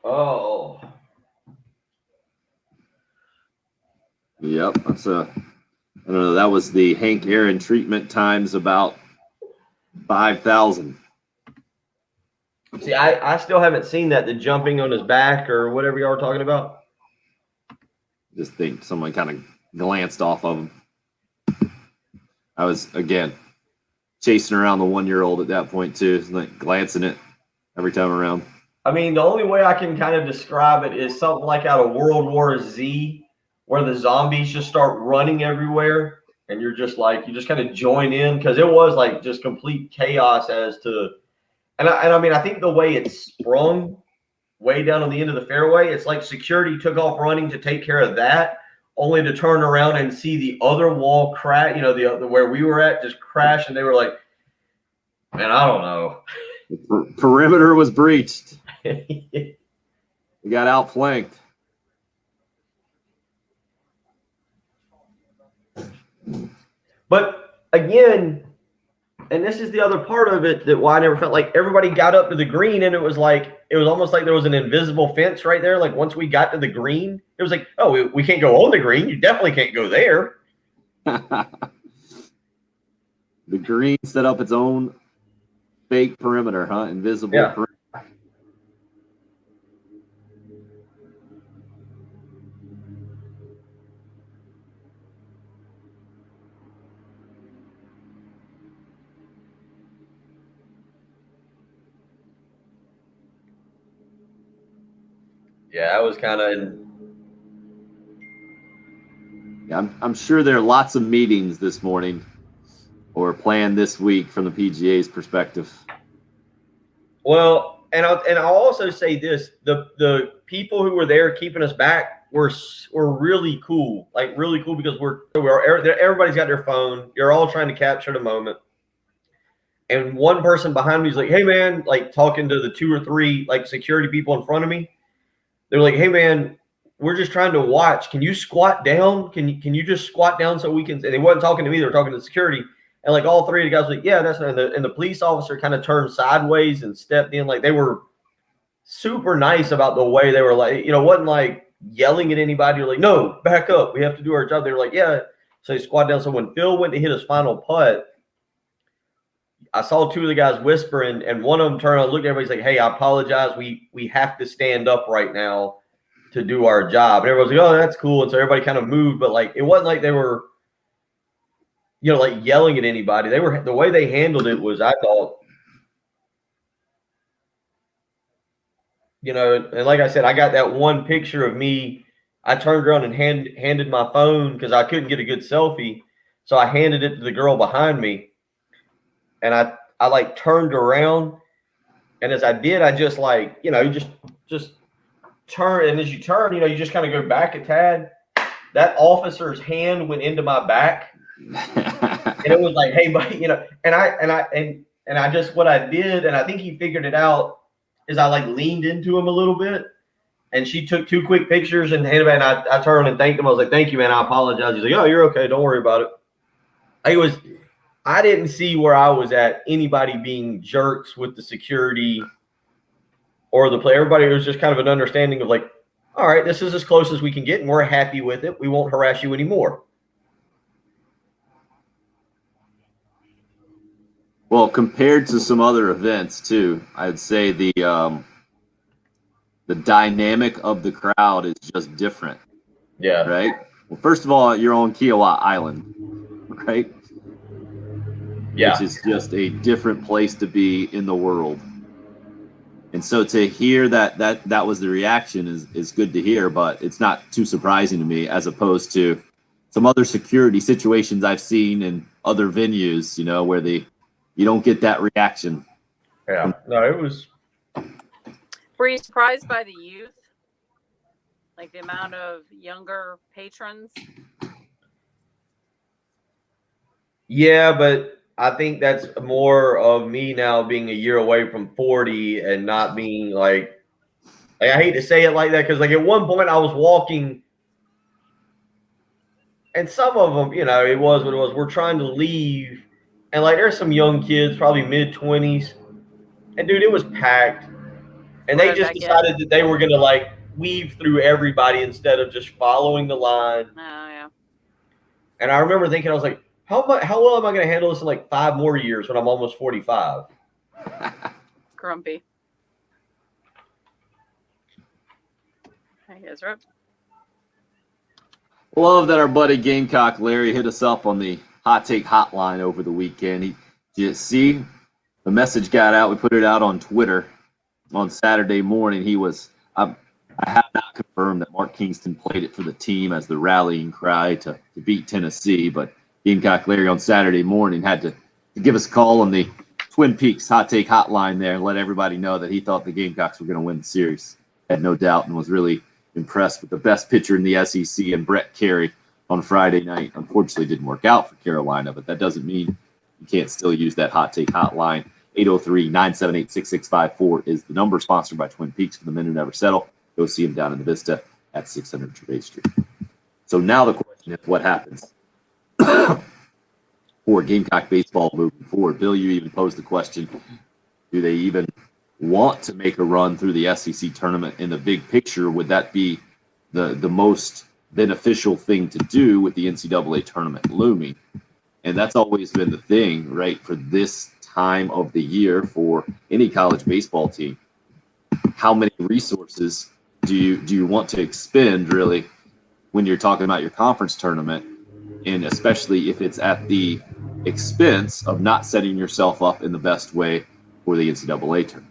Oh. Yep, that's I don't know. That was the Hank Aaron treatment times about 5,000. See, I still haven't seen that, the jumping on his back or whatever y'all were talking about. Just think someone kind of glanced off of him. I was, again, chasing around the 1-year-old at that point, too, like glancing it every time around. I mean, the only way I can kind of describe it is something like out of World War Z, where the zombies just start running everywhere, and you're just like, you just kind of join in, because it was like just complete chaos as to, and I mean, I think the way it sprung way down on the end of the fairway, it's like security took off running to take care of that, only to turn around and see the other wall crack, you know, the where we were at just crash, and they were like, man, I don't know. The perimeter was breached. We got outflanked. But again, and this is the other part of it that why I never felt like everybody got up to the green, and it was almost like there was an invisible fence right there. Like once we got to the green, it was like, oh, we can't go on the green. You definitely can't go there. The green set up its own fake perimeter, huh? Invisible perimeter. Yeah, I was kind of. Yeah, I'm sure there are lots of meetings this morning or planned this week from the PGA's perspective. Well, and I'll also say this: the people who were there keeping us back were really cool, like really cool, because everybody's got their phone. You're all trying to capture the moment. And one person behind me is like, "Hey, man," like talking to the 2 or 3 like security people in front of me. They're like, "Hey, man, we're just trying to watch. Can you squat down? Can you just squat down so we can?" And they wasn't talking to me; they were talking to the security. And like all 3 of the guys were like, "Yeah, that's not." And the police officer kind of turned sideways and stepped in. Like they were super nice about the way they were, like, you know, wasn't like yelling at anybody. You're like, "No, back up. We have to do our job." They were like, "Yeah." So they squat down. So when Phil went to hit his final putt, I saw 2 of the guys whispering, and one of them turned and looked at everybody. He's like, "Hey, I apologize. We have to stand up right now to do our job." And everyone's like, "Oh, that's cool." And so everybody kind of moved, but like it wasn't like they were, you know, like yelling at anybody. They were, the way they handled it was, I thought, you know, and like I said, I got that one picture of me. I turned around and handed my phone because I couldn't get a good selfie. So I handed it to the girl behind me. And I like turned around. And as I did, I just like, you know, just turn. And as you turn, you know, you just kind of go back a tad. That officer's hand went into my back. And it was like, hey, buddy, you know, and I just, what I did, and I think he figured it out, is I like leaned into him a little bit, and she took 2 quick pictures and handed it, and I turned and thanked him. I was like, thank you, man. I apologize. He's like, oh, you're okay. Don't worry about it. I didn't see where I was at anybody being jerks with the security or the player. Everybody was just kind of an understanding of like, all right, this is as close as we can get, and we're happy with it. We won't harass you anymore. Well, compared to some other events too, I'd say the dynamic of the crowd is just different. Yeah. Right. Well, first of all, you're on Kiowa Island, right? Yeah. Which is just a different place to be in the world. And so to hear that was the reaction is good to hear, but it's not too surprising to me as opposed to some other security situations I've seen in other venues, you know, where you don't get that reaction. Yeah. No, it was. Were you surprised by the youth? Like the amount of younger patrons? Yeah, but I think that's more of me now being a year away from 40 and not being like I hate to say it like that, because like at one point I was walking and some of them, you know, it was what it was. We're trying to leave. And like there's some young kids, probably mid-20s. And dude, it was packed. And they just decided that they were going to like weave through everybody instead of just following the line. Oh, yeah. And I remember thinking, I was like, how well am I going to handle this in like 5 more years when I'm almost 45? Grumpy. Hey, guys, Rip. Love that our buddy Gamecock Larry hit us up on the Hot Take Hotline over the weekend. You see, the message got out. We put it out on Twitter on Saturday morning. I have not confirmed that Mark Kingston played it for the team as the rallying cry to beat Tennessee, but Gamecock Larry on Saturday morning had to give us a call on the Twin Peaks Hot Take Hotline there and let everybody know that he thought the Gamecocks were going to win the series. Had no doubt and was really impressed with the best pitcher in the SEC and Brett Carey on Friday night. Unfortunately, didn't work out for Carolina, but that doesn't mean you can't still use that Hot Take Hotline. 803-978-6654 is the number, sponsored by Twin Peaks for the men who never settle. Go see him down in the Vista at 600 Gervais Street. So now the question is, what happens for Gamecock baseball moving forward? Bill, you even posed the question, do they even want to make a run through the SEC tournament in the big picture? Would that be the most beneficial thing to do with the NCAA tournament looming? And that's always been the thing, right, for this time of the year for any college baseball team. How many resources do you want to expend, really, when you're talking about your conference tournament, and especially if it's at the expense of not setting yourself up in the best way for the NCAA tournament?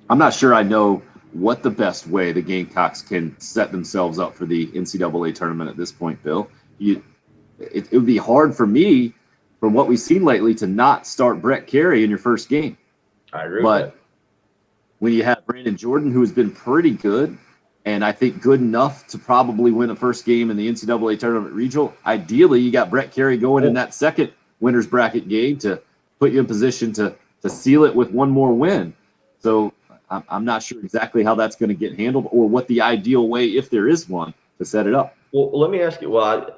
I'm not sure I know what the best way the Gamecocks can set themselves up for the NCAA tournament at this point, Bill. It would be hard for me, from what we've seen lately, to not start Brett Carey in your first game. I agree but with that. When you have Brandon Jordan, who has been pretty good, and I think good enough to probably win a first game in the NCAA tournament regional, ideally you got Brett Carey going in that second winner's bracket game to put you in position to seal it with one more win. So I'm not sure exactly how that's going to get handled, or what the ideal way, if there is one, to set it up. Well, let me ask you. Well,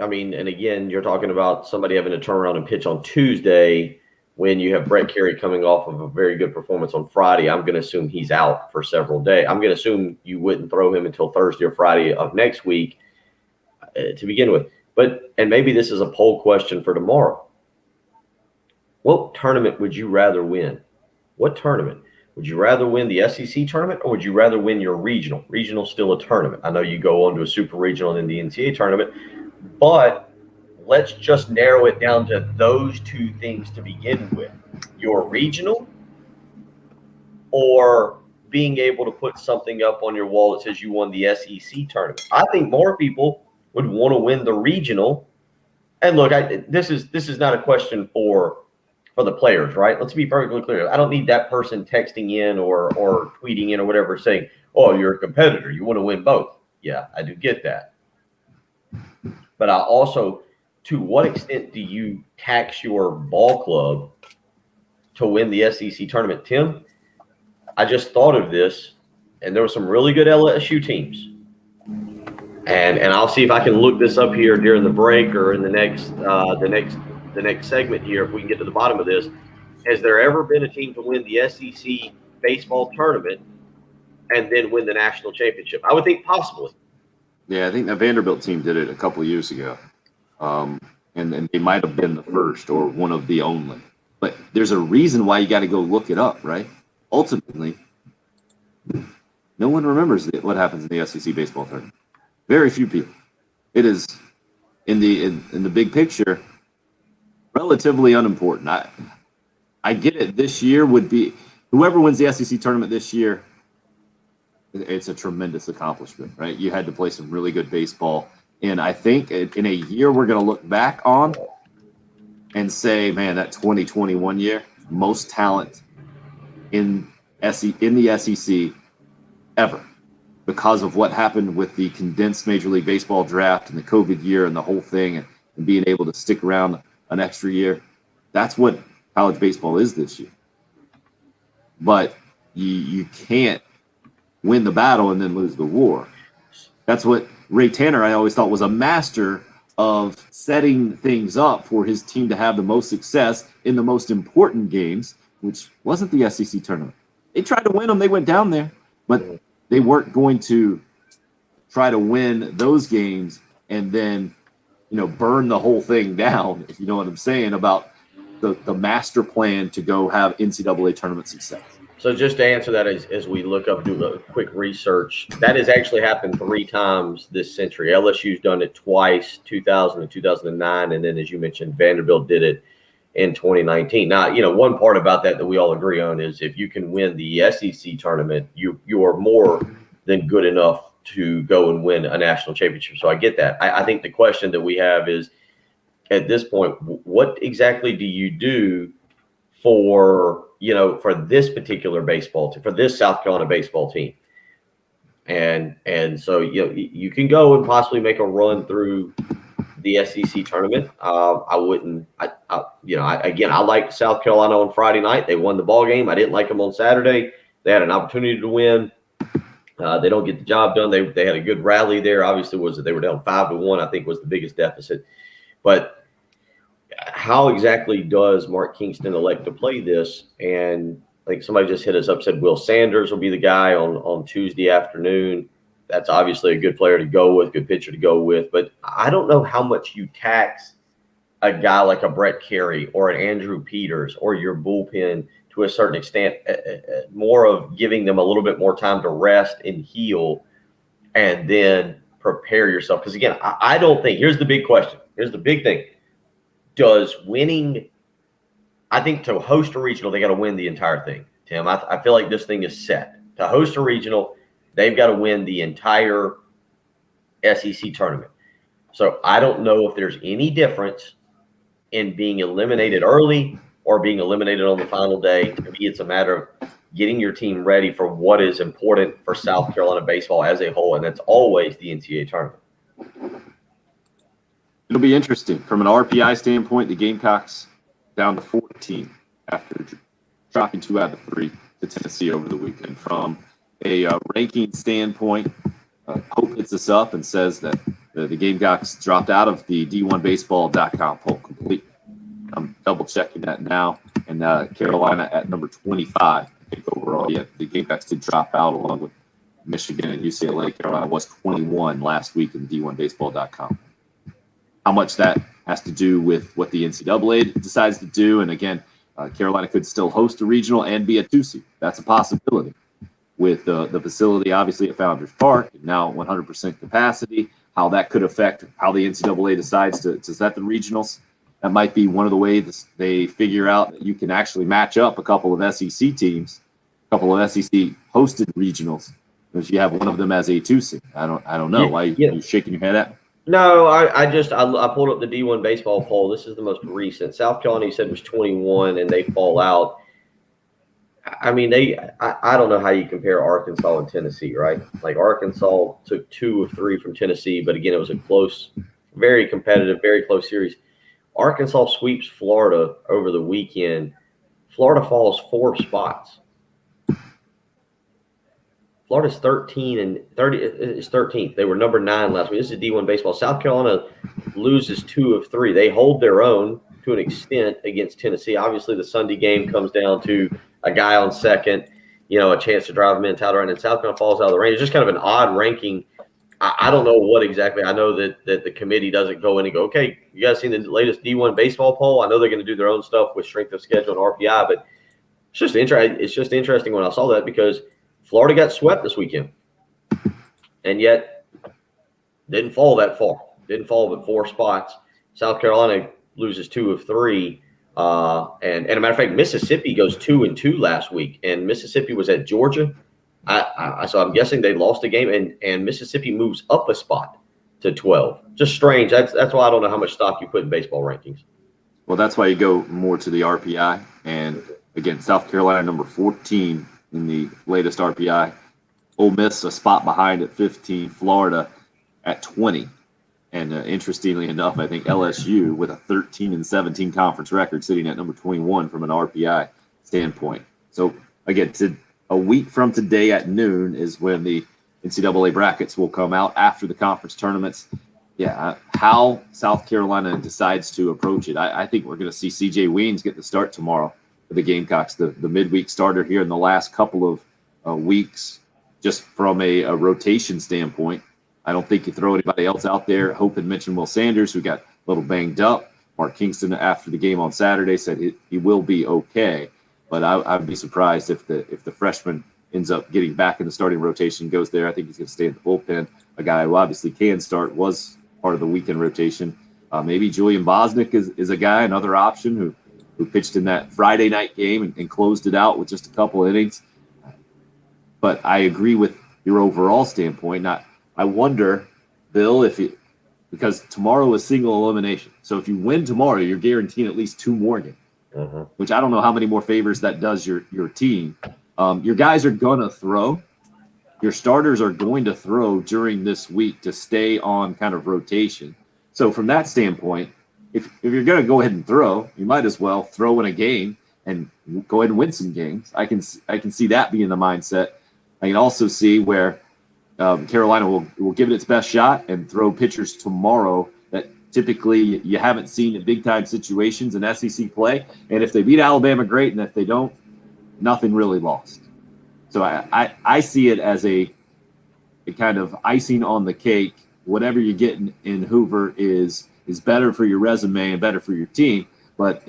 I mean, and again, you're talking about somebody having to turn around and pitch on Tuesday when you have Brett Carey coming off of a very good performance on Friday. I'm going to assume he's out for several days. I'm going to assume you wouldn't throw him until Thursday or Friday of next week to begin with. And maybe this is a poll question for tomorrow. What tournament would you rather win? What tournament? Would you rather win the SEC tournament, or would you rather win your regional? Regional's still a tournament. I know you go on to a super regional and then the NCAA tournament, but let's just narrow it down to those two things to begin with. Your regional or being able to put something up on your wall that says you won the SEC tournament. I think more people would want to win the regional. And look, this is not a question for the players, right? Let's be perfectly clear. I don't need that person texting in or tweeting in or whatever saying, "Oh, you're a competitor. You want to win both." Yeah, I do get that. But I also, to what extent do you tax your ball club to win the SEC tournament? Tim, I just thought of this, and there were some really good LSU teams. And I'll see if I can look this up here during the break or in the next segment here, if we can get to the bottom of this. Has there ever been a team to win the SEC baseball tournament and then win the national championship? I would think possibly. Yeah, I think the Vanderbilt team did it a couple of years ago. And they might have been the first or one of the only. But there's a reason why you got to go look it up, right? Ultimately, no one remembers what happens in the SEC baseball tournament. Very few people. It is, in the big picture, relatively unimportant. I get it. This year would be whoever wins the SEC tournament this year. It's a tremendous accomplishment, right? You had to play some really good baseball, and I think in a year we're going to look back on and say, man, that 2021 year, most talent in the SEC ever, because of what happened with the condensed Major League Baseball draft and the COVID year and the whole thing, and being able to stick around an extra year. That's what college baseball is this year. But you can't win the battle and then lose the war. That's what Ray Tanner, I always thought, was a master of setting things up for his team to have the most success in the most important games, which wasn't the SEC tournament. They tried to win them. They went down there, but they weren't going to try to win those games and then, burn the whole thing down, if you know what I'm saying, about the master plan to go have NCAA tournament success. So just to answer that, as we look up, do a quick research, that has actually happened 3 times this century. LSU's done it twice, 2000 and 2009, and then, as you mentioned, Vanderbilt did it in 2019. Now, one part about that we all agree on is if you can win the SEC tournament, you are more than good enough to go and win a national championship. So I get that. I think the question that we have is, at this point, what exactly do you do for this particular baseball team, for this South Carolina baseball team? And so, you can go and possibly make a run through the SEC tournament. I liked South Carolina on Friday night. They won the ball game. I didn't like them on Saturday. They had an opportunity to win. They don't get the job done. They had a good rally there. Obviously, they were down 5-1, I think was the biggest deficit. But how exactly does Mark Kingston elect to play this? And I think somebody just hit us up, said Will Sanders will be the guy on Tuesday afternoon. That's obviously a good player to go with, good pitcher to go with. But I don't know how much you tax a guy like a Brett Carey or an Andrew Peters or your bullpen to a certain extent, more of giving them a little bit more time to rest and heal and then prepare yourself. Because, again, I don't think – here's the big question. Here's the big thing. Does winning – I think to host a regional, they got to win the entire thing, Tim. I feel like this thing is set. To host a regional, they've got to win the entire SEC tournament. So I don't know if there's any difference in being eliminated early or being eliminated on the final day. To me, it's a matter of getting your team ready for what is important for South Carolina baseball as a whole, and that's always the NCAA tournament. It'll be interesting. From an RPI standpoint, the Gamecocks down to 14 after dropping 2 out of 3 to Tennessee over the weekend. From a ranking standpoint, Hope hits us up and says that the Gamecocks dropped out of the D1Baseball.com poll completely. I'm double checking that now, and Carolina at number 25. I think overall, the Gamecocks did drop out along with Michigan and UCLA. Carolina was 21 last week in the D1Baseball.com. How much that has to do with what the NCAA decides to do, and again, Carolina could still host a regional and be a 2-seed. That's a possibility. With the facility, obviously, at Founders Park, now 100% capacity, how that could affect how the NCAA decides to set the regionals. That might be one of the ways they figure out that you can actually match up a couple of SEC teams couple of SEC hosted regionals. If you have one of them as a 2 seed, I don't know. Why you shaking your head at? No, I pulled up the D1 baseball poll. This is the most recent. South Carolina, you said, was 21, and they fall out. I mean, I don't know how you compare Arkansas and Tennessee, right? Like, Arkansas took 2 of 3 from Tennessee, but again, it was a close, very competitive, very close series. Arkansas sweeps Florida over the weekend. Florida falls 4 spots. Florida's 13 and 30 is 13th. They were number 9 last week. This is D1 baseball. South Carolina loses 2 of 3. They hold their own to an extent against Tennessee. Obviously, the Sunday game comes down to a guy on second, a chance to drive them in, title run, and South Carolina falls out of the range. It's just kind of an odd ranking. I don't know what exactly. I know that the committee doesn't go in and go, okay, you guys seen the latest D1 baseball poll? I know they're going to do their own stuff with strength of schedule and RPI, but it's just interesting when I saw that, because Florida got swept this weekend, and yet didn't fall that far. Didn't fall but 4 spots. South Carolina loses 2 of 3. And a matter of fact, Mississippi goes 2-2 last week, and Mississippi was at Georgia. So I'm guessing they lost a game, and Mississippi moves up a spot to 12. Just strange. That's why I don't know how much stock you put in baseball rankings. Well, that's why you go more to the RPI. And again, South Carolina number 14 in the latest RPI. Ole Miss a spot behind at 15. Florida at 20. And interestingly enough, I think LSU with a 13-17 conference record sitting at number 21 from an RPI standpoint. So again, a week from today at noon is when the NCAA brackets will come out after the conference tournaments. Yeah, how South Carolina decides to approach it. I think we're going to see CJ Weens get the start tomorrow for the Gamecocks, the midweek starter here in the last couple of weeks, just from a rotation standpoint. I don't think you throw anybody else out there. Hope had mentioned Will Sanders, who got a little banged up. Mark Kingston, after the game on Saturday, said he will be okay. But I'd be surprised if the freshman ends up getting back in the starting rotation, goes there. I think he's going to stay in the bullpen. A guy who obviously can start, was part of the weekend rotation. Maybe Julian Bosnick is a guy, another option, who pitched in that Friday night game and closed it out with just a couple innings. But I agree with your overall standpoint. I wonder, Bill, because tomorrow is single elimination. So if you win tomorrow, you're guaranteeing at least 2 more games, which I don't know how many more favors that does your team. Your guys are going to throw. Your starters are going to throw during this week to stay on kind of rotation. So from that standpoint, if you're going to go ahead and throw, you might as well throw in a game and go ahead and win some games. I can see that being the mindset. I can also see where Carolina will give it its best shot and throw pitchers tomorrow that typically you haven't seen in big-time situations in SEC play. And if they beat Alabama, great. And if they don't, nothing really lost. So I see it as a kind of icing on the cake. Whatever you get in Hoover is better for your resume and better for your team. But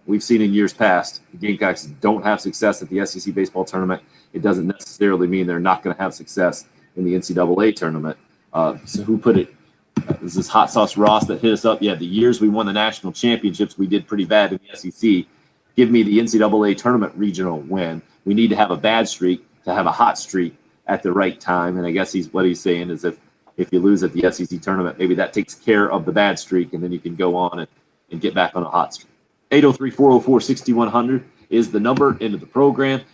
we've seen in years past, the Gamecocks don't have success at the SEC baseball tournament. It doesn't necessarily mean they're not going to have success in the NCAA tournament. So who put it? This is Hot Sauce Ross that hit us up. Yeah, the years we won the national championships, we did pretty bad in the SEC. Give me the NCAA tournament regional win. We need to have a bad streak to have a hot streak at the right time. And I guess what he's saying is if you lose at the SEC tournament, maybe that takes care of the bad streak, and then you can go on and get back on a hot streak. 803-404-6100 is the number into the program. If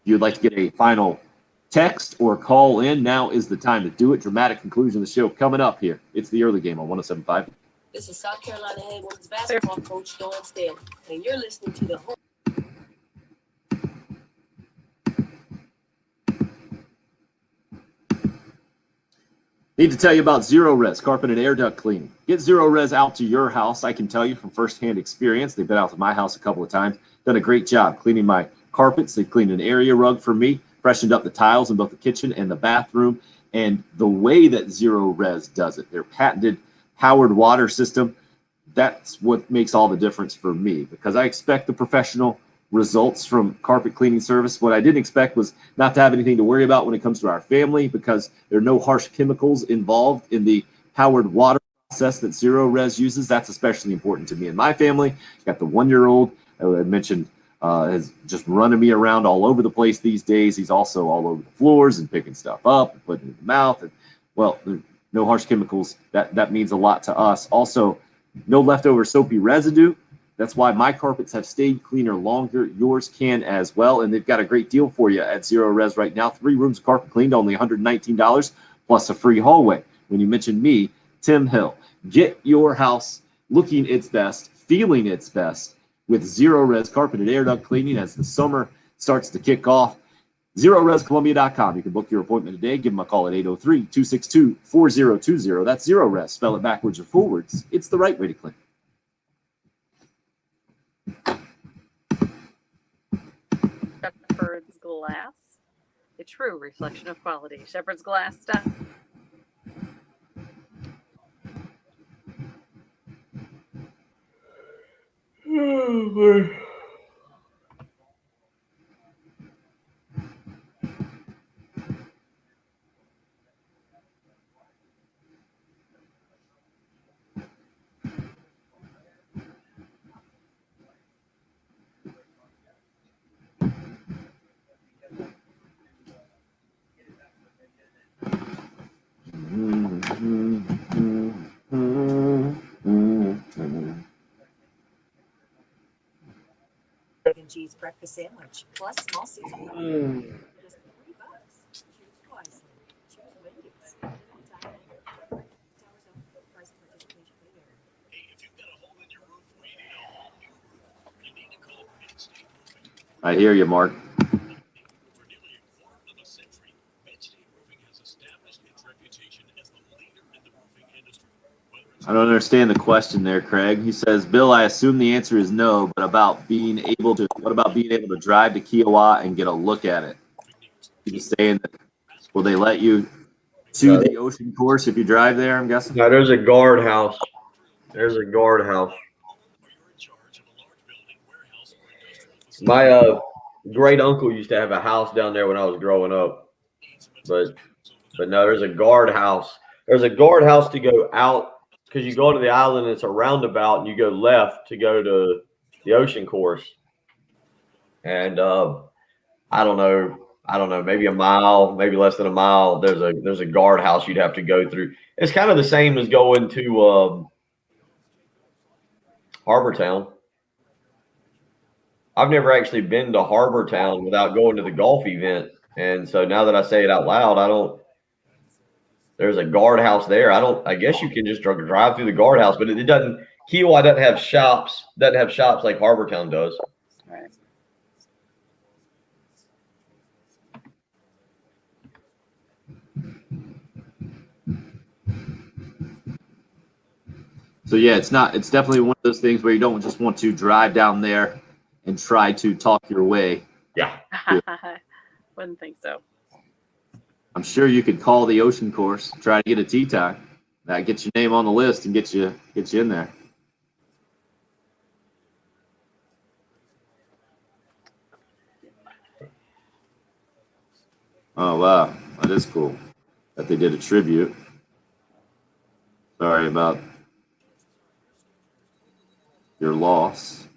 you'd like to get a final text or call in, now is the time to do it. Dramatic conclusion of the show coming up here. It's the early game on 107.5. This is South Carolina head women's basketball coach Dawn Staley, and you're listening to the home. Need to tell you about Zero Res carpet and air duct cleaning. Get Zero Res out to your house. I can tell you from firsthand experience. They've been out to my house a couple of times. Done a great job cleaning my carpets. They've cleaned an area rug for me, freshened up the tiles in both the kitchen and the bathroom. And the way that Zero Res does it, their patented powered water system, that's what makes all the difference for me, because I expect the professional results from carpet cleaning service. What I didn't expect was not to have anything to worry about when it comes to our family, because there are no harsh chemicals involved in the powered water process that Zero Res uses. That's especially important to me and my family. Got the 1-year-old. I mentioned is just running me around all over the place these days. He's also all over the floors and picking stuff up and putting it in the mouth. And well, no harsh chemicals. That means a lot to us. Also, no leftover soapy residue. That's why my carpets have stayed cleaner longer. Yours can as well. And they've got a great deal for you at Zero Res right now. 3 rooms of carpet cleaned, only $119 plus a free hallway. When you mention me, Tim Hill, get your house looking its best, feeling its best with Zero Res carpet and air duct cleaning as the summer starts to kick off. ZeroResColumbia.com. You can book your appointment today. Give them a call at 803-262-4020. That's Zero Res. Spell it backwards or forwards. It's the right way to clean. Shepherd's Glass, a true reflection of quality. Shepherd's Glass stuff. Bacon cheese breakfast sandwich plus small seasoning. Just $3. Choose wisely. Choose Wendy's. Price participation later. Hey, if you've got a hole in your roof or you need a whole new roof, you need to call Midstate Roofing. I hear you, Mark. For nearly a quarter of a century, Midstate Roofing has established its reputation as the leader in the roofing industry. I don't understand the question there, Craig. He says, Bill, I assume the answer is no, but what about being able to drive to Kiowa and get a look at it? He's saying that, will they let you to the ocean course if you drive there, I'm guessing? No, there's a guardhouse. There's a guardhouse. My great uncle used to have a house down there when I was growing up. But no, there's a guardhouse. There's a guardhouse to go out. Because you go to the island, it's a roundabout, and you go left to go to the ocean course. And I don't know, maybe a mile, maybe less than a mile. There's a guardhouse you'd have to go through. It's kind of the same as going to Harbor Town. I've never actually been to Harbor Town without going to the golf event, and so now that I say it out loud, there's a guardhouse there. I guess you can just drive through the guardhouse, but it doesn't. Kiowa doesn't have shops like Harbor Town does. Right. So yeah, it's definitely one of those things where you don't just want to drive down there and try to talk your way. Yeah. Wouldn't think so. I'm sure you could call the ocean course, try to get a tee time. That gets your name on the list and get you in there. Oh wow, that is cool that they did a tribute. Sorry about your loss.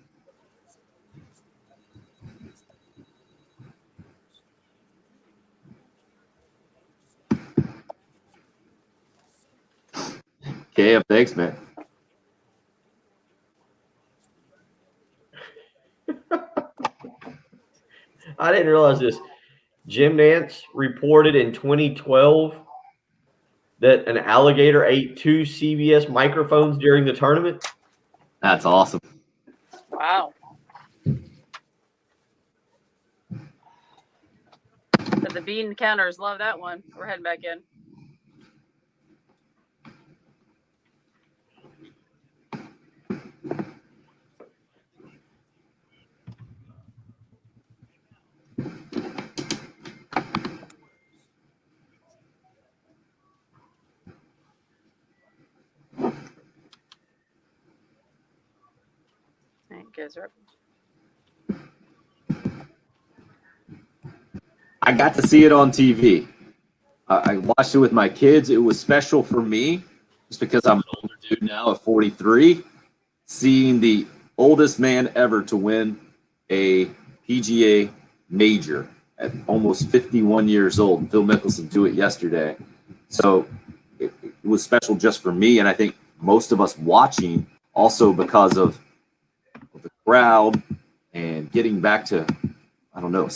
Okay, thanks, man. I didn't realize this. Jim Nance reported in 2012 that an alligator ate 2 CBS microphones during the tournament. That's awesome. Wow. But the bean counters love that one. We're heading back in. Goes right. I got to see it on TV. I watched it with my kids. It was special for me just because I'm an older dude now at 43. Seeing the oldest man ever to win a PGA major at almost 51 years old. Phil Mickelson do it yesterday. So it was special just for me, and I think most of us watching, also because of the crowd and getting back to, I don't know,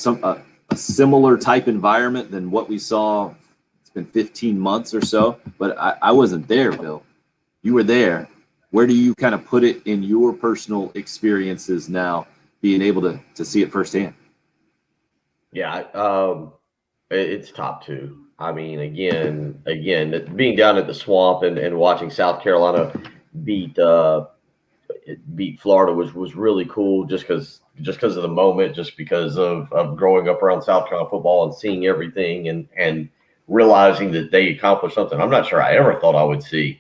a similar type environment than what we saw. It's been 15 months or so, but I wasn't there, Bill. You were there. Where do you kind of put it in your personal experiences now, being able to see it firsthand? Yeah, it's top two. I mean, again, being down at the Swamp and watching South Carolina beat Florida was really cool. Just because of the moment, just because of growing up around South Carolina football and seeing everything and realizing that they accomplished something I'm not sure I ever thought I would see,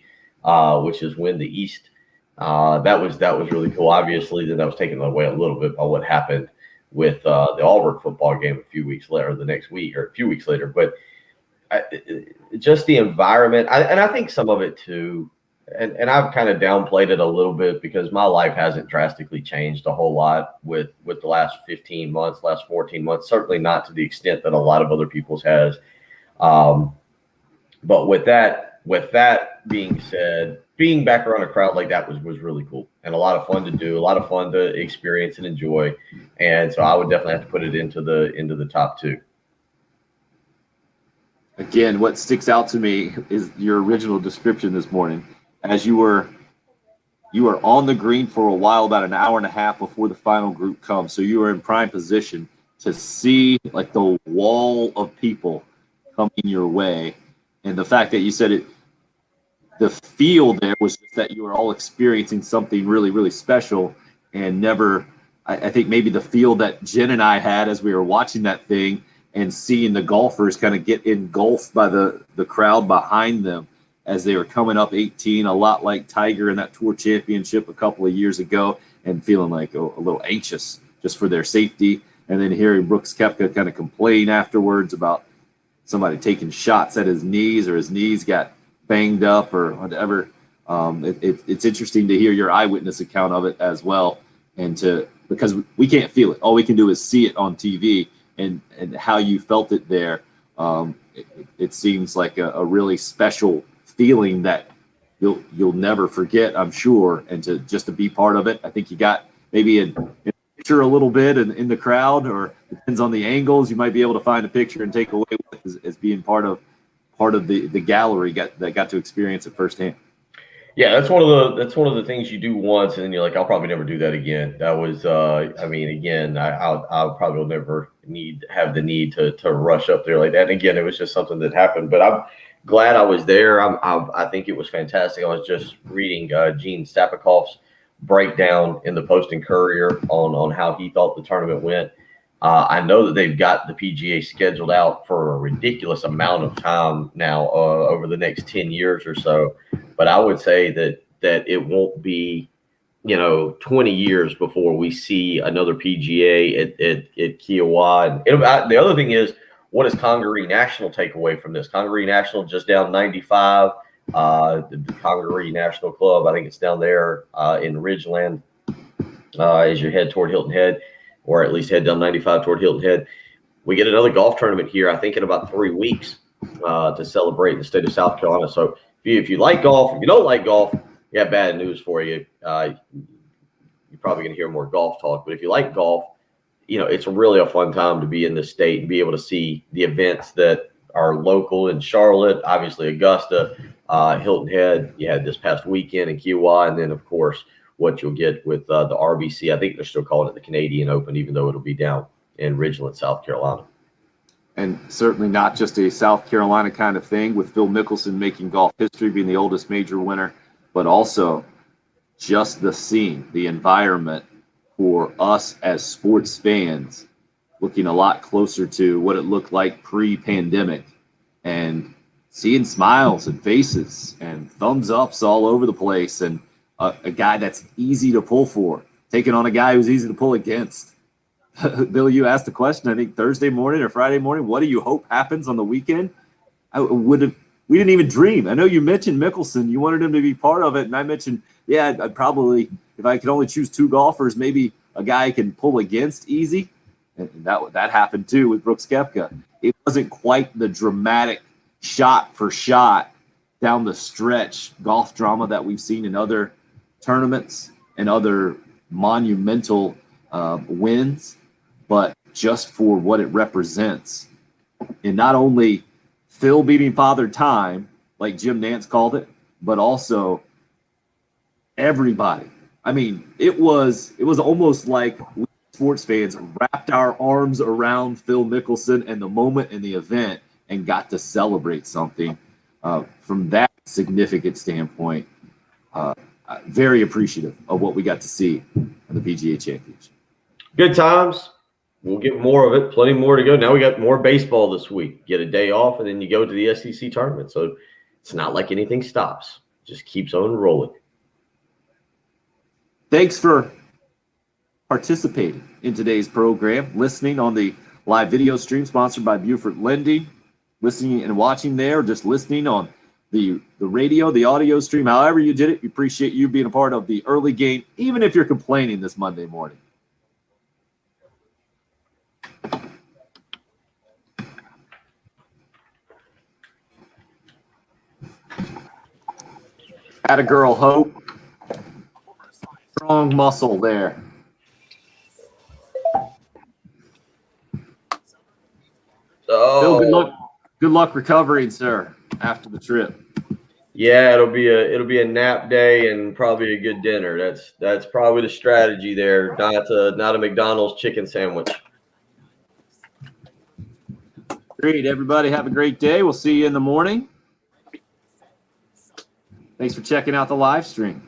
which is win the East. That was really cool. Obviously, then that was taken away a little bit by what happened with the Auburn football game a few weeks later, the next week or a few weeks later. But just the environment, and I think some of it too, and I've kind of downplayed it a little bit because my life hasn't drastically changed a whole lot with the last 15 months, last 14 months, certainly not to the extent that a lot of other people's has. But with that being said, being back around a crowd like that was really cool and a lot of fun to do, a lot of fun to experience and enjoy. And so I would definitely have to put it into the top two. Again, what sticks out to me is your original description this morning. As you were on the green for a while, about an hour and a half before the final group comes. So you were in prime position to see like the wall of people coming your way. And the fact that you said it, the feel there was just that you were all experiencing something really, really special and never, I think maybe the feel that Jen and I had as we were watching that thing and seeing the golfers kind of get engulfed by the crowd behind them as they were coming up 18, a lot like Tiger in that Tour Championship a couple of years ago, and feeling like a little anxious just for their safety. And then hearing Brooks Koepka kind of complain afterwards about somebody taking shots at his knees or his knees got banged up or whatever. It's interesting to hear your eyewitness account of it as well, and because we can't feel it. All we can do is see it on TV, and how you felt it there. It seems like a really special feeling that you'll never forget, I'm sure, and to be part of it. I think you got maybe a picture a little bit in the crowd, or depends on the angles. You might be able to find a picture and take away with as being part of the gallery that got to experience it firsthand. Yeah, that's one of the things you do once, and then you're like, I'll probably never do that again. That was, I mean, again, I'll probably will never have the need to rush up there like that. And again, it was just something that happened. But I'm glad I was there. I think it was fantastic. I was just reading Gene Sapakoff's breakdown in the Post and Courier on how he thought the tournament went. I know that they've got the PGA scheduled out for a ridiculous amount of time now, over the next 10 years or so. But I would say that it won't be, 20 years before we see another PGA at Kiowa. And the other thing is, what does Congaree National take away from this? Congaree National just down 95. The Congaree National Club, I think it's down there in Ridgeland as you head toward Hilton Head, or at least head down 95 toward Hilton Head. We get another golf tournament here, I think, in about 3 weeks to celebrate in the state of South Carolina. So if you like golf, if you don't like golf, you have bad news for you. You're probably going to hear more golf talk. But if you like golf, it's really a fun time to be in this state and be able to see the events that are local in Charlotte, obviously Augusta, Hilton Head. You had this past weekend in Kiowa, and then, of course, what you'll get with the RBC. I think they're still calling it the Canadian Open, even though it'll be down in Ridgeland, South Carolina. And certainly not just a South Carolina kind of thing, with Phil Mickelson making golf history, being the oldest major winner, but also just the scene, the environment for us as sports fans, looking a lot closer to what it looked like pre-pandemic, and seeing smiles and faces and thumbs ups all over the place, and a guy that's easy to pull for, taking on a guy who's easy to pull against. Bill, you asked the question, I think Thursday morning or Friday morning, what do you hope happens on the weekend? We didn't even dream. I know you mentioned Mickelson. You wanted him to be part of it. And I mentioned, I'd probably, if I could only choose two golfers, maybe a guy can pull against easy. And that happened too with Brooks Koepka. It wasn't quite the dramatic shot for shot down the stretch golf drama that we've seen in other tournaments and other monumental wins, but just for what it represents. And not only Phil beating Father Time, like Jim Nance called it, but also everybody. I mean, it was almost like we sports fans wrapped our arms around Phil Mickelson and the moment in the event and got to celebrate something from that significant standpoint. Very appreciative of what we got to see in the PGA Championship. Good times. We'll get more of it. Plenty more to go. Now we got more baseball this week. Get a day off, and then you go to the SEC tournament. So it's not like anything stops. Just keeps on rolling. Thanks for participating in today's program, listening on the live video stream sponsored by Buford Lending, listening and watching there, just listening on the radio, the audio stream, however you did it. We appreciate you being a part of the early game, even if you're complaining this Monday morning. Atta girl, Hope. Strong muscle there. Oh, Phil, good luck recovering, sir, after the trip. yeah, it'll be a nap day and probably a good dinner. That's probably the strategy there. Not a McDonald's chicken sandwich. Great, everybody. Have a great day. We'll see you in the morning. Thanks for checking out the live stream.